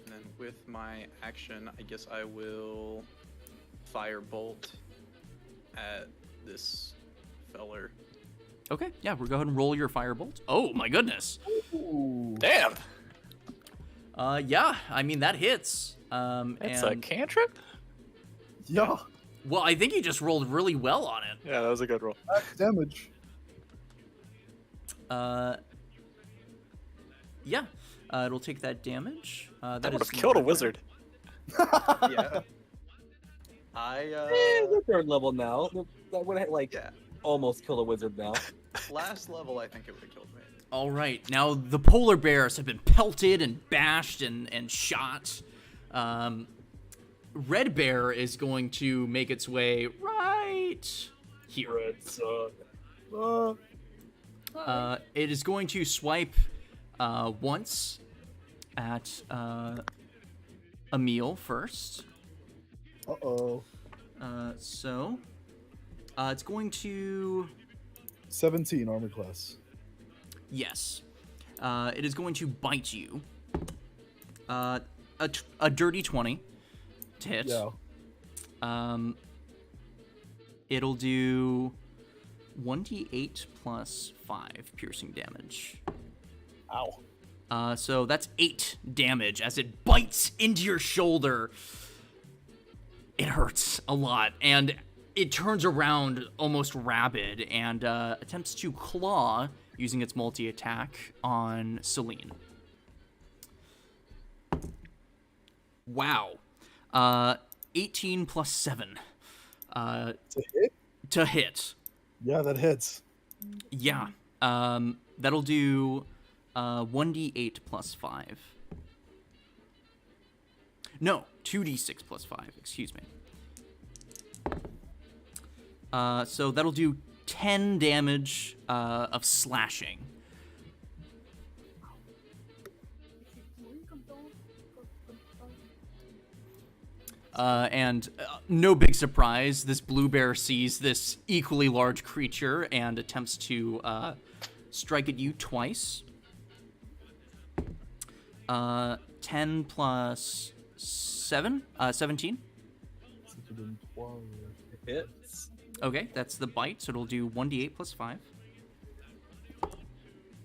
Speaker 4: And then with my action, I guess I will firebolt at this feller.
Speaker 1: Okay, yeah, we'll go ahead and roll your firebolt. Oh my goodness.
Speaker 2: Ooh.
Speaker 3: Damn!
Speaker 1: Yeah, I mean that hits.
Speaker 3: It's
Speaker 1: and
Speaker 3: a cantrip?
Speaker 8: Yeah,
Speaker 1: well, I think you just rolled really well on it.
Speaker 3: Yeah, that was a good roll.
Speaker 8: damage.
Speaker 1: Yeah, it'll take that damage.
Speaker 3: That
Speaker 1: That
Speaker 3: would
Speaker 1: is
Speaker 3: have killed a
Speaker 1: not-
Speaker 3: wizard.
Speaker 4: Yeah. I
Speaker 5: They're third level now. That would have like
Speaker 4: yeah.
Speaker 5: almost killed a wizard now.
Speaker 4: Last level, I think it would have killed me.
Speaker 1: All right, now the polar bears have been pelted and bashed and shot. Red bear is going to make its way right here. It is going to swipe once at Emil first.
Speaker 2: Uh-oh.
Speaker 1: So it's going to
Speaker 2: 17 armor class.
Speaker 1: yes. It is going to bite you. A dirty 20 to hit.
Speaker 2: Yeah.
Speaker 1: It'll do 1d8 plus 5 piercing damage.
Speaker 2: Ow.
Speaker 1: So that's 8 damage as it bites into your shoulder. It hurts a lot, and it turns around almost rabid and attempts to claw using its multi-attack on Celine. Wow. 18 plus 7.
Speaker 2: To hit?
Speaker 1: To hit.
Speaker 2: Yeah, that hits.
Speaker 1: Yeah. That'll do 1d8 plus 5. No, 2d6 plus 5, excuse me. So that'll do 10 damage of slashing. And no big surprise, this blue bear sees this equally large creature and attempts to strike at you twice. 10 plus 7, 17.
Speaker 5: Hits.
Speaker 1: Okay, that's the bite, so it'll do 1d8 plus 5.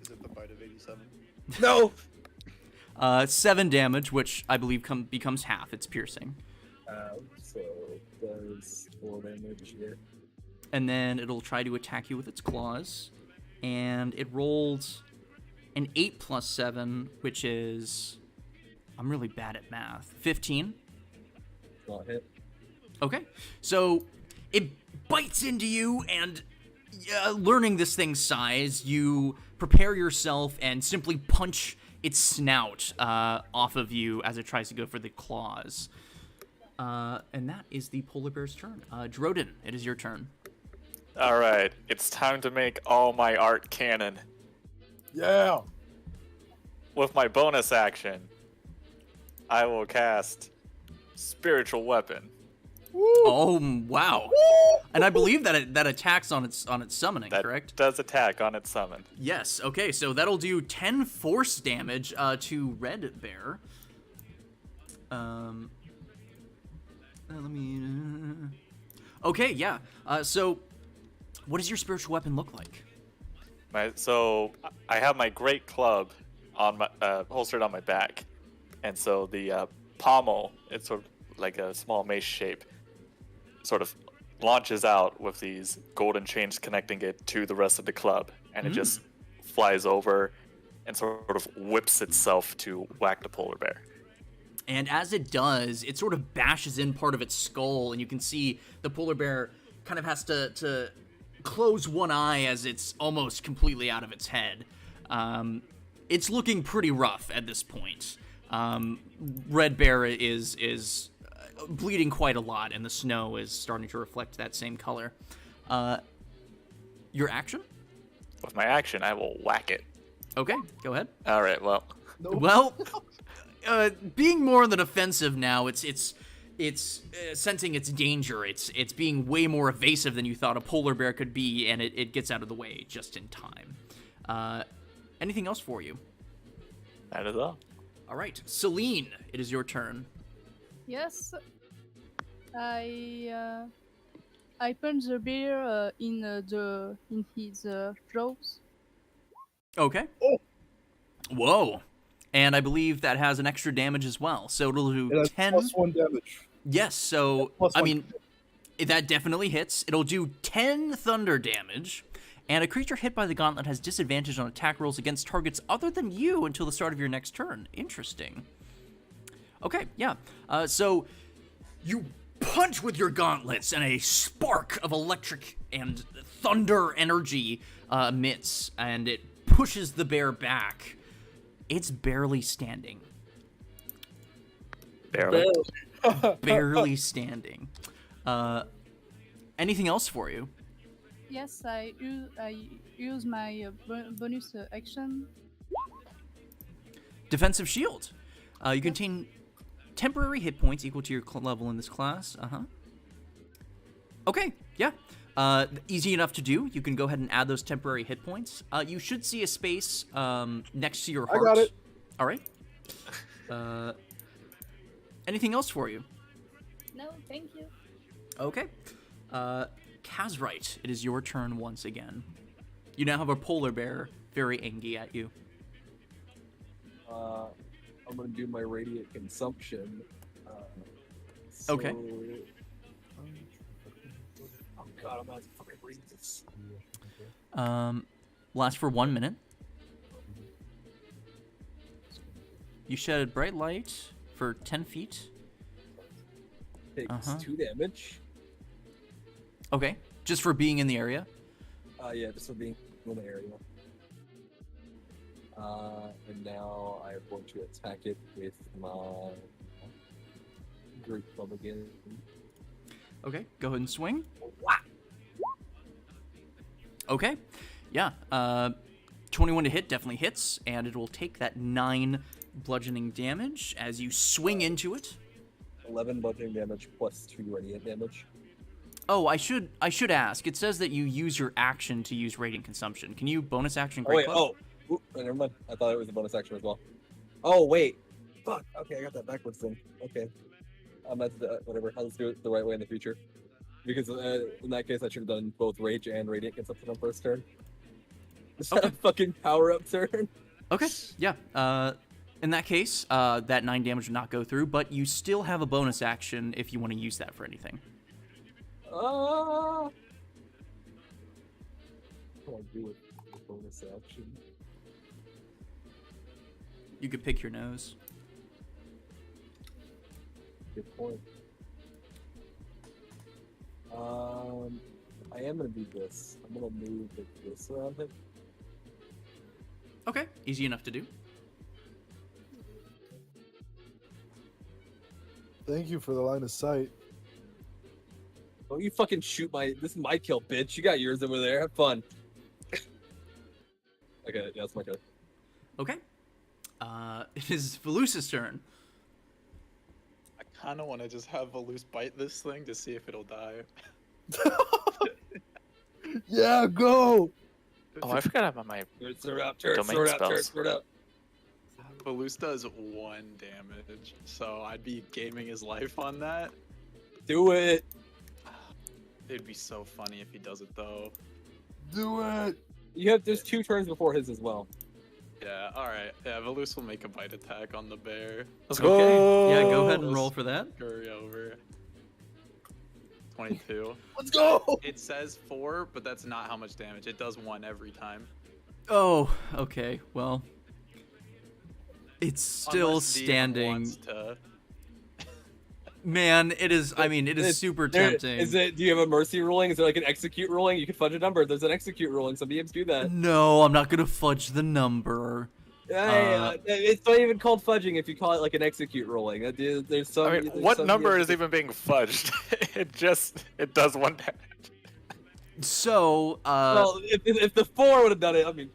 Speaker 9: Is it the bite of 87?
Speaker 5: No!
Speaker 1: 7 damage, which I believe becomes half. It's piercing.
Speaker 5: So does 4 damage here.
Speaker 1: And then it'll try to attack you with its claws. And it rolled an 8 plus 7, which is... I'm really bad at math. 15.
Speaker 5: Not hit.
Speaker 1: Okay, so it bites into you, and learning this thing's size, you prepare yourself and simply punch its snout off of you as it tries to go for the claws. And that is the polar bear's turn. Droden, it is your turn.
Speaker 3: All right, it's time to make all my art canon.
Speaker 2: Yeah.
Speaker 3: With my bonus action, I will cast Spiritual Weapon.
Speaker 1: Oh, wow. And I believe that that attacks on its summoning,
Speaker 3: That
Speaker 1: correct?
Speaker 3: does attack on its summon.
Speaker 1: Yes, okay, so that'll do 10 force damage to Red Bear. Let me... Okay, yeah. So, what does your spiritual weapon look like?
Speaker 3: So I have my great club on my holstered on my back, and so the pommel, it's sort of like a small mace shape, sort of launches out with these golden chains connecting it to the rest of the club, and it just flies over and sort of whips itself to whack the polar bear.
Speaker 1: And as it does, it sort of bashes in part of its skull, and you can see the polar bear kind of has to close one eye as it's almost completely out of its head. It's looking pretty rough at this point. Red Bear is bleeding quite a lot, and the snow is starting to reflect that same color. Your action?
Speaker 3: With my action, I will whack it.
Speaker 1: Okay, go ahead.
Speaker 3: All right, well,
Speaker 1: Well, being more on the defensive now, it's sensing its danger. It's being way more evasive than you thought a polar bear could be, and it gets out of the way just in time. Anything else for you?
Speaker 3: that is all.
Speaker 1: All right, Celine, it is your turn.
Speaker 6: Yes. I punch the bear in his jaws.
Speaker 1: Okay.
Speaker 8: Oh.
Speaker 1: Whoa. And I believe that has an extra damage as well. So it'll do
Speaker 8: It has
Speaker 1: 10.
Speaker 8: +1 damage.
Speaker 1: Yes, so,
Speaker 8: Plus
Speaker 1: I
Speaker 8: one.
Speaker 1: mean, that definitely hits. It'll do 10 thunder damage. And a creature hit by the gauntlet has disadvantage on attack rolls against targets other than you until the start of your next turn. Interesting. Okay, yeah. So you punch with your gauntlets, and a spark of electric and thunder energy emits, and it pushes the bear back. It's barely standing.
Speaker 3: Barely.
Speaker 1: Barely standing. Anything else for you?
Speaker 6: Yes, I use my bonus action.
Speaker 1: Defensive shield. You contain temporary hit points equal to your level in this class. Okay, yeah. Easy enough to do. You can go ahead and add those temporary hit points. You should see a space next to your heart.
Speaker 2: I got it.
Speaker 1: All right. Anything else for you?
Speaker 6: No, thank you.
Speaker 1: Okay. Kazrite, it is your turn once again. You now have a polar bear very angry at you.
Speaker 5: I'm gonna do my radiant consumption.
Speaker 1: Okay.
Speaker 5: Oh god, I'm about to fucking read this.
Speaker 1: Lasts for 1 minute. You shed bright light for 10 feet.
Speaker 5: Takes 2 damage.
Speaker 1: Okay, just for being in the area.
Speaker 5: Yeah, just for being in the area. And now I'm going to attack it with my great club again.
Speaker 1: Okay, go ahead and swing. Okay, yeah. 21 to hit definitely hits, and it will take that 9 bludgeoning damage as you swing into it.
Speaker 5: 11 bludgeoning damage plus 2 radiant damage.
Speaker 1: Oh, I should ask. It says that you use your action to use radiant consumption. Can you bonus action
Speaker 5: Oh, wait,
Speaker 1: Great Club?
Speaker 5: never mind. I thought it was a bonus action as well. Oh, wait. Fuck. Okay, I got that backwards then. Okay. Whatever. I'll just do it the right way in the future. Because in that case, I should have done both rage and radiant consumption on first turn. Just
Speaker 1: Okay.
Speaker 5: a fucking power up turn.
Speaker 1: Okay, yeah. In that case, that 9 damage would not go through, but you still have a bonus action if you want to use that for anything.
Speaker 5: What do I do with bonus action?
Speaker 1: You could pick your nose.
Speaker 5: Good point. I am gonna do this. I'm gonna move this around him.
Speaker 1: Okay, easy enough to do.
Speaker 2: Thank you for the line of sight.
Speaker 5: Don't you fucking shoot this is my kill, bitch. You got yours over there. Have fun. Okay, yeah, that's my turn.
Speaker 1: Okay. It is Velusa's turn.
Speaker 4: I kind of want to just have Volus bite this thing to see if it'll die.
Speaker 2: Yeah, go!
Speaker 3: Oh, I forgot about my.
Speaker 5: Sword out, turret,
Speaker 3: Domain
Speaker 5: sword out,
Speaker 3: spells.
Speaker 5: turret, sword out.
Speaker 4: Volus does 1 damage, so I'd be gaming his life on that.
Speaker 5: Do it.
Speaker 4: It'd be so funny if he does it though.
Speaker 2: Do it!
Speaker 5: There's 2 turns before his as well.
Speaker 4: Yeah, alright. Yeah, Volus will make a bite attack on the bear.
Speaker 3: Let's
Speaker 1: Okay.
Speaker 3: go.
Speaker 1: Yeah, go ahead and roll for that.
Speaker 4: Scurry over. 22.
Speaker 2: Let's go!
Speaker 4: It says 4, but that's not how much damage. It does 1 every time.
Speaker 1: Oh, okay. Well, it's still
Speaker 4: Unless DM
Speaker 1: standing.
Speaker 4: wants to-
Speaker 1: Man, it is. I mean, it is super tempting.
Speaker 5: Do you have a mercy ruling? Is there like an execute ruling? You can fudge a number. There's an execute ruling. Some DMs do that.
Speaker 1: No, I'm not gonna fudge the number.
Speaker 5: Yeah, it's not even called fudging if you call it like an execute ruling. There's some.
Speaker 3: I mean,
Speaker 5: there's
Speaker 3: what
Speaker 5: some
Speaker 3: number
Speaker 5: DMs
Speaker 3: is even being fudged? it does 1 damage.
Speaker 1: So,
Speaker 5: Well, if the 4 would have done it, I mean.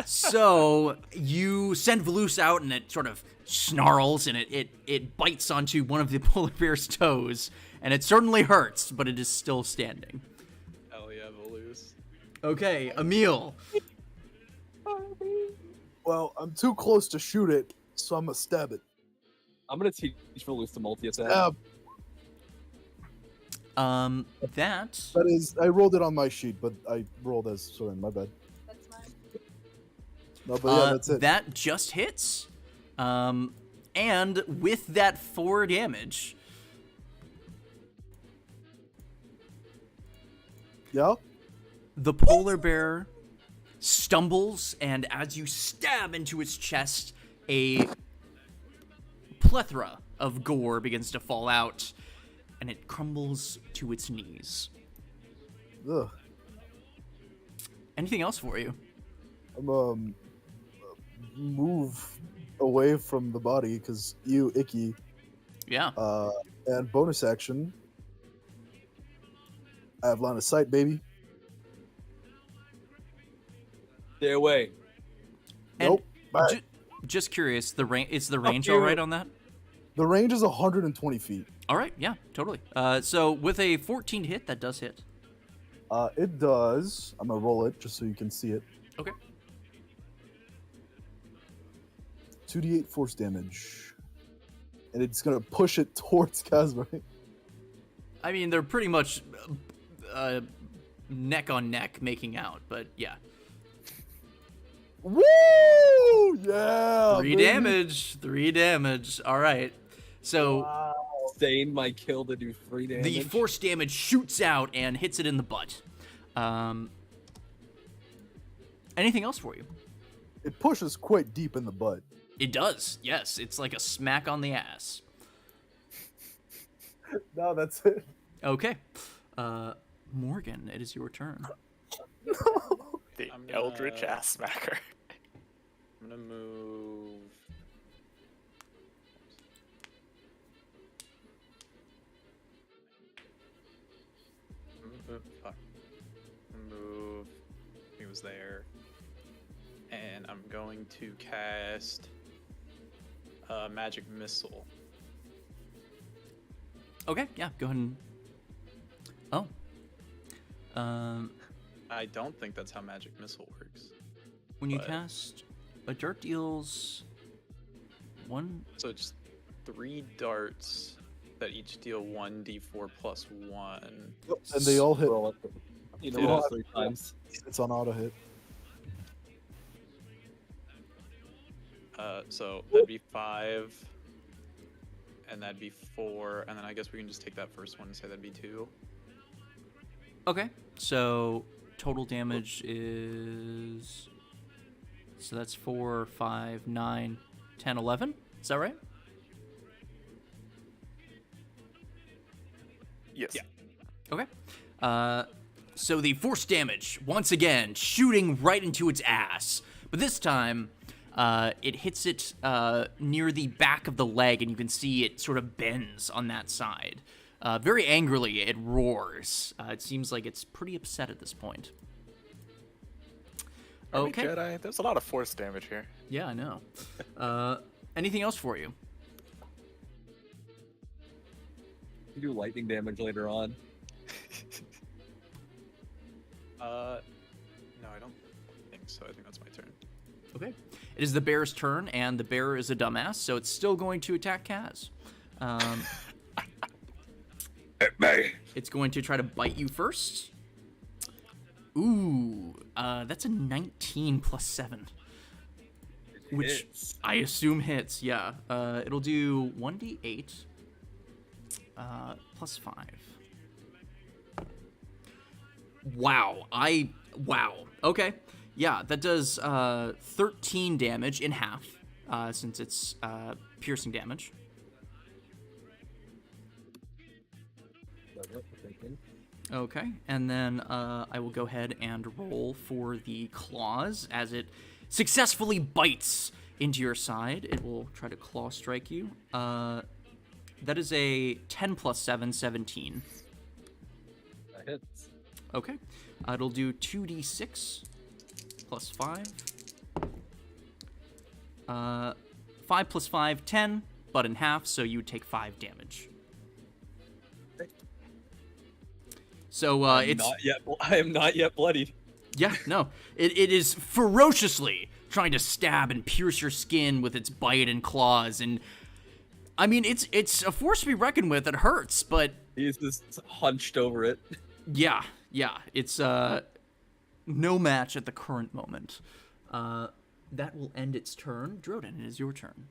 Speaker 1: so you send Velus out, and it sort of snarls, and it bites onto one of the polar bear's toes, and it certainly hurts, but it is still standing.
Speaker 4: Hell yeah, Volus.
Speaker 1: Okay, Emil.
Speaker 2: Well, I'm too close to shoot it, so I'm gonna stab it.
Speaker 5: I'm gonna teach Volus to multi-attack.
Speaker 2: Stab.
Speaker 1: That
Speaker 2: Is, I rolled it on my sheet, but I rolled as Soren, my bad.
Speaker 6: That's mine.
Speaker 2: No, but yeah, that's it.
Speaker 1: that just hits. And with that 4 damage,
Speaker 2: Yeah?
Speaker 1: the polar bear stumbles, and as you stab into its chest, a plethora of gore begins to fall out, and it crumbles to its knees.
Speaker 2: Ugh.
Speaker 1: Anything else for you?
Speaker 2: I'm, move away from the body, because you, icky.
Speaker 1: Yeah.
Speaker 2: And bonus action. I have line of sight, baby.
Speaker 5: Stay away.
Speaker 1: And
Speaker 2: Nope. Bye.
Speaker 1: just curious, is the range
Speaker 5: you.
Speaker 1: all right on that?
Speaker 2: The range is 120 feet.
Speaker 1: All right, yeah, totally. So with a 14 hit, that does hit.
Speaker 2: It does. I'm gonna roll it just so you can see it.
Speaker 1: Okay.
Speaker 2: 2d8 force damage. And it's gonna push it towards Casper.
Speaker 1: I mean, they're pretty much neck on neck making out, but yeah.
Speaker 2: Woo! Yeah!
Speaker 1: 3
Speaker 2: baby.
Speaker 1: damage. 3 damage. All right. So
Speaker 5: Stain my kill to do 3 damage.
Speaker 1: the force damage shoots out and hits it in the butt. Anything else for you?
Speaker 2: It pushes quite deep in the butt.
Speaker 1: It does. Yes, it's like a smack on the ass.
Speaker 2: No, that's it.
Speaker 1: Okay. Morgan, it is your turn.
Speaker 3: The
Speaker 4: I'm gonna-
Speaker 3: Eldritch ass smacker.
Speaker 4: I'm gonna move. Fuck. Move. He was there. And I'm going to cast Magic Missile
Speaker 1: Okay, yeah, go ahead and. Oh.
Speaker 4: I don't think that's how magic missile works.
Speaker 1: When you
Speaker 4: But-
Speaker 1: cast, a dart deals 1.
Speaker 4: So it's 3 darts that each deal 1d4 plus 1.
Speaker 2: And they all hit.
Speaker 5: Roll it. You know,
Speaker 2: Yeah.
Speaker 5: roll 3 times.
Speaker 2: It's on auto hit.
Speaker 4: So that'd be 5, and that'd be 4, and then I guess we can just take that first one and say that'd be 2.
Speaker 1: Okay, so total damage is. So that's 4, 5, 9, 10, 11. Is that right?
Speaker 3: Yes.
Speaker 4: Yeah.
Speaker 1: Okay. So the force damage, once again, shooting right into its ass. But this time, it hits it near the back of the leg, and you can see it sort of bends on that side. Very angrily, it roars. It seems like it's pretty upset at this point.
Speaker 3: Army
Speaker 1: Okay.
Speaker 3: Jedi, there's a lot of force damage here.
Speaker 1: Yeah, I know. Anything else for you?
Speaker 5: You do lightning damage later on.
Speaker 4: No, I don't think so. I think that's my turn.
Speaker 1: Okay. It is the bear's turn, and the bear is a dumbass, so it's still going to attack Kaz. It's going to try to bite you first. Ooh, that's a 19 plus 7. Which
Speaker 5: Hits.
Speaker 1: I assume hits, yeah. It'll do 1d8 plus 5. Wow, wow. Okay, yeah, that does 13 damage in half, since it's piercing damage.
Speaker 5: That's what I'm thinking.
Speaker 1: Okay, and then I will go ahead and roll for the claws as it successfully bites into your side. It will try to claw strike you. That is a 10 plus 7, 17.
Speaker 5: That hits.
Speaker 1: Okay, it'll do 2d6 plus 5. 5 plus 5, 10, but in half, so you would take 5 damage. So it's
Speaker 5: I am not yet bloodied.
Speaker 1: yeah, no, it is ferociously trying to stab and pierce your skin with its bite and claws, and I mean it's a force to be reckoned with. It hurts, but
Speaker 5: He's just hunched over it.
Speaker 1: yeah, it's no match at the current moment. That will end its turn. Droden, it is your turn.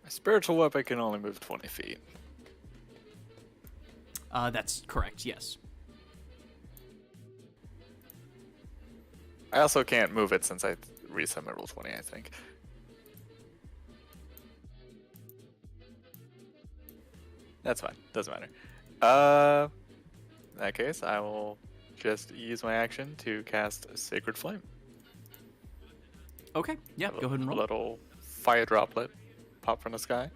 Speaker 3: My spiritual weapon can only move 20 feet.
Speaker 1: That's correct. Yes.
Speaker 3: I also can't move it since I reset my roll 20, I think. That's fine. Doesn't matter. In that case, I will just use my action to cast a Sacred Flame.
Speaker 1: Okay. Yeah. Go ahead and
Speaker 3: A
Speaker 1: roll.
Speaker 3: little fire droplet pop from the sky.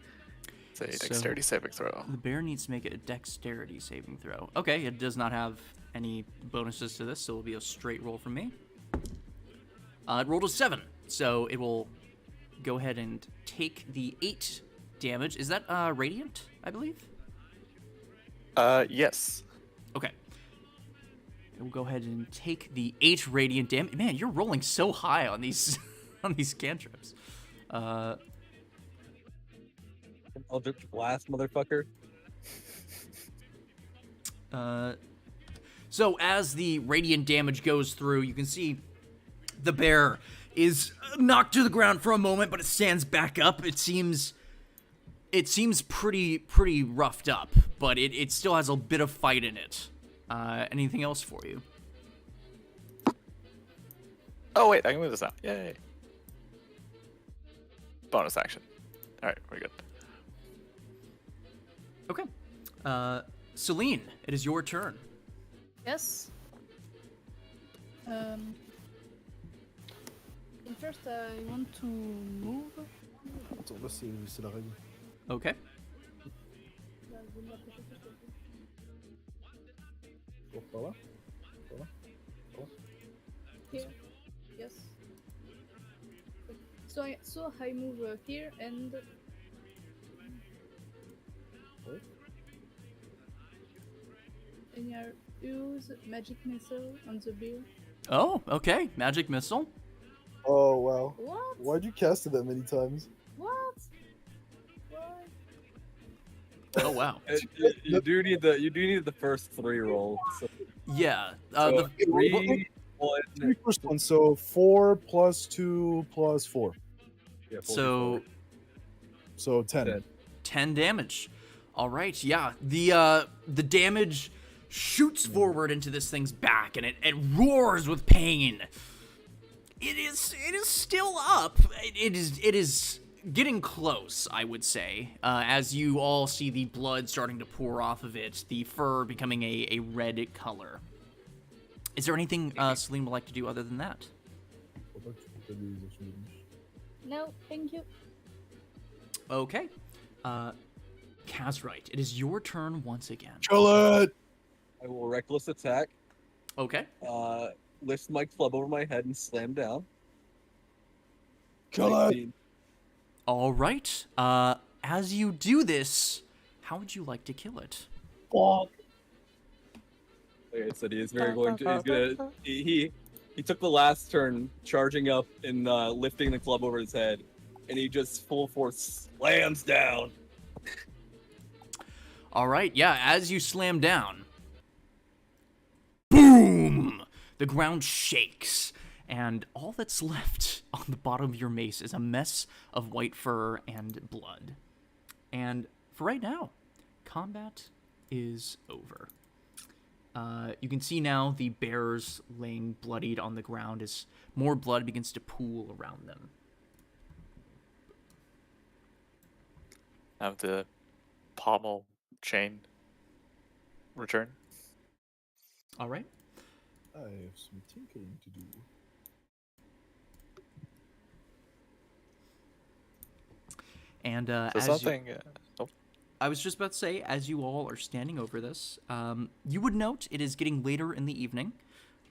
Speaker 3: It's a
Speaker 1: So-
Speaker 3: dexterity saving throw.
Speaker 1: The bear needs to make a dexterity saving throw. Okay, it does not have any bonuses to this, so it'll be a straight roll from me. It rolled a 7, so it will go ahead and take the 8 damage. Is that radiant, I believe?
Speaker 3: Yes.
Speaker 1: Okay. It will go ahead and take the 8 radiant damage. Man, you're rolling so high on these on these cantrips.
Speaker 5: Eldritch Blast, motherfucker.
Speaker 1: So as the radiant damage goes through, you can see the bear is knocked to the ground for a moment, but it stands back up. It seems pretty roughed up, but it still has a bit of fight in it. Anything else for you?
Speaker 3: Oh, wait, I can move this now. Yay. Bonus action. Alright, we're good.
Speaker 1: Okay. Celine, it is your turn.
Speaker 6: Yes. First, I want to move.
Speaker 2: Attends, là, c'est la règle.
Speaker 1: Okay.
Speaker 2: Par là.
Speaker 6: Here. Yes. So I move here and
Speaker 2: What?
Speaker 6: and I use magic missile on the bear.
Speaker 1: Oh, okay. Magic missile.
Speaker 2: Oh wow.
Speaker 6: What?
Speaker 2: Why'd you cast it that many times?
Speaker 6: What? Why?
Speaker 1: Oh wow.
Speaker 5: You do need the first 3 rolls. So,
Speaker 1: Yeah.
Speaker 5: so
Speaker 1: The
Speaker 5: 3, 1.
Speaker 2: The first one, so 4 plus 2 plus 4.
Speaker 5: Yeah,
Speaker 1: so
Speaker 5: 44.
Speaker 2: So 10.
Speaker 5: 10.
Speaker 1: 10 damage. All right, yeah. The damage shoots forward into this thing's back, and it roars with pain. It is still up. It is getting close, I would say. As you all see the blood starting to pour off of it, the fur becoming a red color. Is there anything Celine would like to do other than that?
Speaker 6: No, thank you.
Speaker 1: Okay. Kazrite, it is your turn once again.
Speaker 2: Kill it!
Speaker 5: I will reckless attack.
Speaker 1: Okay.
Speaker 5: Lift my club over my head and slam down.
Speaker 2: Kill it!
Speaker 5: 19.
Speaker 1: All right. As you do this, how would you like to kill it?
Speaker 2: Fuck.
Speaker 5: Like I said, he is very going to. He's gonna. He took the last turn, charging up and lifting the club over his head, and he just full force slams down.
Speaker 1: All right. Yeah. As you slam down, boom! The ground shakes, and all that's left on the bottom of your mace is a mess of white fur and blood. And for right now, combat is over. You can see now the bears laying bloodied on the ground as more blood begins to pool around them.
Speaker 3: Have the pommel chain return.
Speaker 1: All right.
Speaker 2: I have some tinkering to do.
Speaker 1: And
Speaker 3: So
Speaker 1: as
Speaker 3: something.
Speaker 1: I was just about to say, as you all are standing over this, you would note it is getting later in the evening.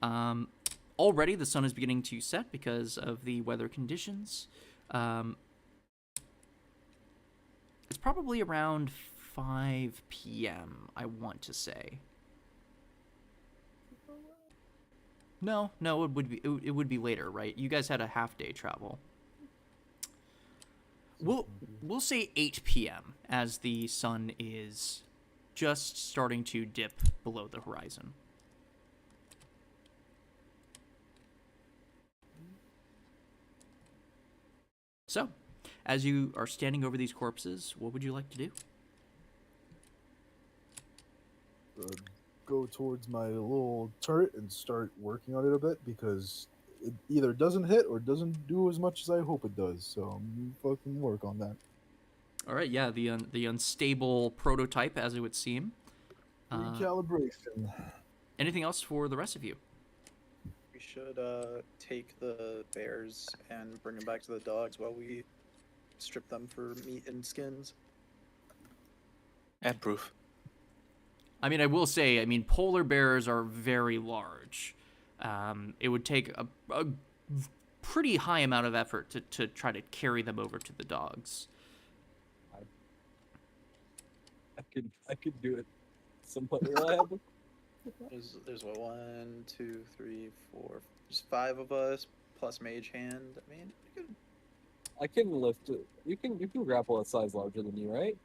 Speaker 1: Already the sun is beginning to set because of the weather conditions. It's probably around 5 p.m., I want to say. No, it would be later, right? You guys had a half-day travel. We'll say 8 p.m. as the sun is just starting to dip below the horizon. So, as you are standing over these corpses, what would you like to do?
Speaker 2: Go towards my little turret and start working on it a bit because it either doesn't hit or doesn't do as much as I hope it does. So I'm fucking work on that.
Speaker 1: All right, yeah, the unstable prototype, as it would seem.
Speaker 2: Recalibration.
Speaker 1: Anything else for the rest of you?
Speaker 4: We should take the bears and bring them back to the dogs while we strip them for meat and skins.
Speaker 3: And proof.
Speaker 1: I mean, I will say, polar bears are very large. It would take a pretty high amount of effort to try to carry them over to the dogs.
Speaker 5: I could do it. Somewhat reliable.
Speaker 4: There's what, 1, 2, 3, 4. There's 5 of us plus mage hand. I mean, you could.
Speaker 5: I can lift it. You can grapple a size larger than you, right?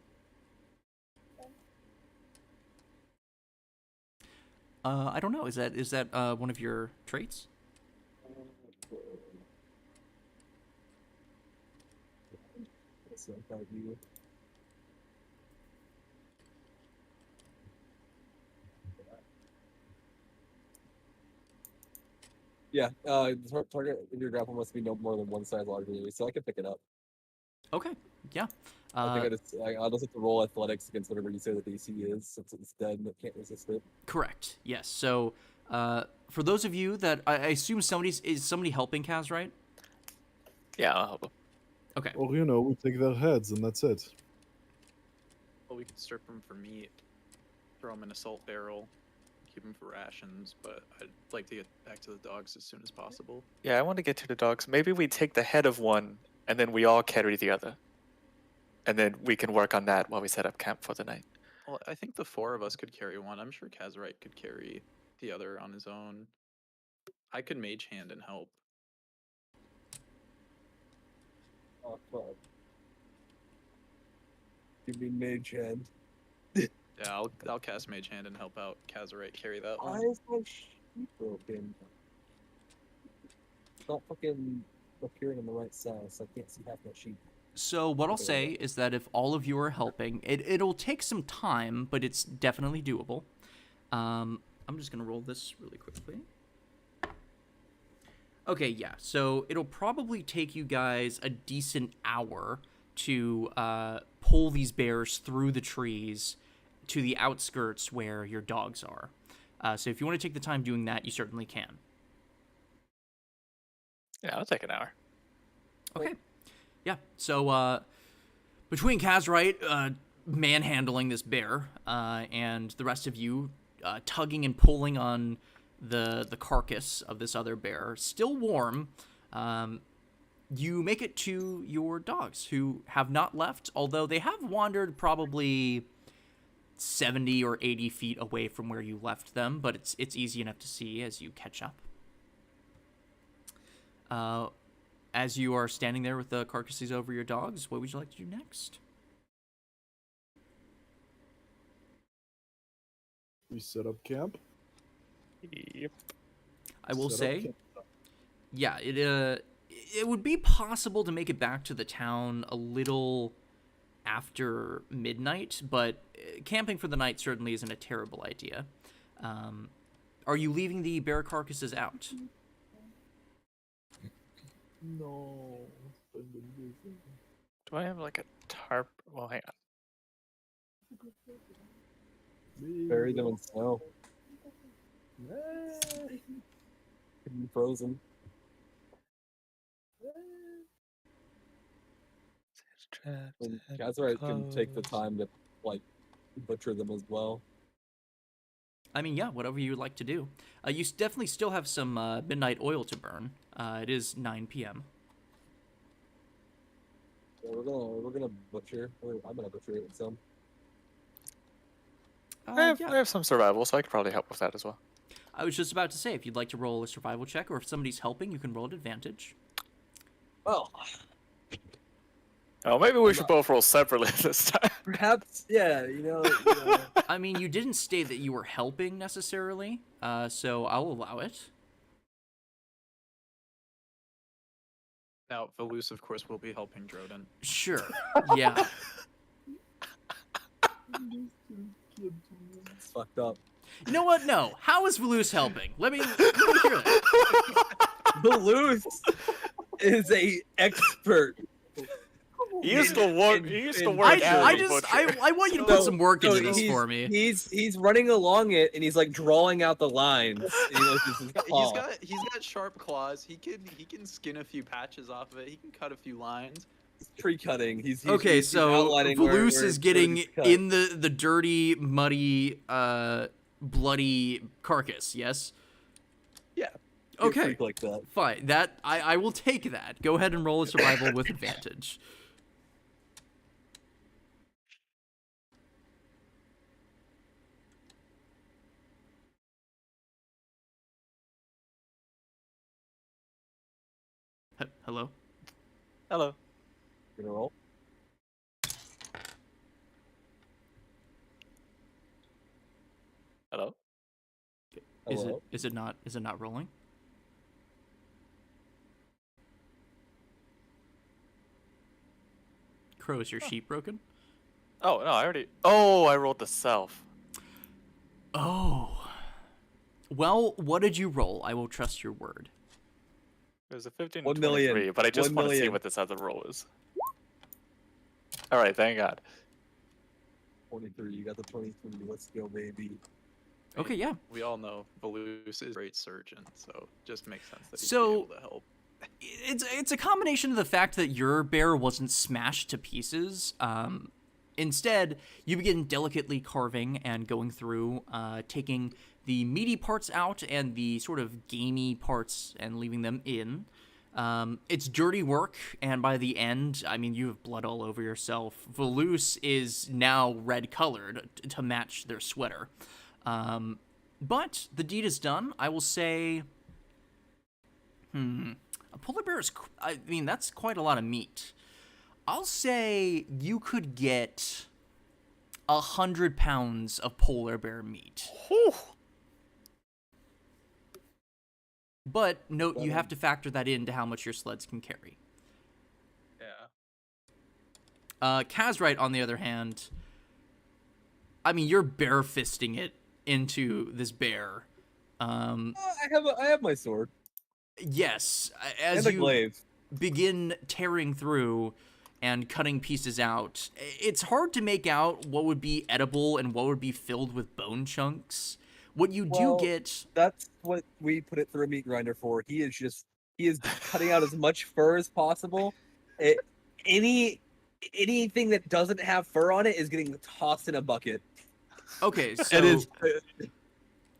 Speaker 1: I don't know. Is that one of your traits?
Speaker 5: That's not that you. Yeah, target of your grapple must be no more than 1 size larger than you, so I can pick it up.
Speaker 1: Okay, yeah.
Speaker 5: I think I'll just have to roll athletics against whatever you say the DC is, since it's dead and it can't resist it.
Speaker 1: Correct. Yes. So, for those of you that I assume is somebody helping Kaz, right?
Speaker 3: Yeah, I'll help him.
Speaker 1: Okay.
Speaker 2: Well, we take their heads and that's it.
Speaker 4: Well, we could strip them for meat, throw them in a salt barrel, keep them for rations, but I'd like to get back to the dogs as soon as possible.
Speaker 3: Yeah, I want to get to the dogs. Maybe we take the head of one, and then we all carry the other. And then we can work on that while we set up camp for the night.
Speaker 4: Well, I think the 4 of us could carry one. I'm sure Kazarite could carry the other on his own. I could mage hand and help.
Speaker 5: Oh, fuck. Give me mage hand.
Speaker 4: Yeah, I'll cast mage hand and help out Kazarite carry that
Speaker 5: Why
Speaker 4: one.
Speaker 5: is my sheep broken? It's not fucking appearing in the right size. I can't see half my sheep.
Speaker 1: So what I'll say is that if all of you are helping, it'll take some time, but it's definitely doable. I'm just gonna roll this really quickly. Okay, yeah. So it'll probably take you guys a decent hour to pull these bears through the trees to the outskirts where your dogs are. So if you want to take the time doing that, you certainly can.
Speaker 3: Yeah, it'll take an hour.
Speaker 1: Okay. Yeah. So between Kazrite manhandling this bear and the rest of you tugging and pulling on the carcass of this other bear, still warm, you make it to your dogs, who have not left, although they have wandered probably 70 or 80 feet away from where you left them, but it's easy enough to see as you catch up. As you are standing there with the carcasses over your dogs, what would you like to do next?
Speaker 2: We set up camp.
Speaker 3: Yep.
Speaker 1: I will
Speaker 2: Set up
Speaker 1: say,
Speaker 2: camp.
Speaker 1: yeah, it would be possible to make it back to the town a little after midnight, but camping for the night certainly isn't a terrible idea. Are you leaving the bear carcasses out?
Speaker 2: No.
Speaker 3: Do I have like a tarp? Well, hang on.
Speaker 5: Bury them in snow. Be frozen. And Kazarite can take the time to like butcher them as well.
Speaker 1: I mean, yeah, whatever you would like to do. You definitely still have some midnight oil to burn. It is 9 p.m.
Speaker 5: So we're gonna butcher. I'm gonna butcher it with some.
Speaker 3: I have some survival, so I could probably help with that as well.
Speaker 1: I was just about to say, if you'd like to roll a survival check, or if somebody's helping, you can roll at advantage.
Speaker 5: Well,
Speaker 3: Oh, maybe we should both roll separately this time.
Speaker 5: perhaps, yeah. You know.
Speaker 1: I mean, you didn't state that you were helping necessarily, so I'll allow it.
Speaker 4: Now, Velus, of course, will be helping Droden.
Speaker 1: Sure. Yeah.
Speaker 5: It's fucked up.
Speaker 1: You know what? No. How is Velus helping? Let me hear that.
Speaker 5: Velus is a expert.
Speaker 3: He used to work. He used to work.
Speaker 1: I want you to put some work into this for me.
Speaker 5: He's running along it and he's like drawing out the lines. And he uses his claw.
Speaker 4: He's got sharp claws. He can skin a few patches off of it. He can cut a few lines.
Speaker 5: Tree cutting. He's
Speaker 1: Okay,
Speaker 5: he's
Speaker 1: so
Speaker 5: outlining where
Speaker 1: Velus is getting
Speaker 5: it's cut.
Speaker 1: in the dirty, muddy, bloody carcass. Yes.
Speaker 5: Yeah.
Speaker 1: Okay.
Speaker 5: Freak like that.
Speaker 1: Fine. That I will take that. Go ahead and roll a survival with advantage. Hello?
Speaker 3: Hello.
Speaker 5: You gonna roll?
Speaker 3: Hello.
Speaker 5: Hello?
Speaker 1: Is it not rolling? Crow, is your sheep broken?
Speaker 3: Oh no, I already. Oh, I rolled the self.
Speaker 1: Oh. Well, what did you roll? I will trust your word.
Speaker 3: It was a 15
Speaker 5: 1
Speaker 3: to
Speaker 5: million.
Speaker 3: 23, but I just
Speaker 5: 1
Speaker 3: want to see
Speaker 5: million.
Speaker 3: what this other roll is. All right, thank God.
Speaker 5: 23. You got the 23. Let's go, baby.
Speaker 1: Okay, yeah.
Speaker 4: We all know Velus is a great surgeon, so it just makes sense that he'd
Speaker 1: So-
Speaker 4: be able to help.
Speaker 1: It's a combination of the fact that your bear wasn't smashed to pieces. Instead, you begin delicately carving and going through, taking the meaty parts out and the sort of gamey parts and leaving them in. It's dirty work, and by the end, I mean, you have blood all over yourself. Volus is now red-colored to match their sweater. But the deed is done. I will say... A polar bear is... I mean, that's quite a lot of meat. I'll say you could get 100 pounds of polar bear meat. But note, you have to factor that into how much your sleds can carry.
Speaker 4: Yeah.
Speaker 1: Kazrite, on the other hand, I mean, you're bare-fisting it into this bear.
Speaker 5: I have my sword
Speaker 1: Yes, as
Speaker 5: and a
Speaker 1: you
Speaker 5: glaive.
Speaker 1: begin tearing through and cutting pieces out, it's hard to make out what would be edible and what would be filled with bone chunks. What you
Speaker 5: Well,
Speaker 1: do get...
Speaker 5: That's what we put it through a meat grinder for. He is cutting out as much fur as possible. Anything that doesn't have fur on it is getting tossed in a bucket.
Speaker 1: Okay, so...
Speaker 3: It is.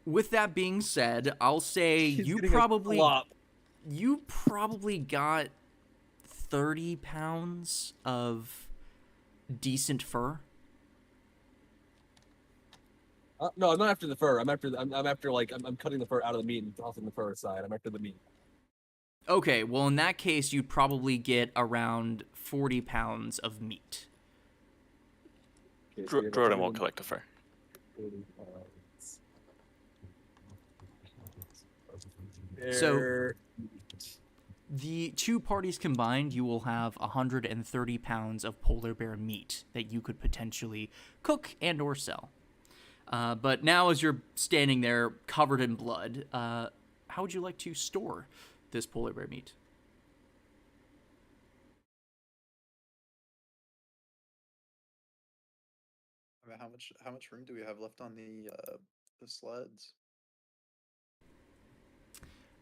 Speaker 1: With that being said, I'll say
Speaker 5: He's
Speaker 1: you
Speaker 5: getting a
Speaker 1: probably
Speaker 5: flop.
Speaker 1: got 30 pounds of decent fur.
Speaker 5: No, I'm not after the fur. I'm after I'm cutting the fur out of the meat and tossing the fur aside. I'm after the meat.
Speaker 1: Okay, well, in that case, you'd probably get around 40 pounds of meat.
Speaker 5: Okay, so
Speaker 3: Jordan won't collect the fur.
Speaker 5: 40 pounds.
Speaker 1: So-
Speaker 5: There.
Speaker 1: The two parties combined, you will have 130 pounds of polar bear meat that you could potentially cook and or sell. But now, as you're standing there covered in blood, how would you like to store this polar bear meat?
Speaker 4: I mean, how much room do we have left on the sleds?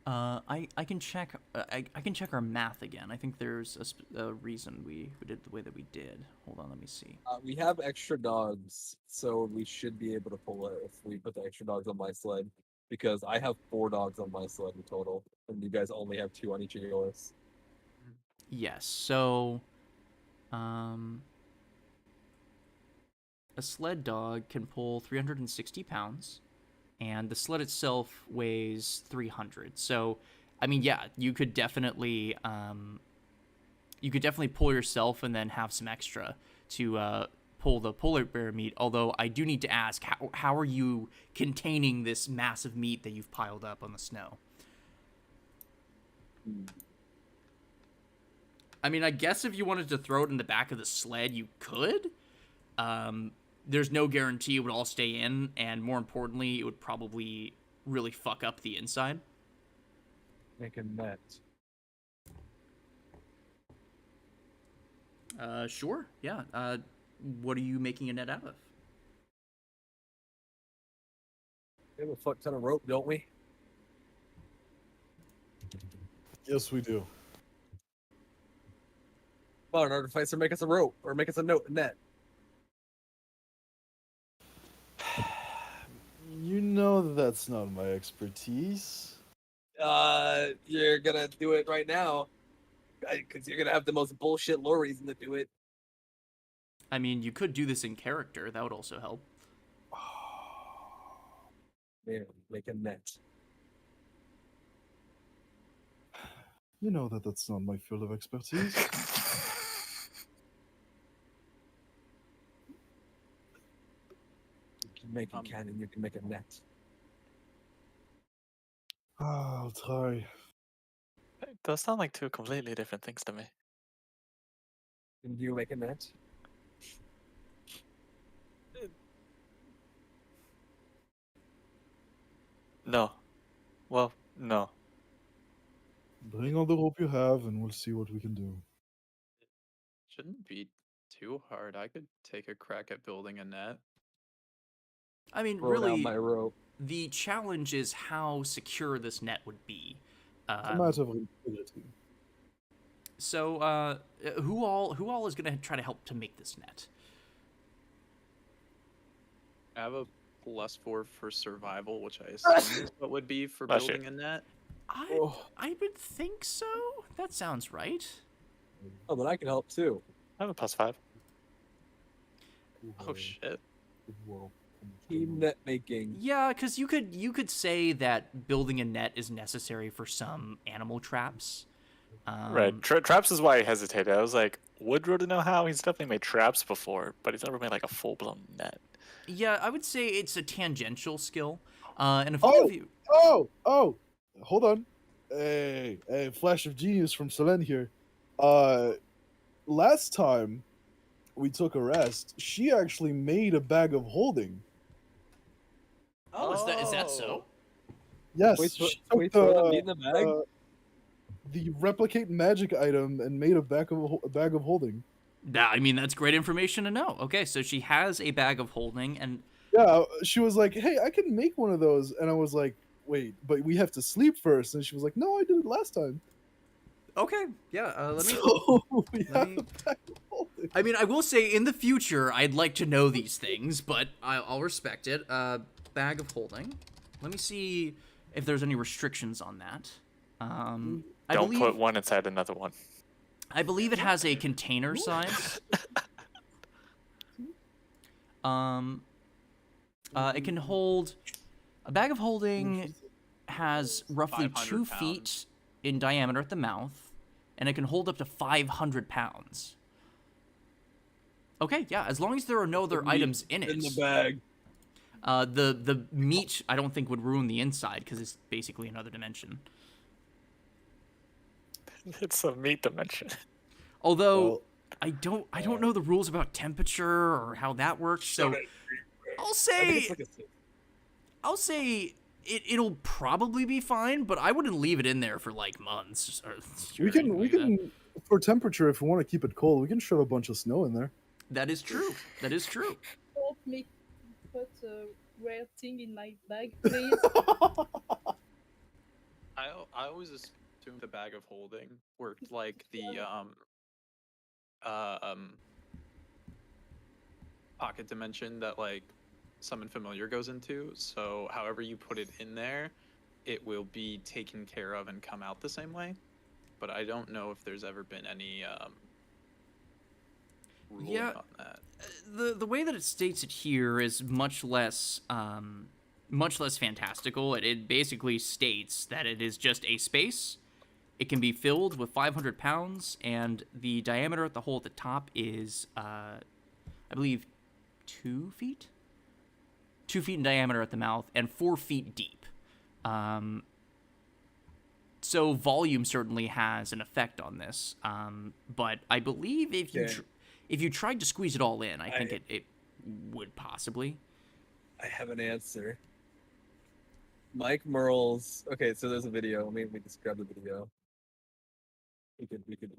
Speaker 1: I can check. I can check our math again. I think there's a reason we did the way that we did. Hold on, let me see.
Speaker 5: We have extra dogs, so we should be able to pull it if we put the extra dogs on my sled. Because I have 4 dogs on my sled in total, and you guys only have 2 on each of yours.
Speaker 1: Yes. So, a sled dog can pull 360 pounds, and the sled itself weighs 300. So, I mean, yeah, you could definitely pull yourself and then have some extra to pull the polar bear meat. Although I do need to ask, how are you containing this massive meat that you've piled up on the snow? I mean, I guess if you wanted to throw it in the back of the sled, you could. There's no guarantee it would all stay in, and more importantly, it would probably really fuck up the inside.
Speaker 5: Make a net.
Speaker 1: Sure, yeah. What are you making a net out of?
Speaker 5: We have a fuck ton of rope, don't we?
Speaker 2: Yes, we do.
Speaker 5: Come on, artificer, make us a rope or make us a net.
Speaker 2: You know that's not my expertise.
Speaker 5: You're gonna do it right now, because you're gonna have the most bullshit lore reason to do it.
Speaker 1: I mean, you could do this in character. That would also help.
Speaker 5: Man, make a net.
Speaker 2: You know that that's not my field of expertise.
Speaker 5: You can make a cannon. You can make a net.
Speaker 2: I'll try.
Speaker 3: Those sound like 2 completely different things to me.
Speaker 5: Can you make a net?
Speaker 3: No. Well, no.
Speaker 2: Bring all the rope you have, and we'll see what we can do.
Speaker 4: Shouldn't be too hard. I could take a crack at building a net.
Speaker 1: I mean,
Speaker 5: Throw down
Speaker 1: really,
Speaker 5: my rope.
Speaker 1: the challenge is how secure this net would be.
Speaker 2: It's a matter of integrity.
Speaker 1: So, who all is gonna try to help to make this net?
Speaker 4: I have a +4 for survival, which I assume is what would be for
Speaker 3: Bless you.
Speaker 4: building a net.
Speaker 2: Oh.
Speaker 1: I would think so. That sounds right.
Speaker 5: Oh, but I can help too.
Speaker 3: I have a +5.
Speaker 4: Oh shit.
Speaker 5: Team net making.
Speaker 1: Yeah, because you could say that building a net is necessary for some animal traps.
Speaker 3: Right. Traps is why I hesitated. I was like, would Rhoda know how? He's definitely made traps before, but he's never made like a full-blown net.
Speaker 1: Yeah, I would say it's a tangential skill. And if all of you,
Speaker 2: Oh, hold on. Hey, flash of genius from Selene here. Last time we took a rest, she actually made a bag of holding.
Speaker 1: oh, is that so?
Speaker 2: Yes,
Speaker 5: Wait,
Speaker 2: she
Speaker 5: wait,
Speaker 2: took
Speaker 5: throw the meat in the bag?
Speaker 2: the replicate magic item and made a bag of holding.
Speaker 1: I mean, that's great information to know. Okay, so she has a bag of holding, and
Speaker 2: Yeah, she was like, "Hey, I can make one of those," and I was like, "Wait, but we have to sleep first." And she was like, "No, I did it last time."
Speaker 1: okay, yeah. Let me.
Speaker 2: So we
Speaker 1: let
Speaker 2: have
Speaker 1: me-
Speaker 2: a bag of holding.
Speaker 1: I mean, I will say in the future, I'd like to know these things, but I'll respect it. Bag of holding. Let me see if there's any restrictions on that. I
Speaker 3: Don't
Speaker 1: believe
Speaker 3: put one inside another one.
Speaker 1: I believe it has a container size. It can hold a bag of holding has roughly
Speaker 4: 500
Speaker 1: 2
Speaker 4: pounds.
Speaker 1: feet in diameter at the mouth, and it can hold up to 500 pounds. Okay, yeah, as long as there are no other
Speaker 5: Meat
Speaker 1: items in it.
Speaker 5: In the bag.
Speaker 1: The meat I don't think would ruin the inside because it's basically another dimension.
Speaker 3: It's a meat dimension.
Speaker 1: Although
Speaker 2: Well,
Speaker 1: I don't know the rules about temperature or how that works, so I'll
Speaker 5: I think
Speaker 1: say
Speaker 5: it's like a six.
Speaker 1: I'll say it'll probably be fine, but I wouldn't leave it in there for like months. Or
Speaker 2: we can for temperature, if we want to keep it cold, we can shove a bunch of snow in there.
Speaker 1: That is true. That is true.
Speaker 6: Don't make put a rare thing in my bag, please.
Speaker 4: I always assumed the bag of holding worked like the pocket dimension that like summon familiar goes into. So however you put it in there, it will be taken care of and come out the same way. But I don't know if there's ever been any ruling
Speaker 1: Yeah.
Speaker 4: on that.
Speaker 1: The way that it states it here is much less fantastical. It basically states that it is just a space. It can be filled with 500 pounds, and the diameter at the hole at the top is, I believe, 2 feet? 2 feet in diameter at the mouth, and 4 feet deep. So volume certainly has an effect on this. But I believe if you
Speaker 5: Okay.
Speaker 1: if you tried to squeeze it all in, I think it would possibly.
Speaker 5: I have an answer. Mike Merle's. Okay, so there's a video. Let me just grab the video. We could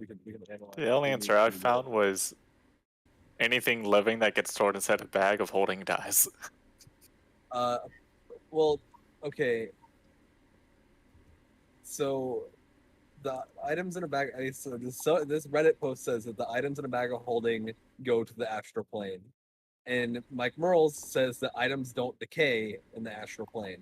Speaker 5: analyze.
Speaker 3: The only answer I found was anything living that gets stored inside a bag of holding dies.
Speaker 5: Well, okay. So, the items in a bag. So this Reddit post says that the items in a bag of holding go to the astral plane, and Mike Merles says that items don't decay in the astral plane.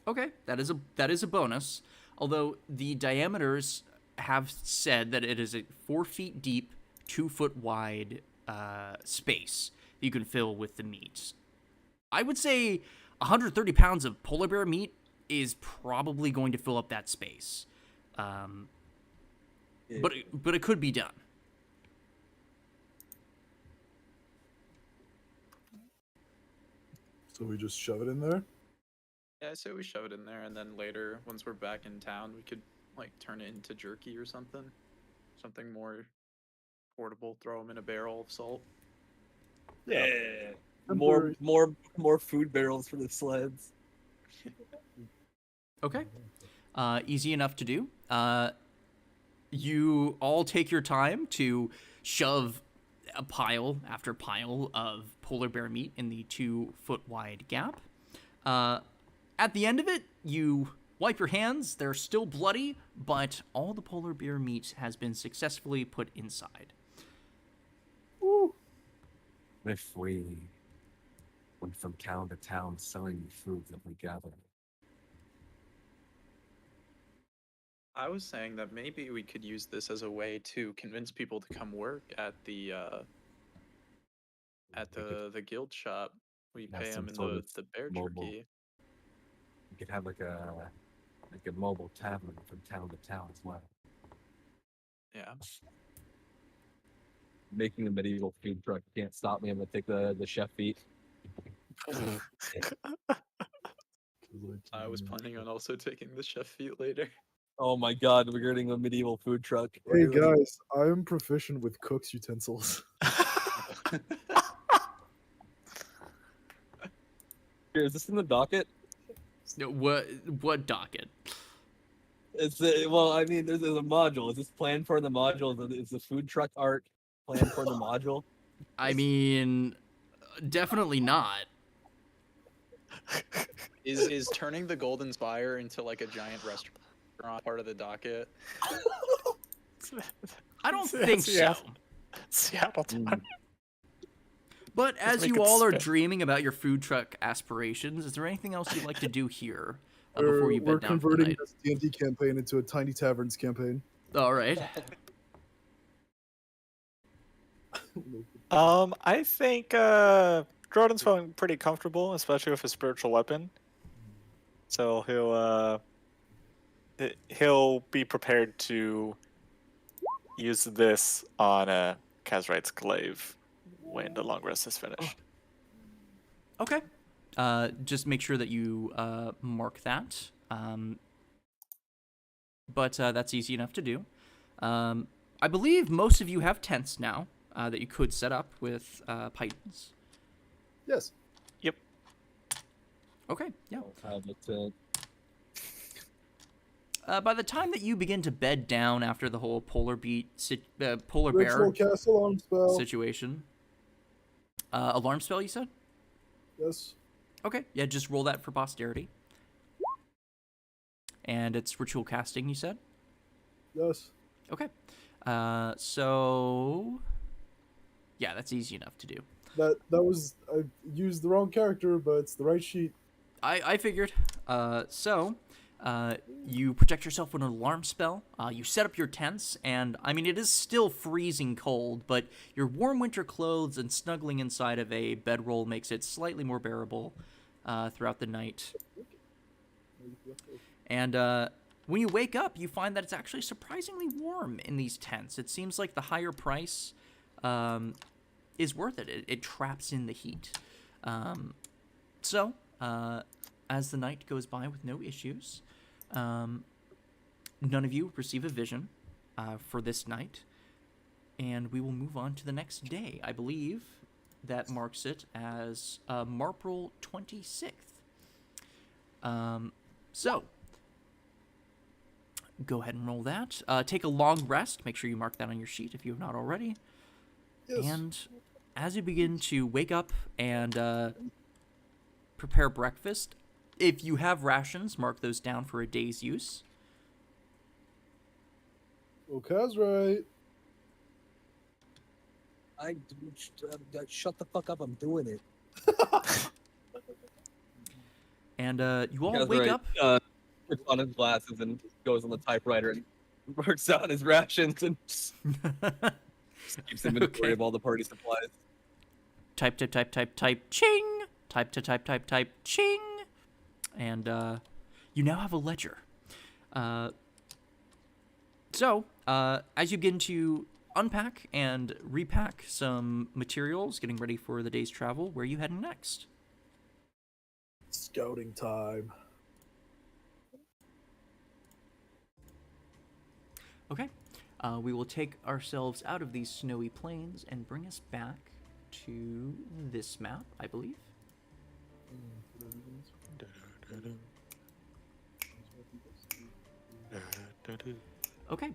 Speaker 1: Okay, that is a bonus. Although the diameters have said that it is a 4 feet deep, 2 foot wide space that you can fill with the meat. I would say 130 pounds of polar bear meat is probably going to fill up that space. But it could be done.
Speaker 2: So we just shove it in there.
Speaker 4: Yeah, I say we shove it in there, and then later, once we're back in town, we could like turn it into jerky or something more portable. Throw them in a barrel of salt.
Speaker 5: Yeah.
Speaker 2: Temporary.
Speaker 5: More food barrels for the sleds.
Speaker 1: Okay. Easy enough to do. You all take your time to shove a pile after pile of polar bear meat in the 2 foot wide gap. At the end of it, you wipe your hands. They're still bloody, but all the polar bear meat has been successfully put inside.
Speaker 5: My free. went from town to town selling the food that we gathered.
Speaker 4: I was saying that maybe we could use this as a way to convince people to come work at the guild shop. We
Speaker 5: Yeah,
Speaker 4: pay
Speaker 5: some
Speaker 4: them in
Speaker 5: sort of
Speaker 4: the bear
Speaker 5: mobile.
Speaker 4: jerky.
Speaker 5: We could have like a mobile tavern from town to town as well.
Speaker 4: Yeah.
Speaker 5: Making a medieval food truck can't stop me. I'm gonna take the chef feet.
Speaker 4: I was planning on also taking the chef feat later.
Speaker 5: Oh my god, we're getting a medieval food truck.
Speaker 8: Hey
Speaker 5: We're doing-
Speaker 8: guys, I am proficient with cook's utensils.
Speaker 5: Here, is this in the docket?
Speaker 1: No, what docket?
Speaker 5: It's well, I mean, there's a module. Is this planned for the module? Is the food truck art planned for the module?
Speaker 1: I mean, definitely not.
Speaker 4: Is turning the Golden Spire into like a giant restaurant part of the docket?
Speaker 1: I don't think so.
Speaker 3: Seattle time.
Speaker 1: But as
Speaker 3: make
Speaker 1: you
Speaker 3: it
Speaker 1: all are
Speaker 3: spin.
Speaker 1: dreaming about your food truck aspirations, is there anything else you'd like to do here before you
Speaker 8: We're
Speaker 1: bed down for the
Speaker 8: converting
Speaker 1: night?
Speaker 8: this D&D campaign into a Tiny Taverns campaign.
Speaker 1: All right.
Speaker 3: I think Jordan's feeling pretty comfortable, especially with a spiritual weapon. So he'll be prepared to use this on Kazrite's glaive when the long rest is finished.
Speaker 1: Okay. Just make sure that you mark that. But that's easy enough to do. I believe most of you have tents now that you could set up with pythons.
Speaker 8: Yes.
Speaker 1: Okay, yeah.
Speaker 5: But,
Speaker 1: By the time that you begin to bed down after the whole polar bear
Speaker 8: Ritual cast alarm spell.
Speaker 1: situation, alarm spell, you said?
Speaker 8: Yes.
Speaker 1: Okay, yeah, just roll that for posterity. And it's ritual casting, you said?
Speaker 8: Yes.
Speaker 1: Okay. So yeah, that's easy enough to do.
Speaker 8: That was I used the wrong character, but it's the right sheet.
Speaker 1: I figured. You protect yourself with an alarm spell. You set up your tents, and I mean, it is still freezing cold, but your warm winter clothes and snuggling inside of a bedroll makes it slightly more bearable throughout the night. And when you wake up, you find that it's actually surprisingly warm in these tents. It seems like the higher price is worth it. It traps in the heat. As the night goes by with no issues, none of you receive a vision for this night, and we will move on to the next day. I believe that marks it as Marpril 26th. So, go ahead and roll that. Take a long rest. Make sure you mark that on your sheet if you have not already.
Speaker 8: Yes.
Speaker 1: And as you begin to wake up and prepare breakfast, if you have rations, mark those down for a day's use.
Speaker 8: Okaz right.
Speaker 5: Shut the fuck up! I'm doing it.
Speaker 1: And you all
Speaker 5: Kaz
Speaker 1: wake
Speaker 5: right,
Speaker 1: up.
Speaker 5: puts on his glasses and goes on the typewriter and works out his rations and just keeps inventory
Speaker 1: Okay.
Speaker 5: of all the party supplies.
Speaker 1: Type, ching! Type, ching! And you now have a ledger. As you begin to unpack and repack some materials, getting ready for the day's travel, where are you heading next?
Speaker 8: Scouting time.
Speaker 1: Okay. We will take ourselves out of these snowy plains and bring us back to this map, I believe. Okay.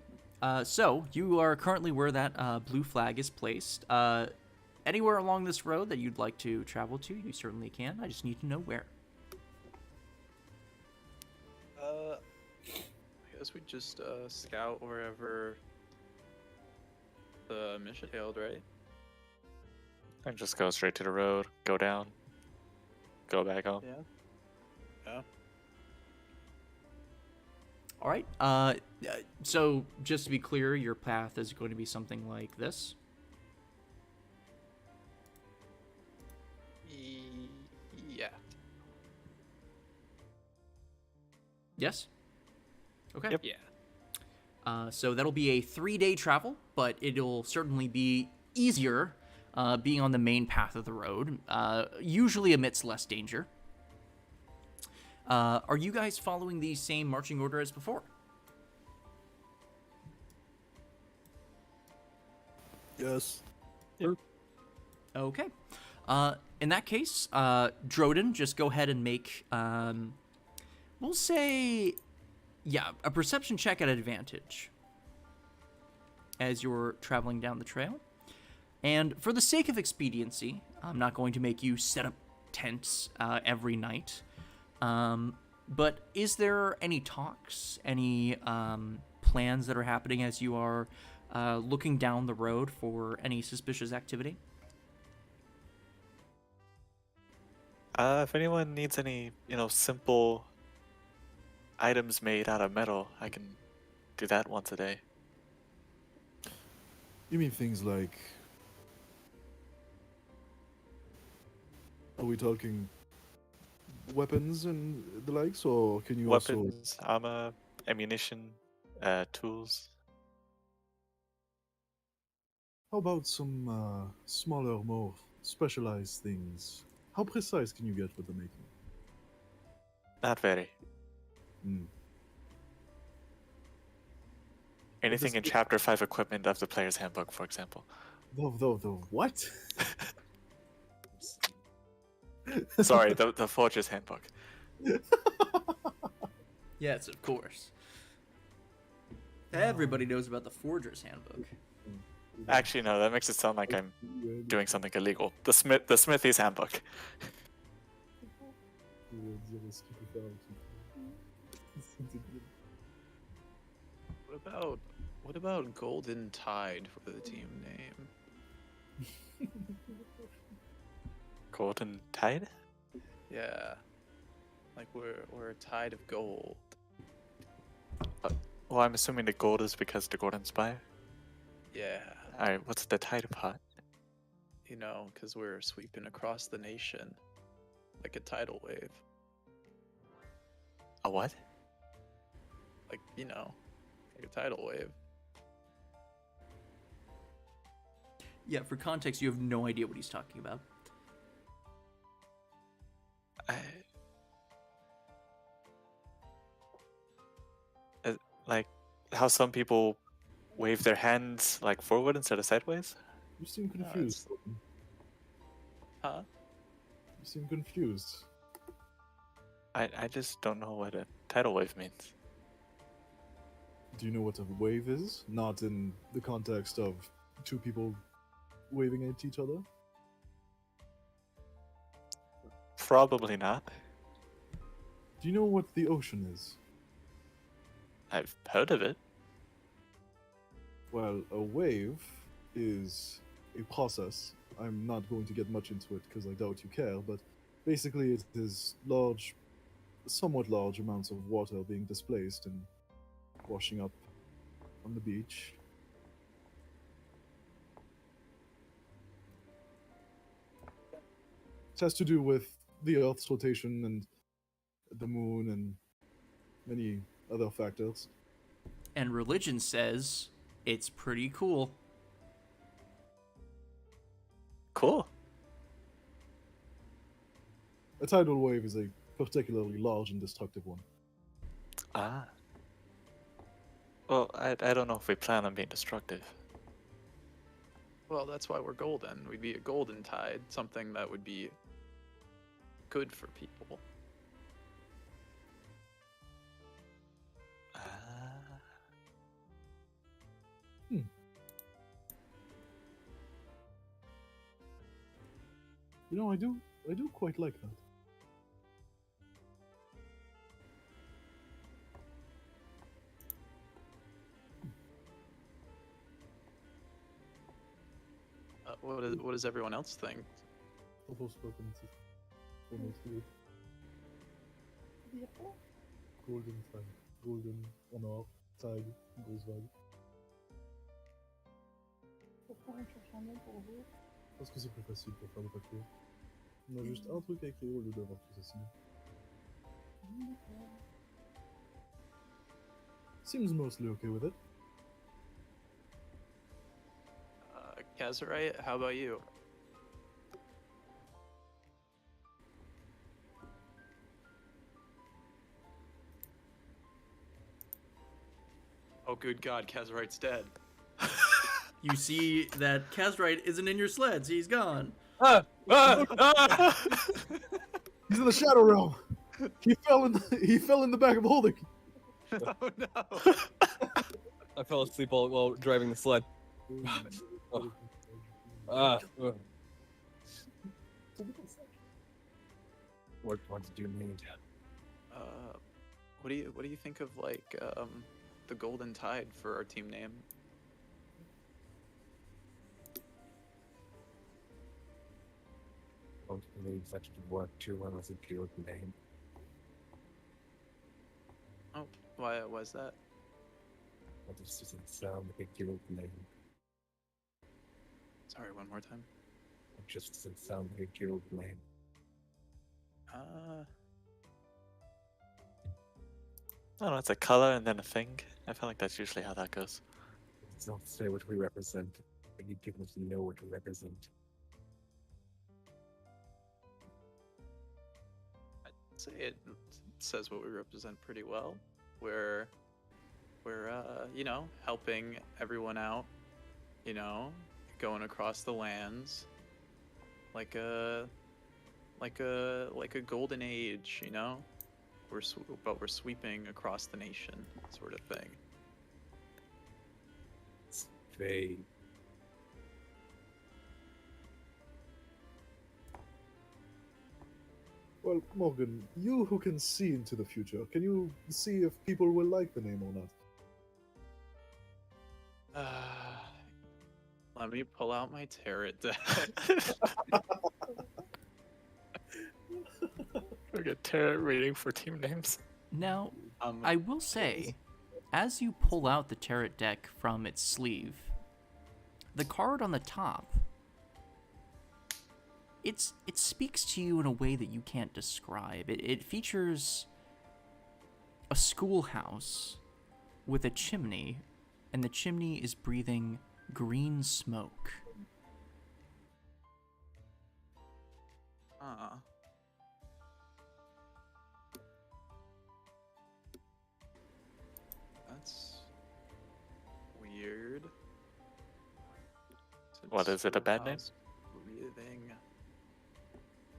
Speaker 1: So you are currently where that blue flag is placed. Anywhere along this road that you'd like to travel to, you certainly can. I just need to know where.
Speaker 4: I guess we just scout wherever the mission hailed, right?
Speaker 3: And just go straight to the road, go down. go back home.
Speaker 4: Yeah.
Speaker 1: All right. So just to be clear, your path is going to be something like this.
Speaker 4: Yeah.
Speaker 1: Yes. Okay.
Speaker 3: Yep.
Speaker 4: Yeah.
Speaker 1: So that'll be a 3-day travel, but it'll certainly be easier being on the main path of the road, usually amidst less danger. Are you guys following the same marching order as before?
Speaker 2: Yes.
Speaker 1: Okay. In that case, Droden, just go ahead and make, we'll say, yeah, a perception check at advantage as you're traveling down the trail. And for the sake of expediency, I'm not going to make you set up tents every night. But is there any talks, any plans that are happening as you are looking down the road for any suspicious activity?
Speaker 3: If anyone needs any, simple items made out of metal, I can do that once a day.
Speaker 2: You mean things like? Are we talking weapons and the likes, or can you also?
Speaker 3: Weapons, armor, ammunition, tools.
Speaker 2: How about some smaller, more specialized things? How precise can you get with the making?
Speaker 3: Not very.
Speaker 2: Hmm.
Speaker 3: Anything in
Speaker 2: this-
Speaker 3: Chapter 5 equipment of the player's handbook, for example.
Speaker 2: The what?
Speaker 3: Sorry, the Forger's handbook.
Speaker 1: Yes, of course. Everybody knows about the Forger's Handbook.
Speaker 3: Actually, no, that makes it sound like I'm doing something illegal. The Smithy's handbook.
Speaker 4: What about Golden Tide for the team name?
Speaker 3: Golden Tide?
Speaker 4: Yeah. Like we're a tide of gold.
Speaker 3: Well, I'm assuming the gold is because the Golden Spire.
Speaker 4: Yeah.
Speaker 3: Alright, what's the tide part?
Speaker 4: You know, because we're sweeping across the nation like a tidal wave.
Speaker 3: A what?
Speaker 4: Like, like a tidal wave.
Speaker 1: Yeah, for context, you have no idea what he's talking about.
Speaker 3: Like how some people wave their hands like forward instead of sideways?
Speaker 2: You seem confused.
Speaker 4: Huh?
Speaker 2: You seem confused.
Speaker 3: I just don't know what a tidal wave means.
Speaker 2: Do you know what a wave is? Not in the context of two people waving at each other?
Speaker 3: Probably not.
Speaker 2: Do you know what the ocean is?
Speaker 3: I've heard of it.
Speaker 2: Well, a wave is a process. I'm not going to get much into it because I doubt you care, but basically it is large, somewhat large amounts of water being displaced and washing up on the beach. It has to do with the Earth's rotation and the moon and many other factors.
Speaker 1: And religion says it's pretty cool.
Speaker 3: Cool.
Speaker 2: A tidal wave is a particularly large and destructive one.
Speaker 3: Ah. Well, I don't know if we plan on being destructive.
Speaker 4: Well, that's why we're golden. We'd be a golden tide, something that would be good for people.
Speaker 3: Ah.
Speaker 2: You know, I do quite like that.
Speaker 4: What does everyone else think?
Speaker 2: Almost good.
Speaker 6: Dire quoi?
Speaker 2: Golden flag. Golden en or. Tag. Grosse vague.
Speaker 6: Pourquoi on cherche un nom pour vous?
Speaker 2: Parce que c'est plus facile pour faire le papier. On a juste un truc à écrire au lieu d'avoir tout ça signé.
Speaker 6: D'accord.
Speaker 2: Seems mostly okay with it.
Speaker 4: Kazarite, how about you? Oh, good God, Kazarite's dead.
Speaker 1: You see that Kazrite isn't in your sleds. He's gone.
Speaker 5: Ah! Ah! Ah!
Speaker 2: He's in the Shadow Realm. He fell in the back of the holding.
Speaker 4: Oh no!
Speaker 5: I fell asleep while driving the sled. Ah. What did you need?
Speaker 4: What do you think of like the Golden Tide for our team name?
Speaker 5: Don't believe that should work too well as a good name.
Speaker 4: Oh, why was that?
Speaker 5: That just doesn't sound like a good name.
Speaker 4: Sorry, one more time.
Speaker 5: It just doesn't sound like a good name.
Speaker 3: I don't know, it's a color and then a thing. I feel like that's usually how that goes.
Speaker 5: Don't say what we represent. I need people to know what we represent.
Speaker 4: I'd say it says what we represent pretty well. We're you know, helping everyone out, you know, going across the lands like a golden age, you know. But we're sweeping across the nation, sort of thing.
Speaker 5: It's vague.
Speaker 2: Well, Morgan, you who can see into the future, can you see if people will like the name or not?
Speaker 4: Let me pull out my tarot deck.
Speaker 3: We get tarot reading for team names.
Speaker 1: Now, I will say, as you pull out the tarot deck from its sleeve, the card on the top, it speaks to you in a way that you can't describe. It features a schoolhouse with a chimney, and the chimney is breathing green smoke.
Speaker 4: That's weird.
Speaker 3: What, is it a bad name?
Speaker 4: Breathing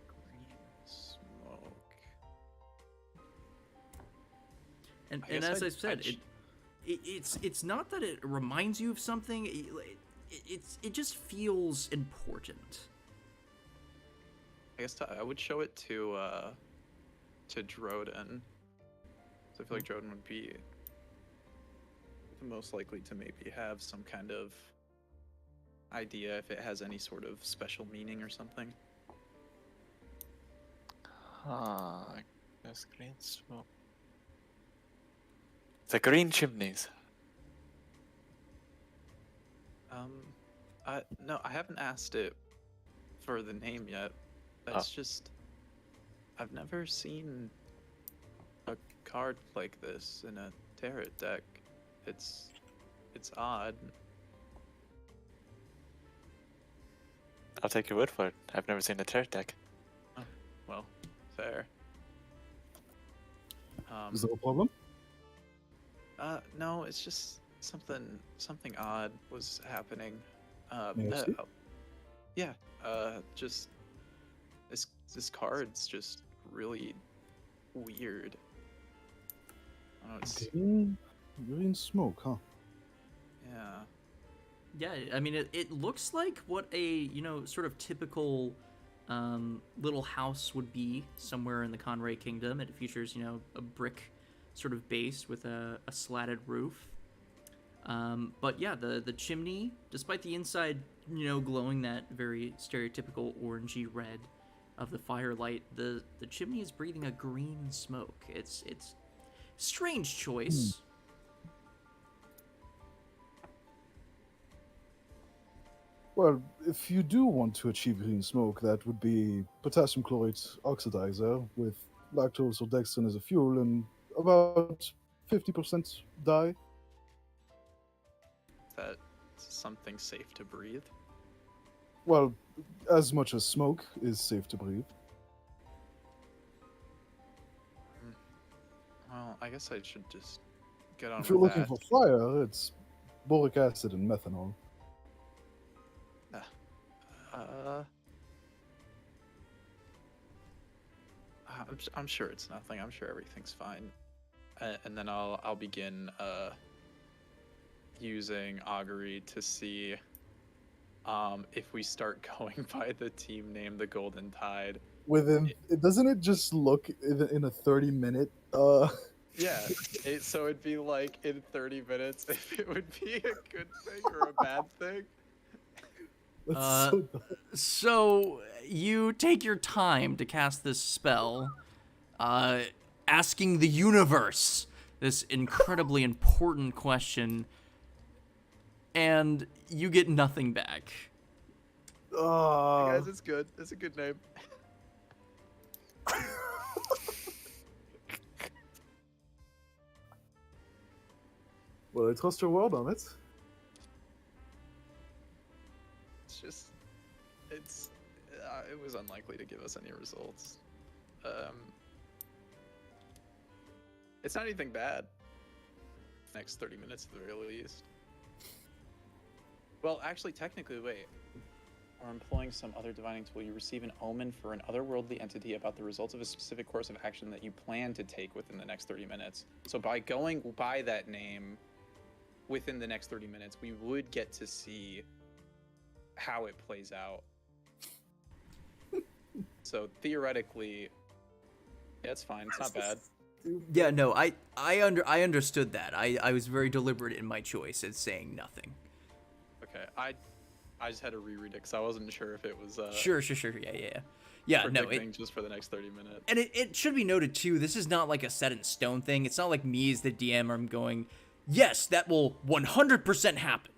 Speaker 4: green smoke.
Speaker 1: And
Speaker 4: I guess
Speaker 1: as I
Speaker 4: I'd-
Speaker 1: said,
Speaker 4: I'd sh-
Speaker 1: it's not that it reminds you of something. It just feels important.
Speaker 4: I guess I would show it to Droden. So I feel like Droden would be the most likely to maybe have some kind of idea if it has any sort of special meaning or something.
Speaker 3: I guess green smoke. The green chimneys.
Speaker 4: No, I haven't asked it for the name yet. That's just, I've never seen a card like this in a tarot deck. It's odd.
Speaker 3: I'll take your word for it. I've never seen a tarot deck.
Speaker 4: Well, fair.
Speaker 2: Is there a problem?
Speaker 4: No, it's just something odd was happening.
Speaker 2: May I see?
Speaker 4: Yeah, just this card's just really weird. I don't know, it's,
Speaker 2: Green smoke, huh?
Speaker 4: yeah.
Speaker 1: Yeah, I mean, it looks like what a, sort of typical little house would be somewhere in the Conray Kingdom. It features, a brick sort of base with a slatted roof. But yeah, the chimney, despite the inside, glowing that very stereotypical orangey red, of the firelight, the chimney is breathing a green smoke. It's strange choice.
Speaker 2: Well, if you do want to achieve green smoke, that would be potassium chlorate oxidizer with lactose or dextrin as a fuel and about 50% dye.
Speaker 4: Is that something safe to breathe?
Speaker 2: Well, as much as smoke is safe to breathe.
Speaker 4: Well, I guess I should just get on
Speaker 2: If you're
Speaker 4: with
Speaker 2: looking
Speaker 4: that.
Speaker 2: for fire, it's boric acid and methanol.
Speaker 4: I'm sure it's nothing. I'm sure everything's fine. And then I'll begin using augury to see if we start going by the team name, the Golden Tide.
Speaker 2: Doesn't it just look in a 30-minute
Speaker 4: Yeah, so it'd be like in 30 minutes if it would be a good thing or a bad thing.
Speaker 2: That's
Speaker 1: Uh,
Speaker 2: so dumb.
Speaker 1: So you take your time to cast this spell, asking the universe this incredibly important question, and you get nothing back.
Speaker 4: Hey guys, it's good. It's a good name.
Speaker 2: Well, I trust your word on it.
Speaker 4: It's just, it was unlikely to give us any results. It's not anything bad. Next 30 minutes at the very least. Well, actually, technically, wait. Or employing some other divining tool, you receive an omen for an otherworldly entity about the results of a specific course of action that you plan to take within the next 30 minutes. So by going by that name within the next 30 minutes, we would get to see how it plays out. So theoretically, yeah, it's fine. It's not bad.
Speaker 1: Yeah, no, I understood that. I was very deliberate in my choice at saying nothing.
Speaker 4: Okay, I just had to reread it because I wasn't sure if it was
Speaker 1: Sure. Yeah, no,
Speaker 4: predicting just for the next 30 minutes.
Speaker 1: and it should be noted too, this is not like a set in stone thing. It's not like me as the DM I'm going, yes, that will 100% happen.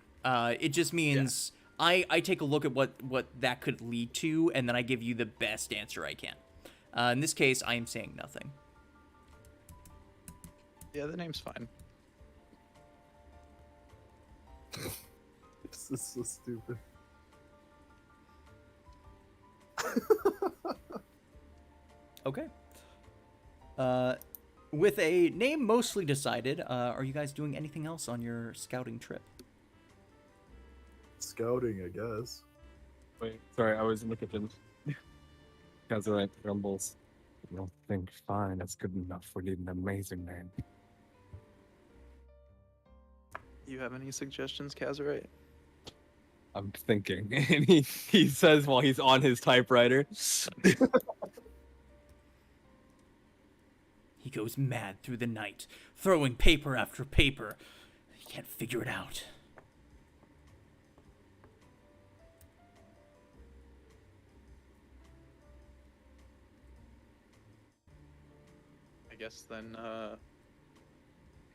Speaker 1: It just means I take a look at what that could lead to, and then I give you the best answer I can. In this case, I am saying nothing.
Speaker 4: Yeah, the name's fine.
Speaker 2: This is so stupid.
Speaker 1: Okay. With a name mostly decided, are you guys doing anything else on your scouting trip?
Speaker 2: Scouting, I guess.
Speaker 5: Wait, sorry, I was in the kitchen. Kazarite grumbles. I don't think fine, that's good enough. We need an amazing name.
Speaker 4: You have any suggestions, Kazarite?
Speaker 5: I'm thinking. And he says while he's on his typewriter.
Speaker 1: He goes mad through the night, throwing paper after paper. He can't figure it out.
Speaker 4: I guess then, I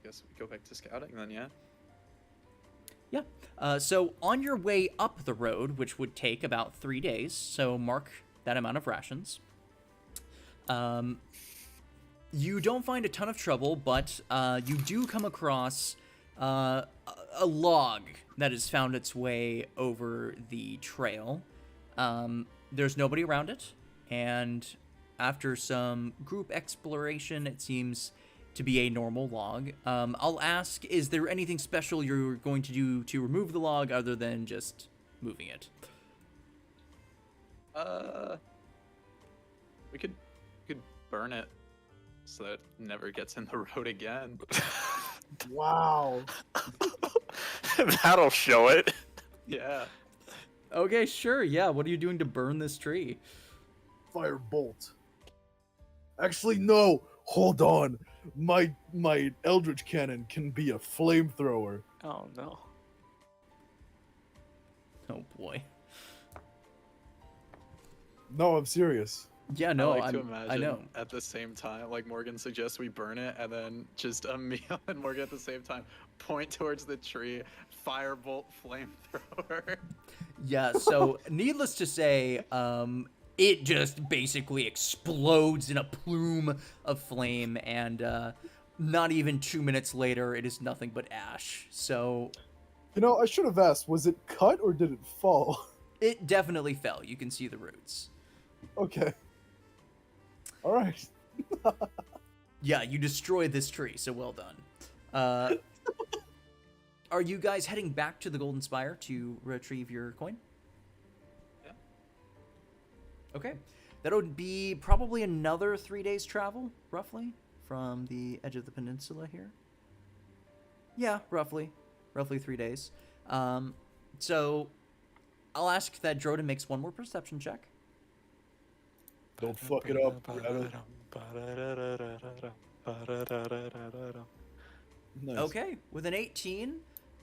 Speaker 4: guess we go back to scouting then, yeah?
Speaker 1: Yeah. So on your way up the road, which would take about 3 days, so mark that amount of rations. You don't find a ton of trouble, but you do come across a log that has found its way over the trail. There's nobody around it, and after some group exploration, it seems to be a normal log. I'll ask, is there anything special you're going to do to remove the log other than just moving it?
Speaker 4: We could burn it so that it never gets in the road again.
Speaker 2: Wow.
Speaker 3: That'll show it.
Speaker 4: Yeah.
Speaker 1: Okay, sure, yeah. What are you doing to burn this tree?
Speaker 2: Firebolt. Actually, no. Hold on. My Eldritch Cannon can be a flamethrower.
Speaker 3: Oh no.
Speaker 1: Oh boy.
Speaker 2: No, I'm serious.
Speaker 1: Yeah, no,
Speaker 4: I like to
Speaker 1: I
Speaker 4: imagine
Speaker 1: know.
Speaker 4: at the same time, like Morgan suggests we burn it, and then just Emil and Morgan at the same time point towards the tree, firebolt, flamethrower.
Speaker 1: Yeah, so needless to say, it just basically explodes in a plume of flame, and not even 2 minutes later, it is nothing but ash. So
Speaker 2: You know, I should have asked, was it cut or did it fall?
Speaker 1: it definitely fell. You can see the roots.
Speaker 2: Okay. All right.
Speaker 1: Yeah, you destroyed this tree, so well done. Are you guys heading back to the Golden Spire to retrieve your coin?
Speaker 4: Yeah.
Speaker 1: Okay. That would be probably another 3 days travel, roughly, from the edge of the peninsula here. Yeah, roughly. Roughly 3 days. So, I'll ask that Droden makes one more perception check.
Speaker 2: Don't fuck it up. Nice.
Speaker 1: Okay, with an 18,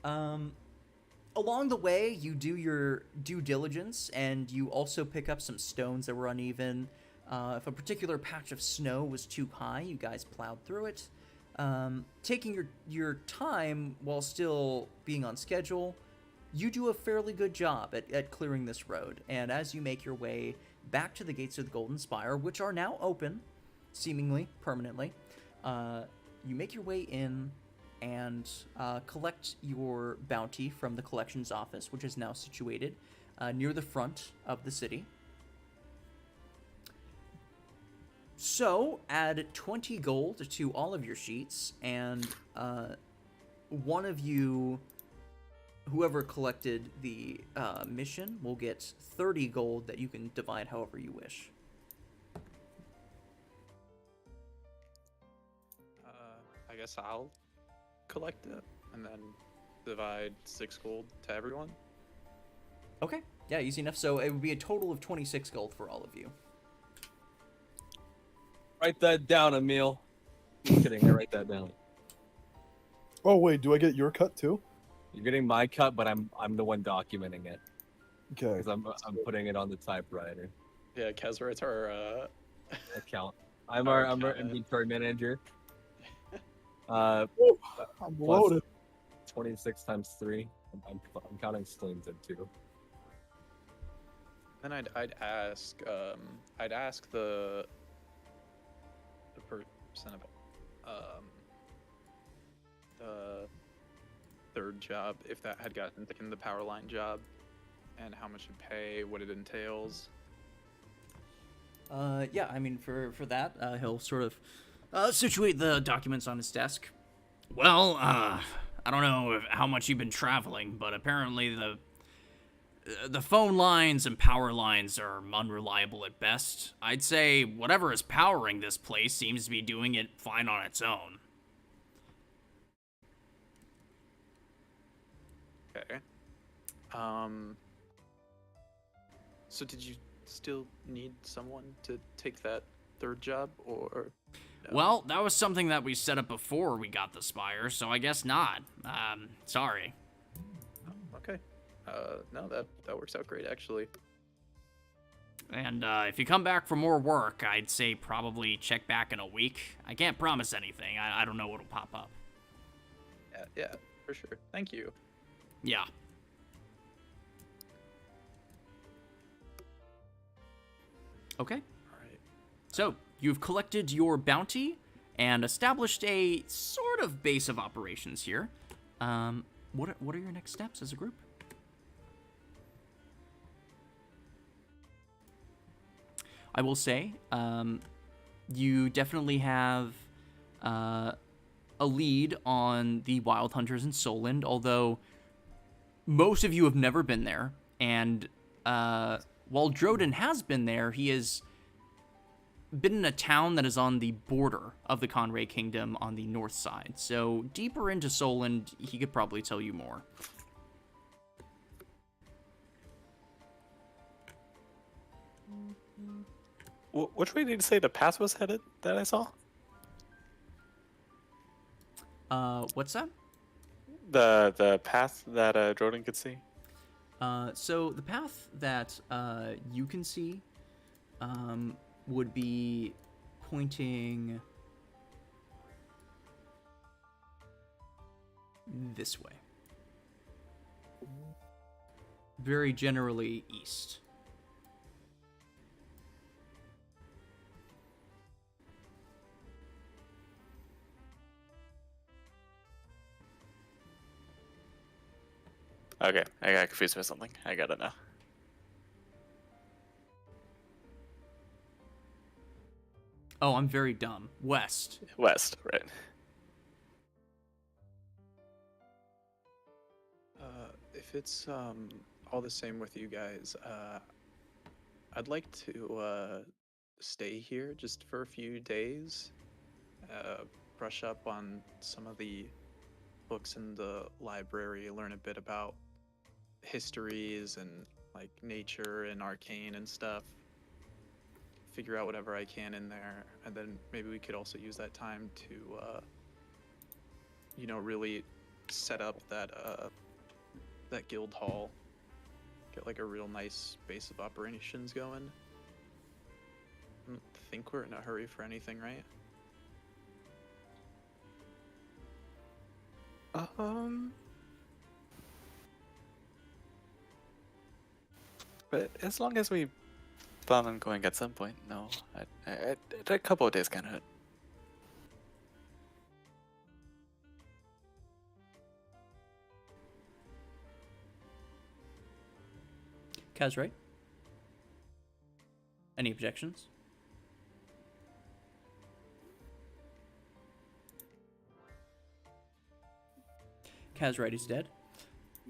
Speaker 1: along the way, you do your due diligence, and you also pick up some stones that were uneven. If a particular patch of snow was too high, you guys plowed through it. Taking your time while still being on schedule, you do a fairly good job at clearing this road. And as you make your way back to the gates of the Golden Spire, which are now open, seemingly permanently, you make your way in and collect your bounty from the collections office, which is now situated near the front of the city. So, add 20 gold to all of your sheets, and one of you, whoever collected the mission, will get 30 gold that you can divide however you wish.
Speaker 4: I guess I'll collect it and then divide 6 gold to everyone.
Speaker 1: Okay, yeah, easy enough. So it would be a total of 26 gold for all of you.
Speaker 5: Write that down, Emil. Just kidding. I write that down.
Speaker 2: Oh wait, do I get your cut too?
Speaker 5: You're getting my cut, but I'm the one documenting it
Speaker 2: Okay.
Speaker 5: because I'm putting it on the typewriter
Speaker 4: Yeah, Kezra's our
Speaker 5: account. I'm
Speaker 4: Our
Speaker 5: our
Speaker 4: accountant.
Speaker 5: inventory manager.
Speaker 2: I'm
Speaker 5: Plus-
Speaker 2: loaded.
Speaker 5: 26 times 3. I'm counting Slims in too.
Speaker 4: Then I'd ask the person about the third job if that had gotten taken the power line job and how much it'd pay, what it entails.
Speaker 1: Yeah, I mean, for that, he'll sort of situate the documents on his desk. Well, I don't know how much you've been traveling, but apparently the phone lines and power lines are unreliable at best. I'd say whatever is powering this place seems to be doing it fine on its own.
Speaker 4: Okay. So did you still need someone to take that third job, or? No?
Speaker 1: Well, that was something that we set up before we got the Spire, so I guess not. Sorry.
Speaker 4: Oh, okay. No, that works out great actually.
Speaker 1: And if you come back for more work, I'd say probably check back in a week. I can't promise anything. I don't know what'll pop up.
Speaker 4: Yeah, for sure. Thank you.
Speaker 1: Yeah. Okay.
Speaker 4: All right.
Speaker 1: So, you've collected your bounty and established a sort of base of operations here. What are your next steps as a group? I will say, you definitely have a lead on the Wild Hunters in Solend, although most of you have never been there, and while Droden has been there, he has been in a town that is on the border of the Conray Kingdom on the north side. So deeper into Solend, he could probably tell you more.
Speaker 3: Which way did you say the path was headed that I saw?
Speaker 1: What's that?
Speaker 3: The path that Droden could see?
Speaker 1: So the path that you can see would be pointing this way. Very generally east.
Speaker 3: Okay, I got confused with something. I got it now.
Speaker 1: Oh, I'm very dumb. West.
Speaker 3: West, right.
Speaker 4: If it's all the same with you guys, I'd like to stay here just for a few days, brush up on some of the books in the library, learn a bit about histories and like nature and arcane and stuff. Figure out whatever I can in there, and then maybe we could also use that time to, really set up that guild hall, get like a real nice base of operations going. I don't think we're in a hurry for anything, right?
Speaker 3: But as long as we plan on going at some point, no. A couple of days can't hurt.
Speaker 1: Kaz, right? Any objections? Kaz, right is dead.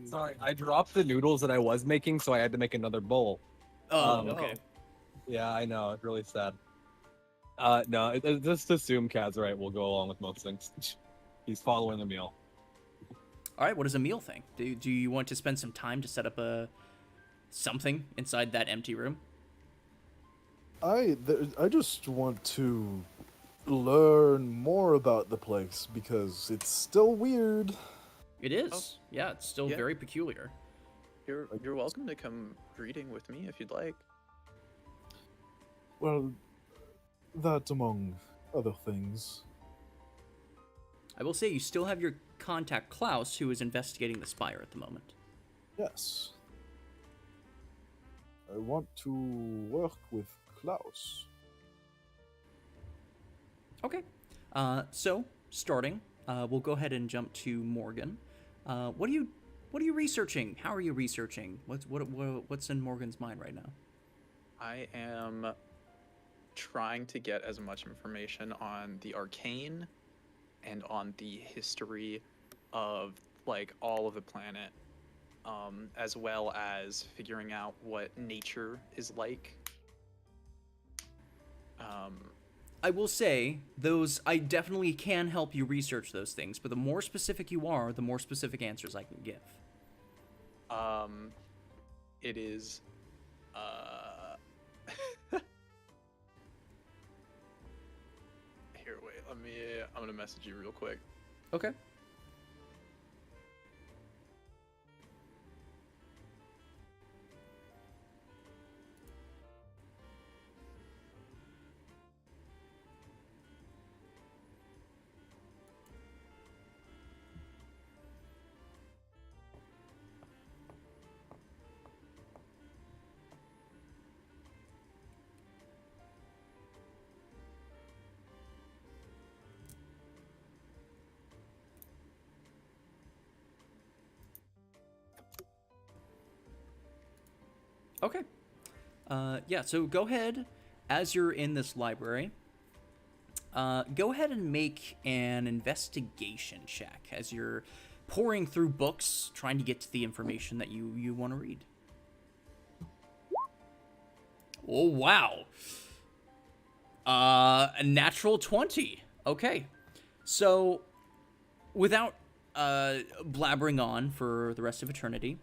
Speaker 5: Sorry, I dropped the noodles that I was making, so I had to make another bowl.
Speaker 1: Oh,
Speaker 5: Um,
Speaker 1: okay.
Speaker 5: Yeah, I know. It's really sad. No, just assume Kaz right will go along with most things. He's following the meal.
Speaker 1: All right, what is a meal thing? Do you want to spend some time to set up something inside that empty room?
Speaker 2: I just want to learn more about the place because it's still weird.
Speaker 1: It is. Yeah, it's still
Speaker 4: yeah.
Speaker 1: very peculiar.
Speaker 4: You're welcome to come reading with me if you'd like.
Speaker 2: Well, that among other things.
Speaker 1: I will say you still have your contact Klaus, who is investigating the spire at the moment.
Speaker 2: Yes. I want to work with Klaus.
Speaker 1: Okay. So starting, we'll go ahead and jump to Morgan. What are you researching? How are you researching? What's in Morgan's mind right now?
Speaker 4: I am trying to get as much information on the arcane and on the history of like all of the planet, as well as figuring out what nature is like.
Speaker 1: I will say I definitely can help you research those things, but the more specific you are, the more specific answers I can give.
Speaker 4: It is here, wait, I'm gonna message you real quick.
Speaker 1: Okay. Okay. Yeah, so go ahead, as you're in this library, go ahead and make an investigation check as you're pouring through books, trying to get to the information that you want to read. Oh, wow. A natural 20. Okay. So, without blabbering on for the rest of eternity,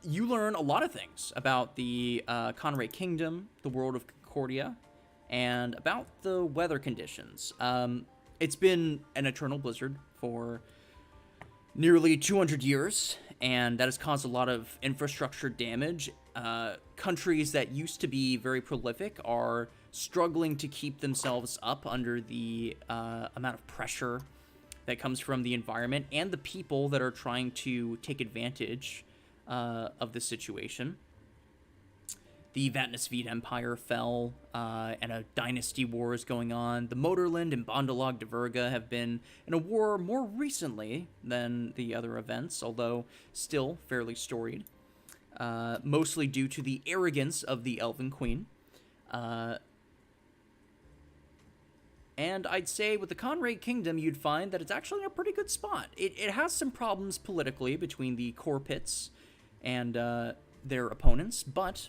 Speaker 1: you learn a lot of things about the Conray Kingdom, the world of Concordia, and about the weather conditions. It's been an eternal blizzard for nearly 200 years, and that has caused a lot of infrastructure damage, countries that used to be very prolific are struggling to keep themselves up under the amount of pressure that comes from the environment and the people that are trying to take advantage of the situation. The Vatnansved Empire fell, and a dynasty war is going on. The Motorland and Bondalag de Verga have been in a war more recently than the other events, although still fairly storied. Mostly due to the arrogance of the Elven Queen. And I'd say with the Conrad Kingdom, you'd find that it's actually in a pretty good spot. It has some problems politically between the core pits and their opponents, but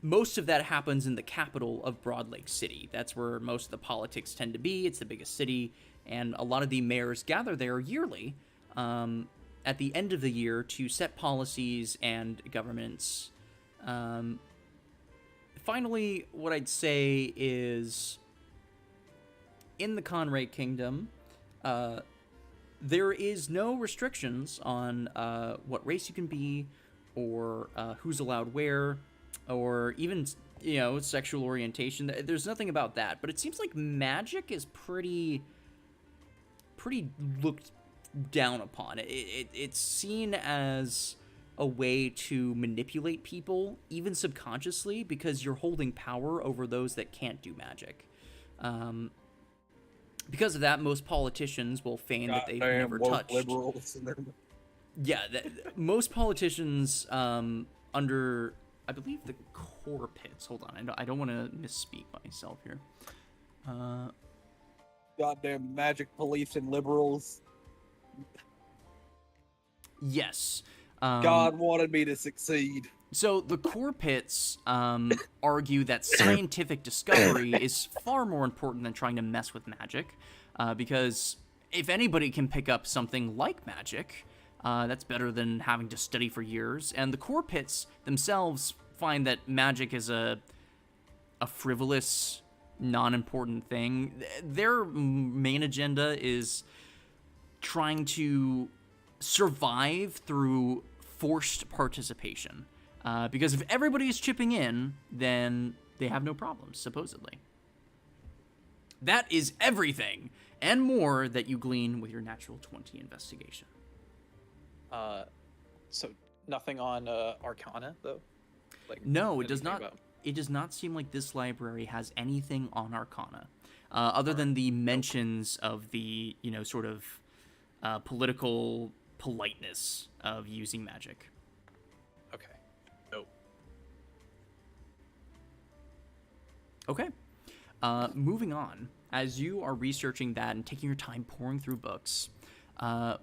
Speaker 1: most of that happens in the capital of Broad Lake City. That's where most of the politics tend to be. It's the biggest city, and a lot of the mayors gather there yearly at the end of the year to set policies and governments. Finally, what I'd say is, in the Conrad Kingdom, there is no restrictions on what race you can be, or who's allowed where, or even, sexual orientation. There's nothing about that, but it seems like magic is pretty looked down upon. It's seen as a way to manipulate people, even subconsciously, because you're holding power over those that can't do magic. Because of that, most politicians will feign that they've never touched. Yeah, most politicians under, I believe, the core pits. Hold on, I don't want to misspeak myself here.
Speaker 5: Goddamn magic police and liberals.
Speaker 1: Yes.
Speaker 5: God wanted me to succeed.
Speaker 1: So the core pits argue that scientific discovery is far more important than trying to mess with magic, because if anybody can pick up something like magic, that's better than having to study for years. And the core pits themselves find that magic is a frivolous, non-important thing. Their main agenda is trying to survive through forced participation. Because if everybody is chipping in, then they have no problems, supposedly. That is everything, and more, that you glean with your natural 20 investigation.
Speaker 4: So nothing on Arcana, though?
Speaker 1: No, it does
Speaker 4: anything
Speaker 1: not.
Speaker 4: about-
Speaker 1: It does not seem like this library has anything on Arcana, other than the mentions of the, sort of political politeness of using magic.
Speaker 4: Okay. Nope.
Speaker 1: Okay. Moving on, as you are researching that and taking your time pouring through books,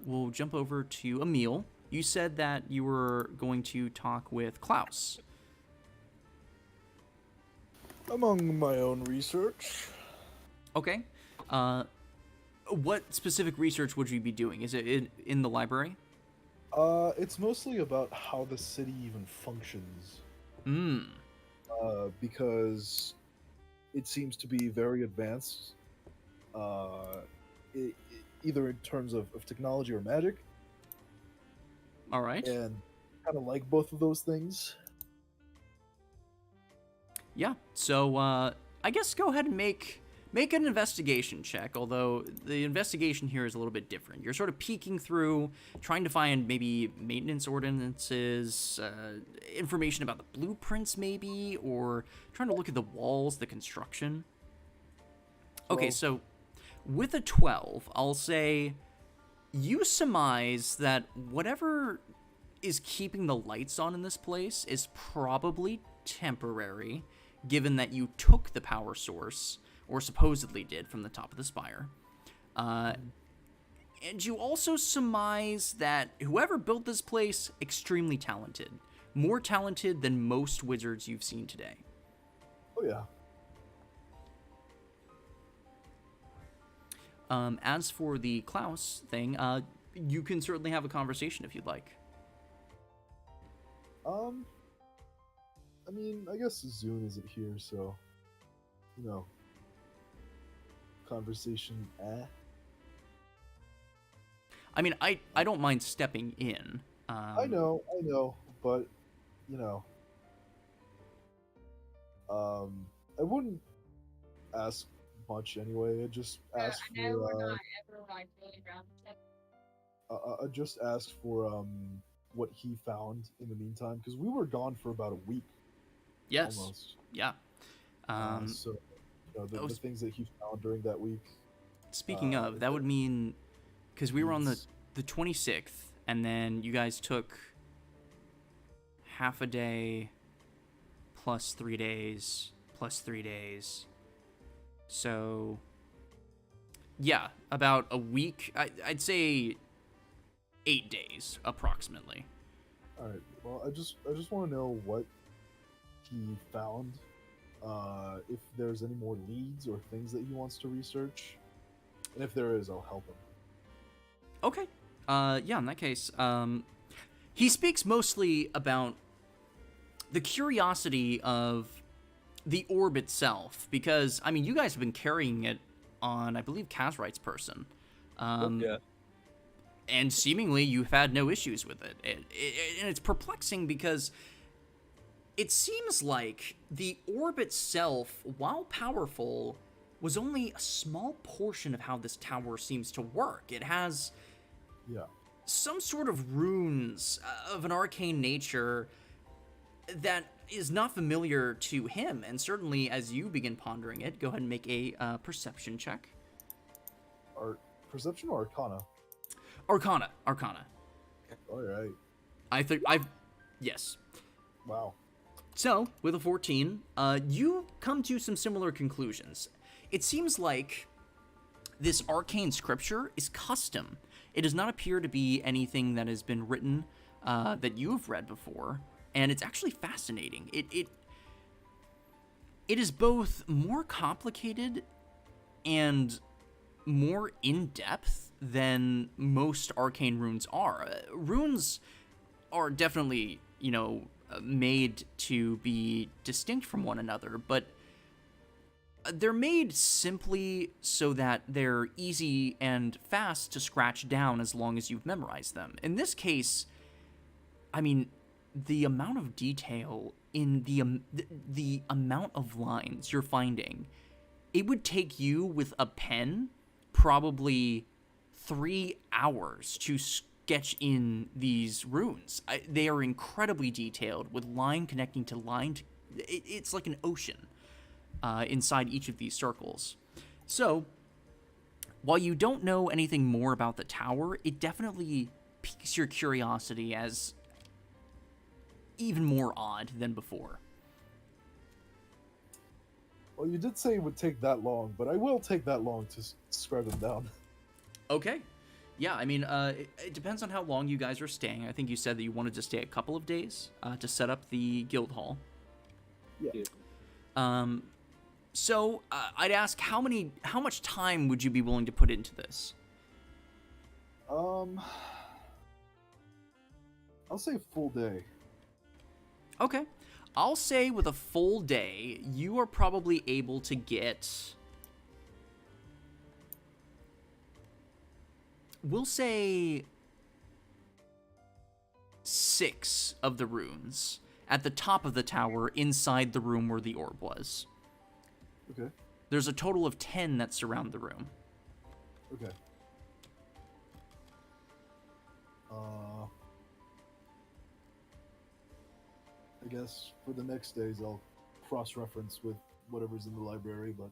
Speaker 1: we'll jump over to Emil. You said that you were going to talk with Klaus.
Speaker 2: Among my own research.
Speaker 1: Okay. What specific research would you be doing? Is it in the library?
Speaker 2: It's mostly about how the city even functions. Because it seems to be very advanced, either in terms of technology or magic.
Speaker 1: All right.
Speaker 2: And kind of like both of those things.
Speaker 1: Yeah. So I guess go ahead and make an investigation check, although the investigation here is a little bit different. You're sort of peeking through, trying to find maybe maintenance ordinances, information about the blueprints maybe, or trying to look at the walls, the construction. Okay, so with a 12, I'll say you surmise that whatever is keeping the lights on in this place is probably temporary, given that you took the power source, or supposedly did, from the top of the spire. And you also surmise that whoever built this place, extremely talented. More talented than most wizards you've seen today.
Speaker 2: Oh, yeah.
Speaker 1: As for the Klaus thing, you can certainly have a conversation if you'd like.
Speaker 2: I mean, I guess Zune isn't here, so, conversation,
Speaker 1: I mean, I don't mind stepping in.
Speaker 2: I know,
Speaker 8: but you know, I wouldn't ask much anyway. I just ask for I just asked for what he found in the meantime because we were gone for about a week
Speaker 1: Yes.
Speaker 8: almost.
Speaker 1: Yeah.
Speaker 8: So you know, the
Speaker 1: was-
Speaker 8: things that he found during that week.
Speaker 1: Speaking of, that would mean because we were on
Speaker 8: Means-
Speaker 1: the 26th, and then you guys took half a day plus 3 days plus 3 days. So yeah, about a week. I'd say 8 days approximately.
Speaker 8: All right. Well, I just want to know what he found. If there's any more leads or things that he wants to research, and if there is, I'll help him.
Speaker 1: Okay. Yeah, in that case, he speaks mostly about the curiosity of the orb itself, because, I mean, you guys have been carrying it on, I believe, Kazrite's person.
Speaker 5: Yeah.
Speaker 1: And seemingly you've had no issues with it. And it's perplexing because it seems like the orb itself, while powerful, was only a small portion of how this tower seems to work. It has some sort of runes of an arcane nature that is not familiar to him, and certainly as you begin pondering it, go ahead and make a perception check.
Speaker 8: Perception or Arcana?
Speaker 1: Arcana.
Speaker 8: All right.
Speaker 1: Yes.
Speaker 8: Wow.
Speaker 1: So, with a 14, you come to some similar conclusions. It seems like this arcane scripture is custom. It does not appear to be anything that has been written that you've read before, and it's actually fascinating. It is both more complicated and more in-depth than most arcane runes are. Runes are definitely, made to be distinct from one another, but they're made simply so that they're easy and fast to scratch down as long as you've memorized them. In this case, I mean, the amount of detail in the amount of lines you're finding, it would take you with a pen probably 3 hours to sketch in these runes. They are incredibly detailed, with line connecting to line. It's like an ocean inside each of these circles. So, while you don't know anything more about the tower, it definitely piques your curiosity as even more odd than before.
Speaker 8: Well, you did say it would take that long, but I will take that long to scribe them down.
Speaker 1: Okay. Yeah, I mean, it depends on how long you guys are staying. I think you said that you wanted to stay a couple of days to set up the guild hall.
Speaker 8: Yeah.
Speaker 1: So I'd ask, how much time would you be willing to put into this?
Speaker 8: I'll say a full day.
Speaker 1: Okay. I'll say with a full day, you are probably able to get, we'll say, 6 of the runes at the top of the tower inside the room where the orb was.
Speaker 8: Okay.
Speaker 1: There's a total of 10 that surround the room.
Speaker 8: Okay. I guess for the next days I'll cross-reference with whatever's in the library, but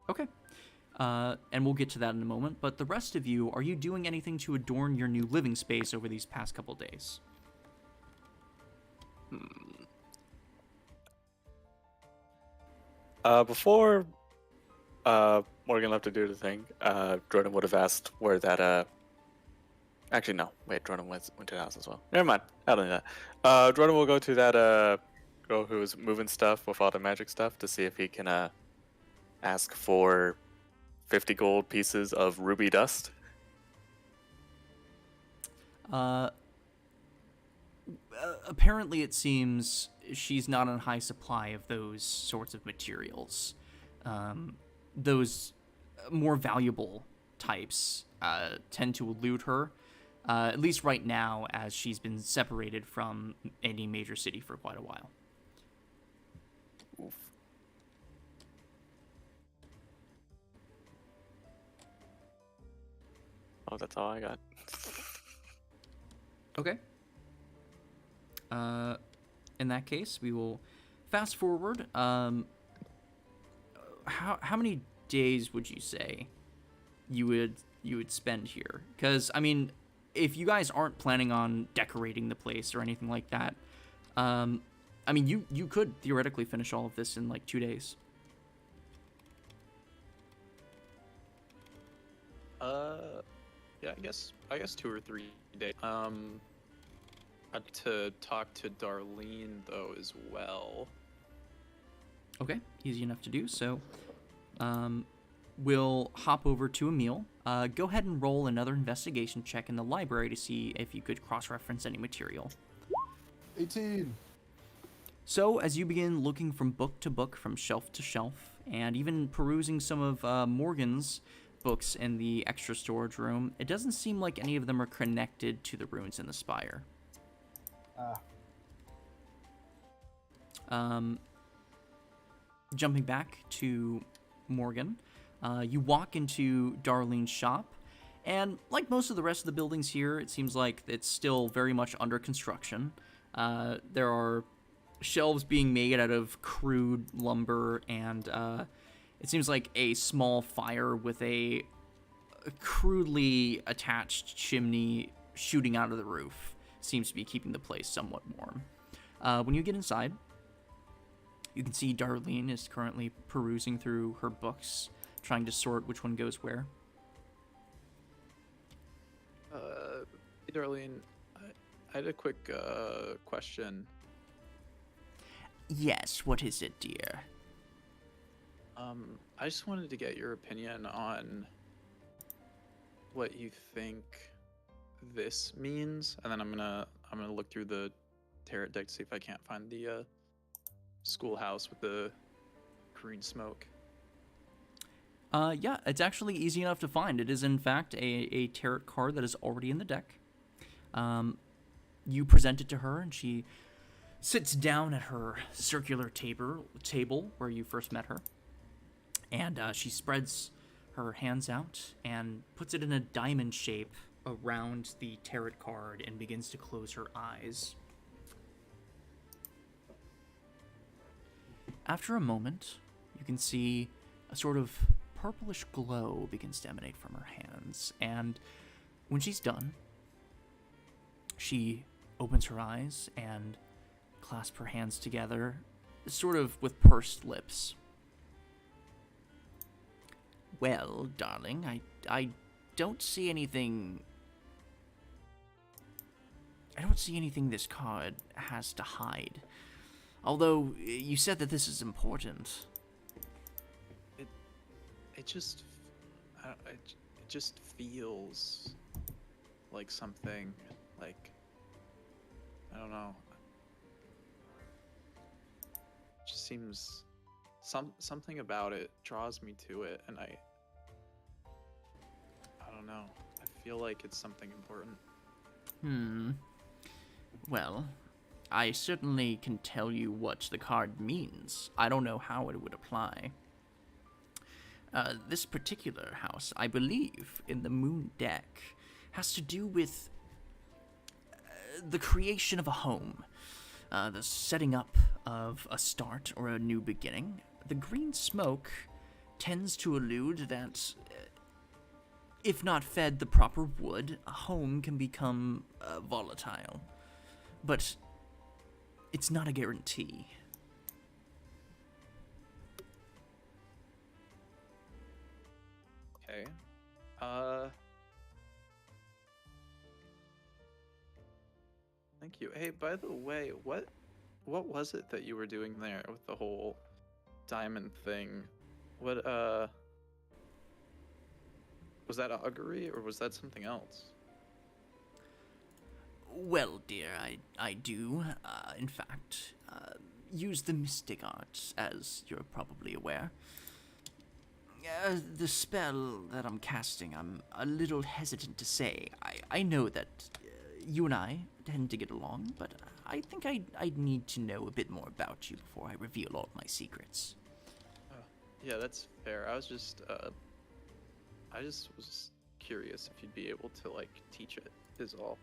Speaker 1: Okay. And we'll get to that in a moment. But the rest of you, are you doing anything to adorn your new living space over these past couple days?
Speaker 3: Before Morgan left to do the thing, Jordan would have asked where that actually no, wait, Jordan went to the house as well. Never mind, I don't know that. Jordan will go to that girl who was moving stuff with all the magic stuff to see if he can ask for 50 gold pieces of ruby dust.
Speaker 1: Apparently it seems she's not on high supply of those sorts of materials. Those more valuable types tend to elude her. At least right now, as she's been separated from any major city for quite a while.
Speaker 3: Oof. Oh, that's all I got.
Speaker 1: Okay. In that case, we will fast forward. How many days would you say you would spend here? Because I mean, if you guys aren't planning on decorating the place or anything like that, I mean, you could theoretically finish all of this in like 2 days.
Speaker 4: Yeah, I guess 2 or 3 days. To talk to Darlene though as well.
Speaker 1: Okay, easy enough to do. So, we'll hop over to Emil. Go ahead and roll another investigation check in the library to see if you could cross-reference any material.
Speaker 8: 18.
Speaker 1: So, as you begin looking from book to book, from shelf to shelf, and even perusing some of Morgan's books in the extra storage room, it doesn't seem like any of them are connected to the runes in the spire. Jumping back to Morgan, you walk into Darlene's shop, and like most of the rest of the buildings here, it seems like it's still very much under construction. There are shelves being made out of crude lumber, and it seems like a small fire with a crudely attached chimney shooting out of the roof seems to be keeping the place somewhat warm. When you get inside, you can see Darlene is currently perusing through her books, trying to sort which one goes where.
Speaker 4: Hey Darlene, I had a quick question.
Speaker 1: Yes, what is it, dear?
Speaker 4: I just wanted to get your opinion on what you think this means, and then I'm gonna look through the tarot deck to see if I can't find the schoolhouse with the green smoke.
Speaker 1: Yeah, it's actually easy enough to find. It is, in fact, a tarot card that is already in the deck. You present it to her, and she sits down at her circular table where you first met her. And she spreads her hands out and puts it in a diamond shape around the tarot card and begins to close her eyes. After a moment, you can see a sort of purplish glow begins to emanate from her hands, and when she's done, she opens her eyes and clasps her hands together, sort of with pursed lips. Well, darling, I don't see anything... I don't see anything this card has to hide. Although, you said that this is important.
Speaker 4: It just feels like something, like, I don't know. It just seems something about it draws me to it, and I don't know. I feel like it's something important.
Speaker 1: Well, I certainly can tell you what the card means. I don't know how it would apply. This particular house, I believe, in the moon deck, has to do with the creation of a home, the setting up of a start or a new beginning. The green smoke tends to allude that if not fed the proper wood, a home can become volatile. But it's not a guarantee.
Speaker 4: Okay. Thank you. Hey, by the way, what was it that you were doing there with the whole diamond thing? What was that augury, or was that something else?
Speaker 1: Well, dear, I do, in fact, use the mystic arts, as you're probably aware. The spell that I'm casting, I'm a little hesitant to say. I know that you and I tend to get along, but I think I'd need to know a bit more about you before I reveal all of my secrets.
Speaker 4: Yeah, that's fair. I just was curious if you'd be able to like teach it. Is all.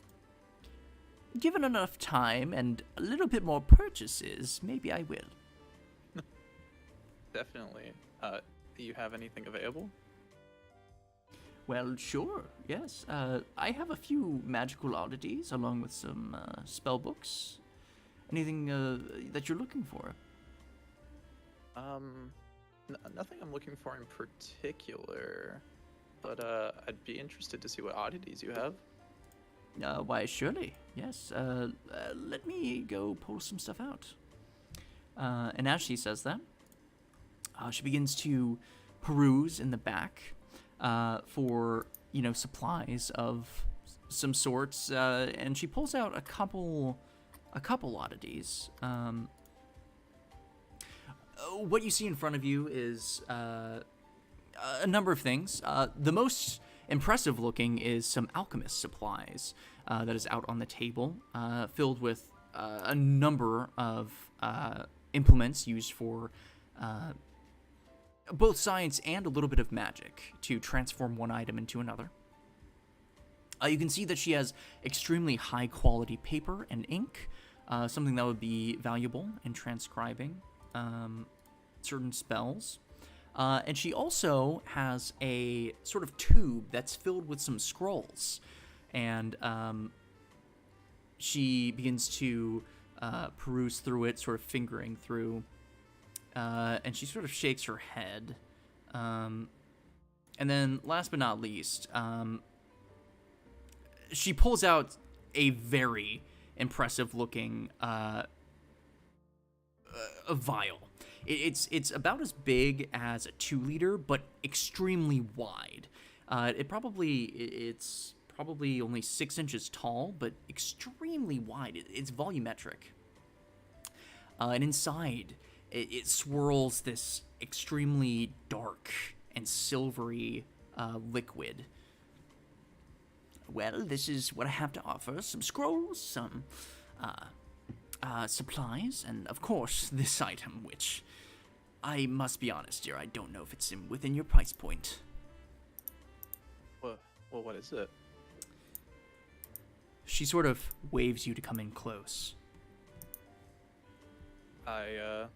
Speaker 1: Given enough time and a little bit more purchases, maybe I will.
Speaker 4: Definitely. Do you have anything available?
Speaker 1: Well, sure, yes. I have a few magical oddities along with some spell books. Anything that you're looking for?
Speaker 4: Nothing I'm looking for in particular, but I'd be interested to see what oddities you have.
Speaker 1: Why, surely, yes. Let me go pull some stuff out. And as she says that, she begins to peruse in the back for, supplies of some sorts, and she pulls out a couple oddities. What you see in front of you is a number of things. The most impressive looking is some alchemist supplies that is out on the table, filled with a number of implements used for both science and a little bit of magic to transform one item into another. You can see that she has extremely high quality paper and ink, something that would be valuable in transcribing certain spells. And she also has a sort of tube that's filled with some scrolls. And she begins to peruse through it, sort of fingering through. And she sort of shakes her head. And then, last but not least, she pulls out a very impressive-looking a vial. It's about as big as a 2-liter, but extremely wide. It's probably only 6 inches tall, but extremely wide. It's volumetric. And inside, it swirls this extremely dark and silvery liquid. Well, this is what I have to offer. Some scrolls, some supplies, and of course, this item, which I must be honest, dear, I don't know if it's within your price point.
Speaker 4: Well, what is it?
Speaker 1: She sort of waves you to come in close.
Speaker 4: I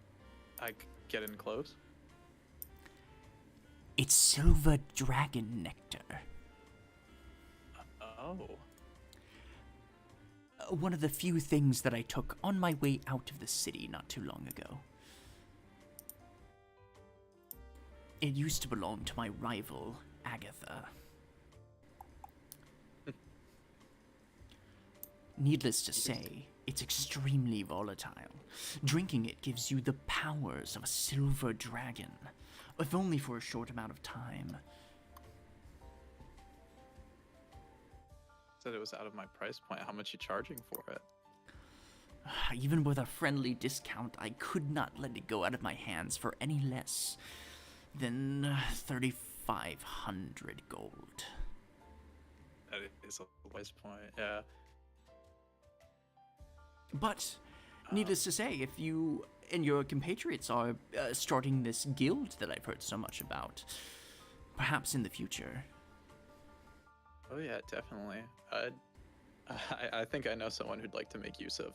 Speaker 4: get in close.
Speaker 1: It's silver dragon nectar.
Speaker 4: Oh.
Speaker 1: One of the few things that I took on my way out of the city not too long ago. It used to belong to my rival, Agatha. Needless to say, it's extremely volatile. Drinking it gives you the powers of a silver dragon, if only for a short amount of time.
Speaker 4: Said it was out of my price point. How much you charging for it?
Speaker 1: Even with a friendly discount, I could not let it go out of my hands for any less than 3,500 gold.
Speaker 4: That is a price point, yeah.
Speaker 1: But, needless to say, if you and your compatriots are starting this guild that I've heard so much about, perhaps in the future.
Speaker 4: Oh yeah, definitely. I think I know someone who'd like to make use of.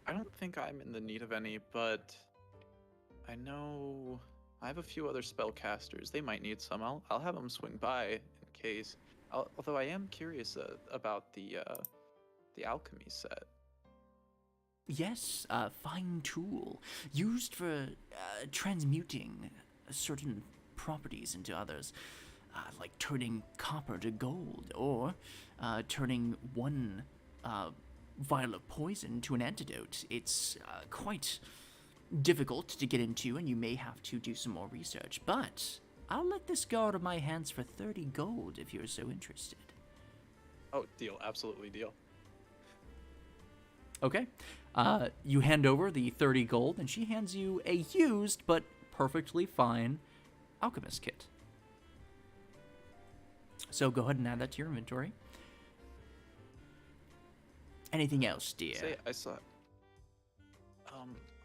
Speaker 4: I don't think I'm in the need of any, but I know I have a few other spellcasters. They might need some. I'll have them swing by in case. Although I am curious about the alchemy set.
Speaker 1: Yes, a fine tool used for transmuting certain properties into others, like turning copper to gold, or turning one vial of poison to an antidote. It's quite difficult to get into, and you may have to do some more research, but I'll let this go out of my hands for 30 gold if you're so interested.
Speaker 4: Oh, deal. Absolutely deal.
Speaker 1: Okay. You hand over the 30 gold, and she hands you a used but perfectly fine alchemist kit. So go ahead and add that to your inventory. Anything else, dear?
Speaker 4: Say, I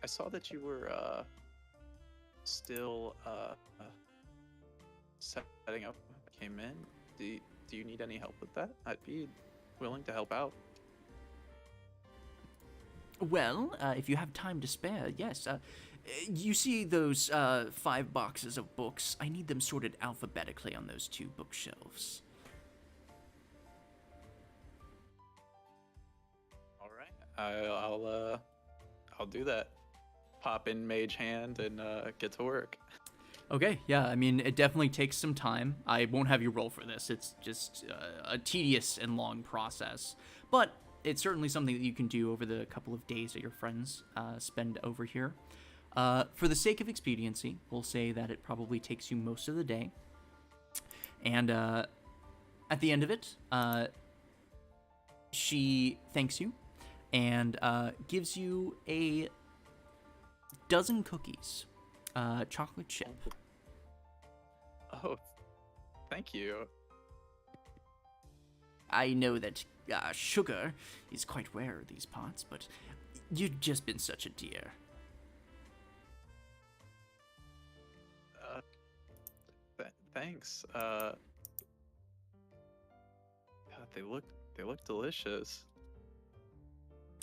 Speaker 4: saw that you were still setting up. Came in. Do you need any help with that? I'd be willing to help out.
Speaker 1: Well, if you have time to spare, yes. You see those 5 boxes of books? I need them sorted alphabetically on those 2 bookshelves.
Speaker 4: All right. I'll do that. Pop in mage hand and get to work.
Speaker 1: Okay, yeah, I mean, it definitely takes some time. I won't have you roll for this. It's just a tedious and long process. But it's certainly something that you can do over the couple of days that your friends spend over here. For the sake of expediency, we'll say that it probably takes you most of the day. And at the end of it, she thanks you and gives you a dozen cookies, chocolate chip.
Speaker 4: Oh, thank you.
Speaker 1: I know that sugar is quite rare in these parts, but you've just been such a dear.
Speaker 4: Thanks. God, they look delicious.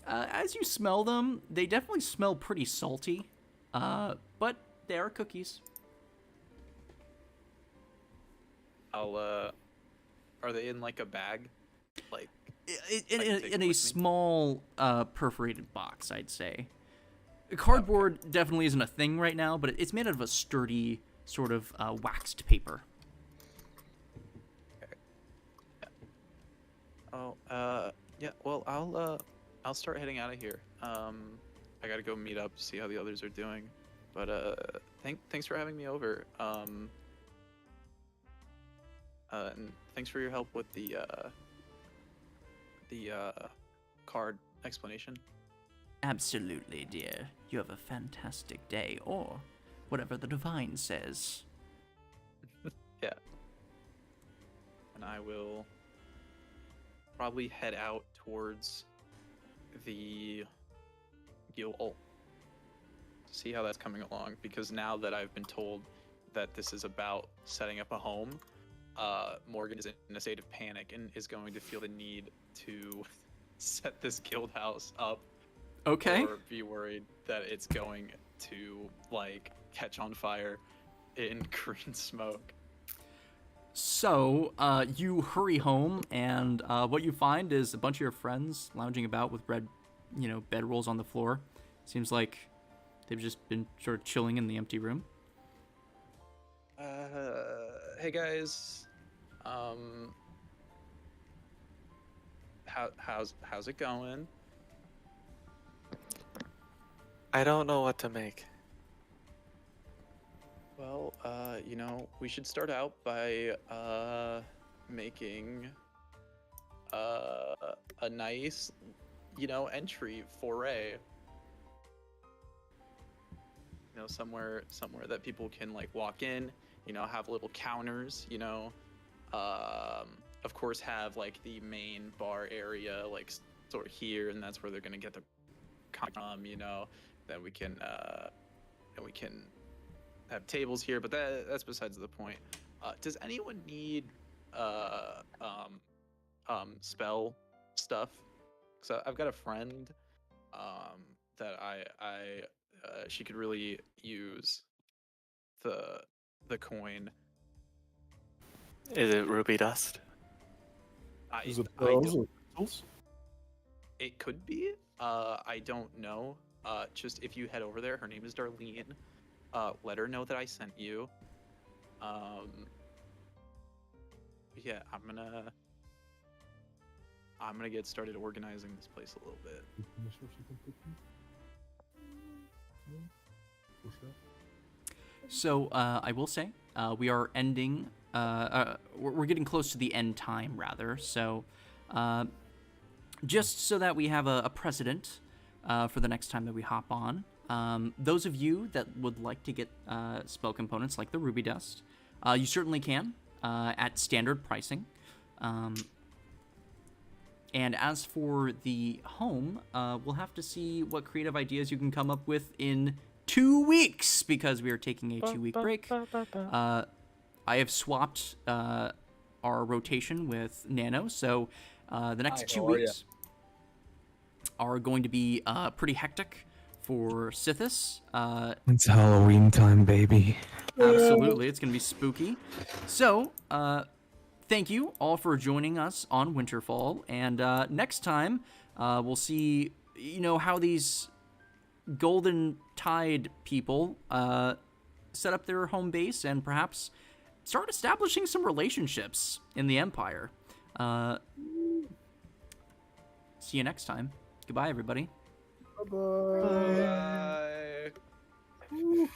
Speaker 1: As you smell them, they definitely smell pretty salty, but they are cookies.
Speaker 4: Are they in like a bag? Like
Speaker 1: In,
Speaker 4: I can take
Speaker 1: in
Speaker 4: them
Speaker 1: a
Speaker 4: with me?
Speaker 1: small perforated box, I'd say. Cardboard definitely isn't a thing right now, but it's made out of a sturdy sort of waxed paper.
Speaker 4: Oh, yeah. Well, I'll start heading out of here. I gotta go meet up, see how the others are doing. But thanks for having me over. And thanks for your help with the card explanation.
Speaker 1: Absolutely, dear. You have a fantastic day, or whatever the divine says.
Speaker 4: Yeah. And I will probably head out towards the guild, see how that's coming along, because now that I've been told that this is about setting up a home, Morgan is in a state of panic and is going to feel the need to set this guild house up.
Speaker 1: Okay.
Speaker 4: Or be worried that it's going to like catch on fire in green smoke.
Speaker 1: So, you hurry home, and what you find is a bunch of your friends lounging about with red, bedrolls on the floor. Seems like they've just been sort of chilling in the empty room.
Speaker 4: Hey guys, how's it going?
Speaker 3: I don't know what to make.
Speaker 4: Well, we should start out by making a nice, entry foray. Somewhere that people can like walk in, have little counters, of course have like the main bar area like sort of here, and that's where they're gonna get their then we can have tables here, but that's besides the point. Does anyone need spell stuff? So I've got a friend that I she could really use the coin.
Speaker 3: Is it ruby dust?
Speaker 2: Is it
Speaker 4: I
Speaker 2: pearls
Speaker 4: don't-
Speaker 2: or crystals?
Speaker 4: It could be. I don't know. Just if you head over there, her name is Darlene. Let her know that I sent you. Yeah, I'm gonna get started organizing this place a little bit.
Speaker 1: So, I will say, we are ending, we're getting close to the end time, rather, so, just so that we have a precedent for the next time that we hop on, those of you that would like to get spell components like the ruby dust, you certainly can at standard pricing. And as for the home, we'll have to see what creative ideas you can come up with in 2 weeks, because we are taking a 2-week break. I have swapped our rotation with Nano, so the next
Speaker 5: Hi,
Speaker 1: 2
Speaker 5: how are ya?
Speaker 1: weeks are going to be pretty hectic for Sithis.
Speaker 9: It's Halloween time, baby.
Speaker 1: Absolutely, it's going to be spooky. So, thank you all for joining us on Winterfall, and next time we'll see, how these Golden Tide people set up their home base and perhaps start establishing some relationships in the Empire. See you next time. Goodbye, everybody.
Speaker 8: Bye-bye.
Speaker 4: Bye.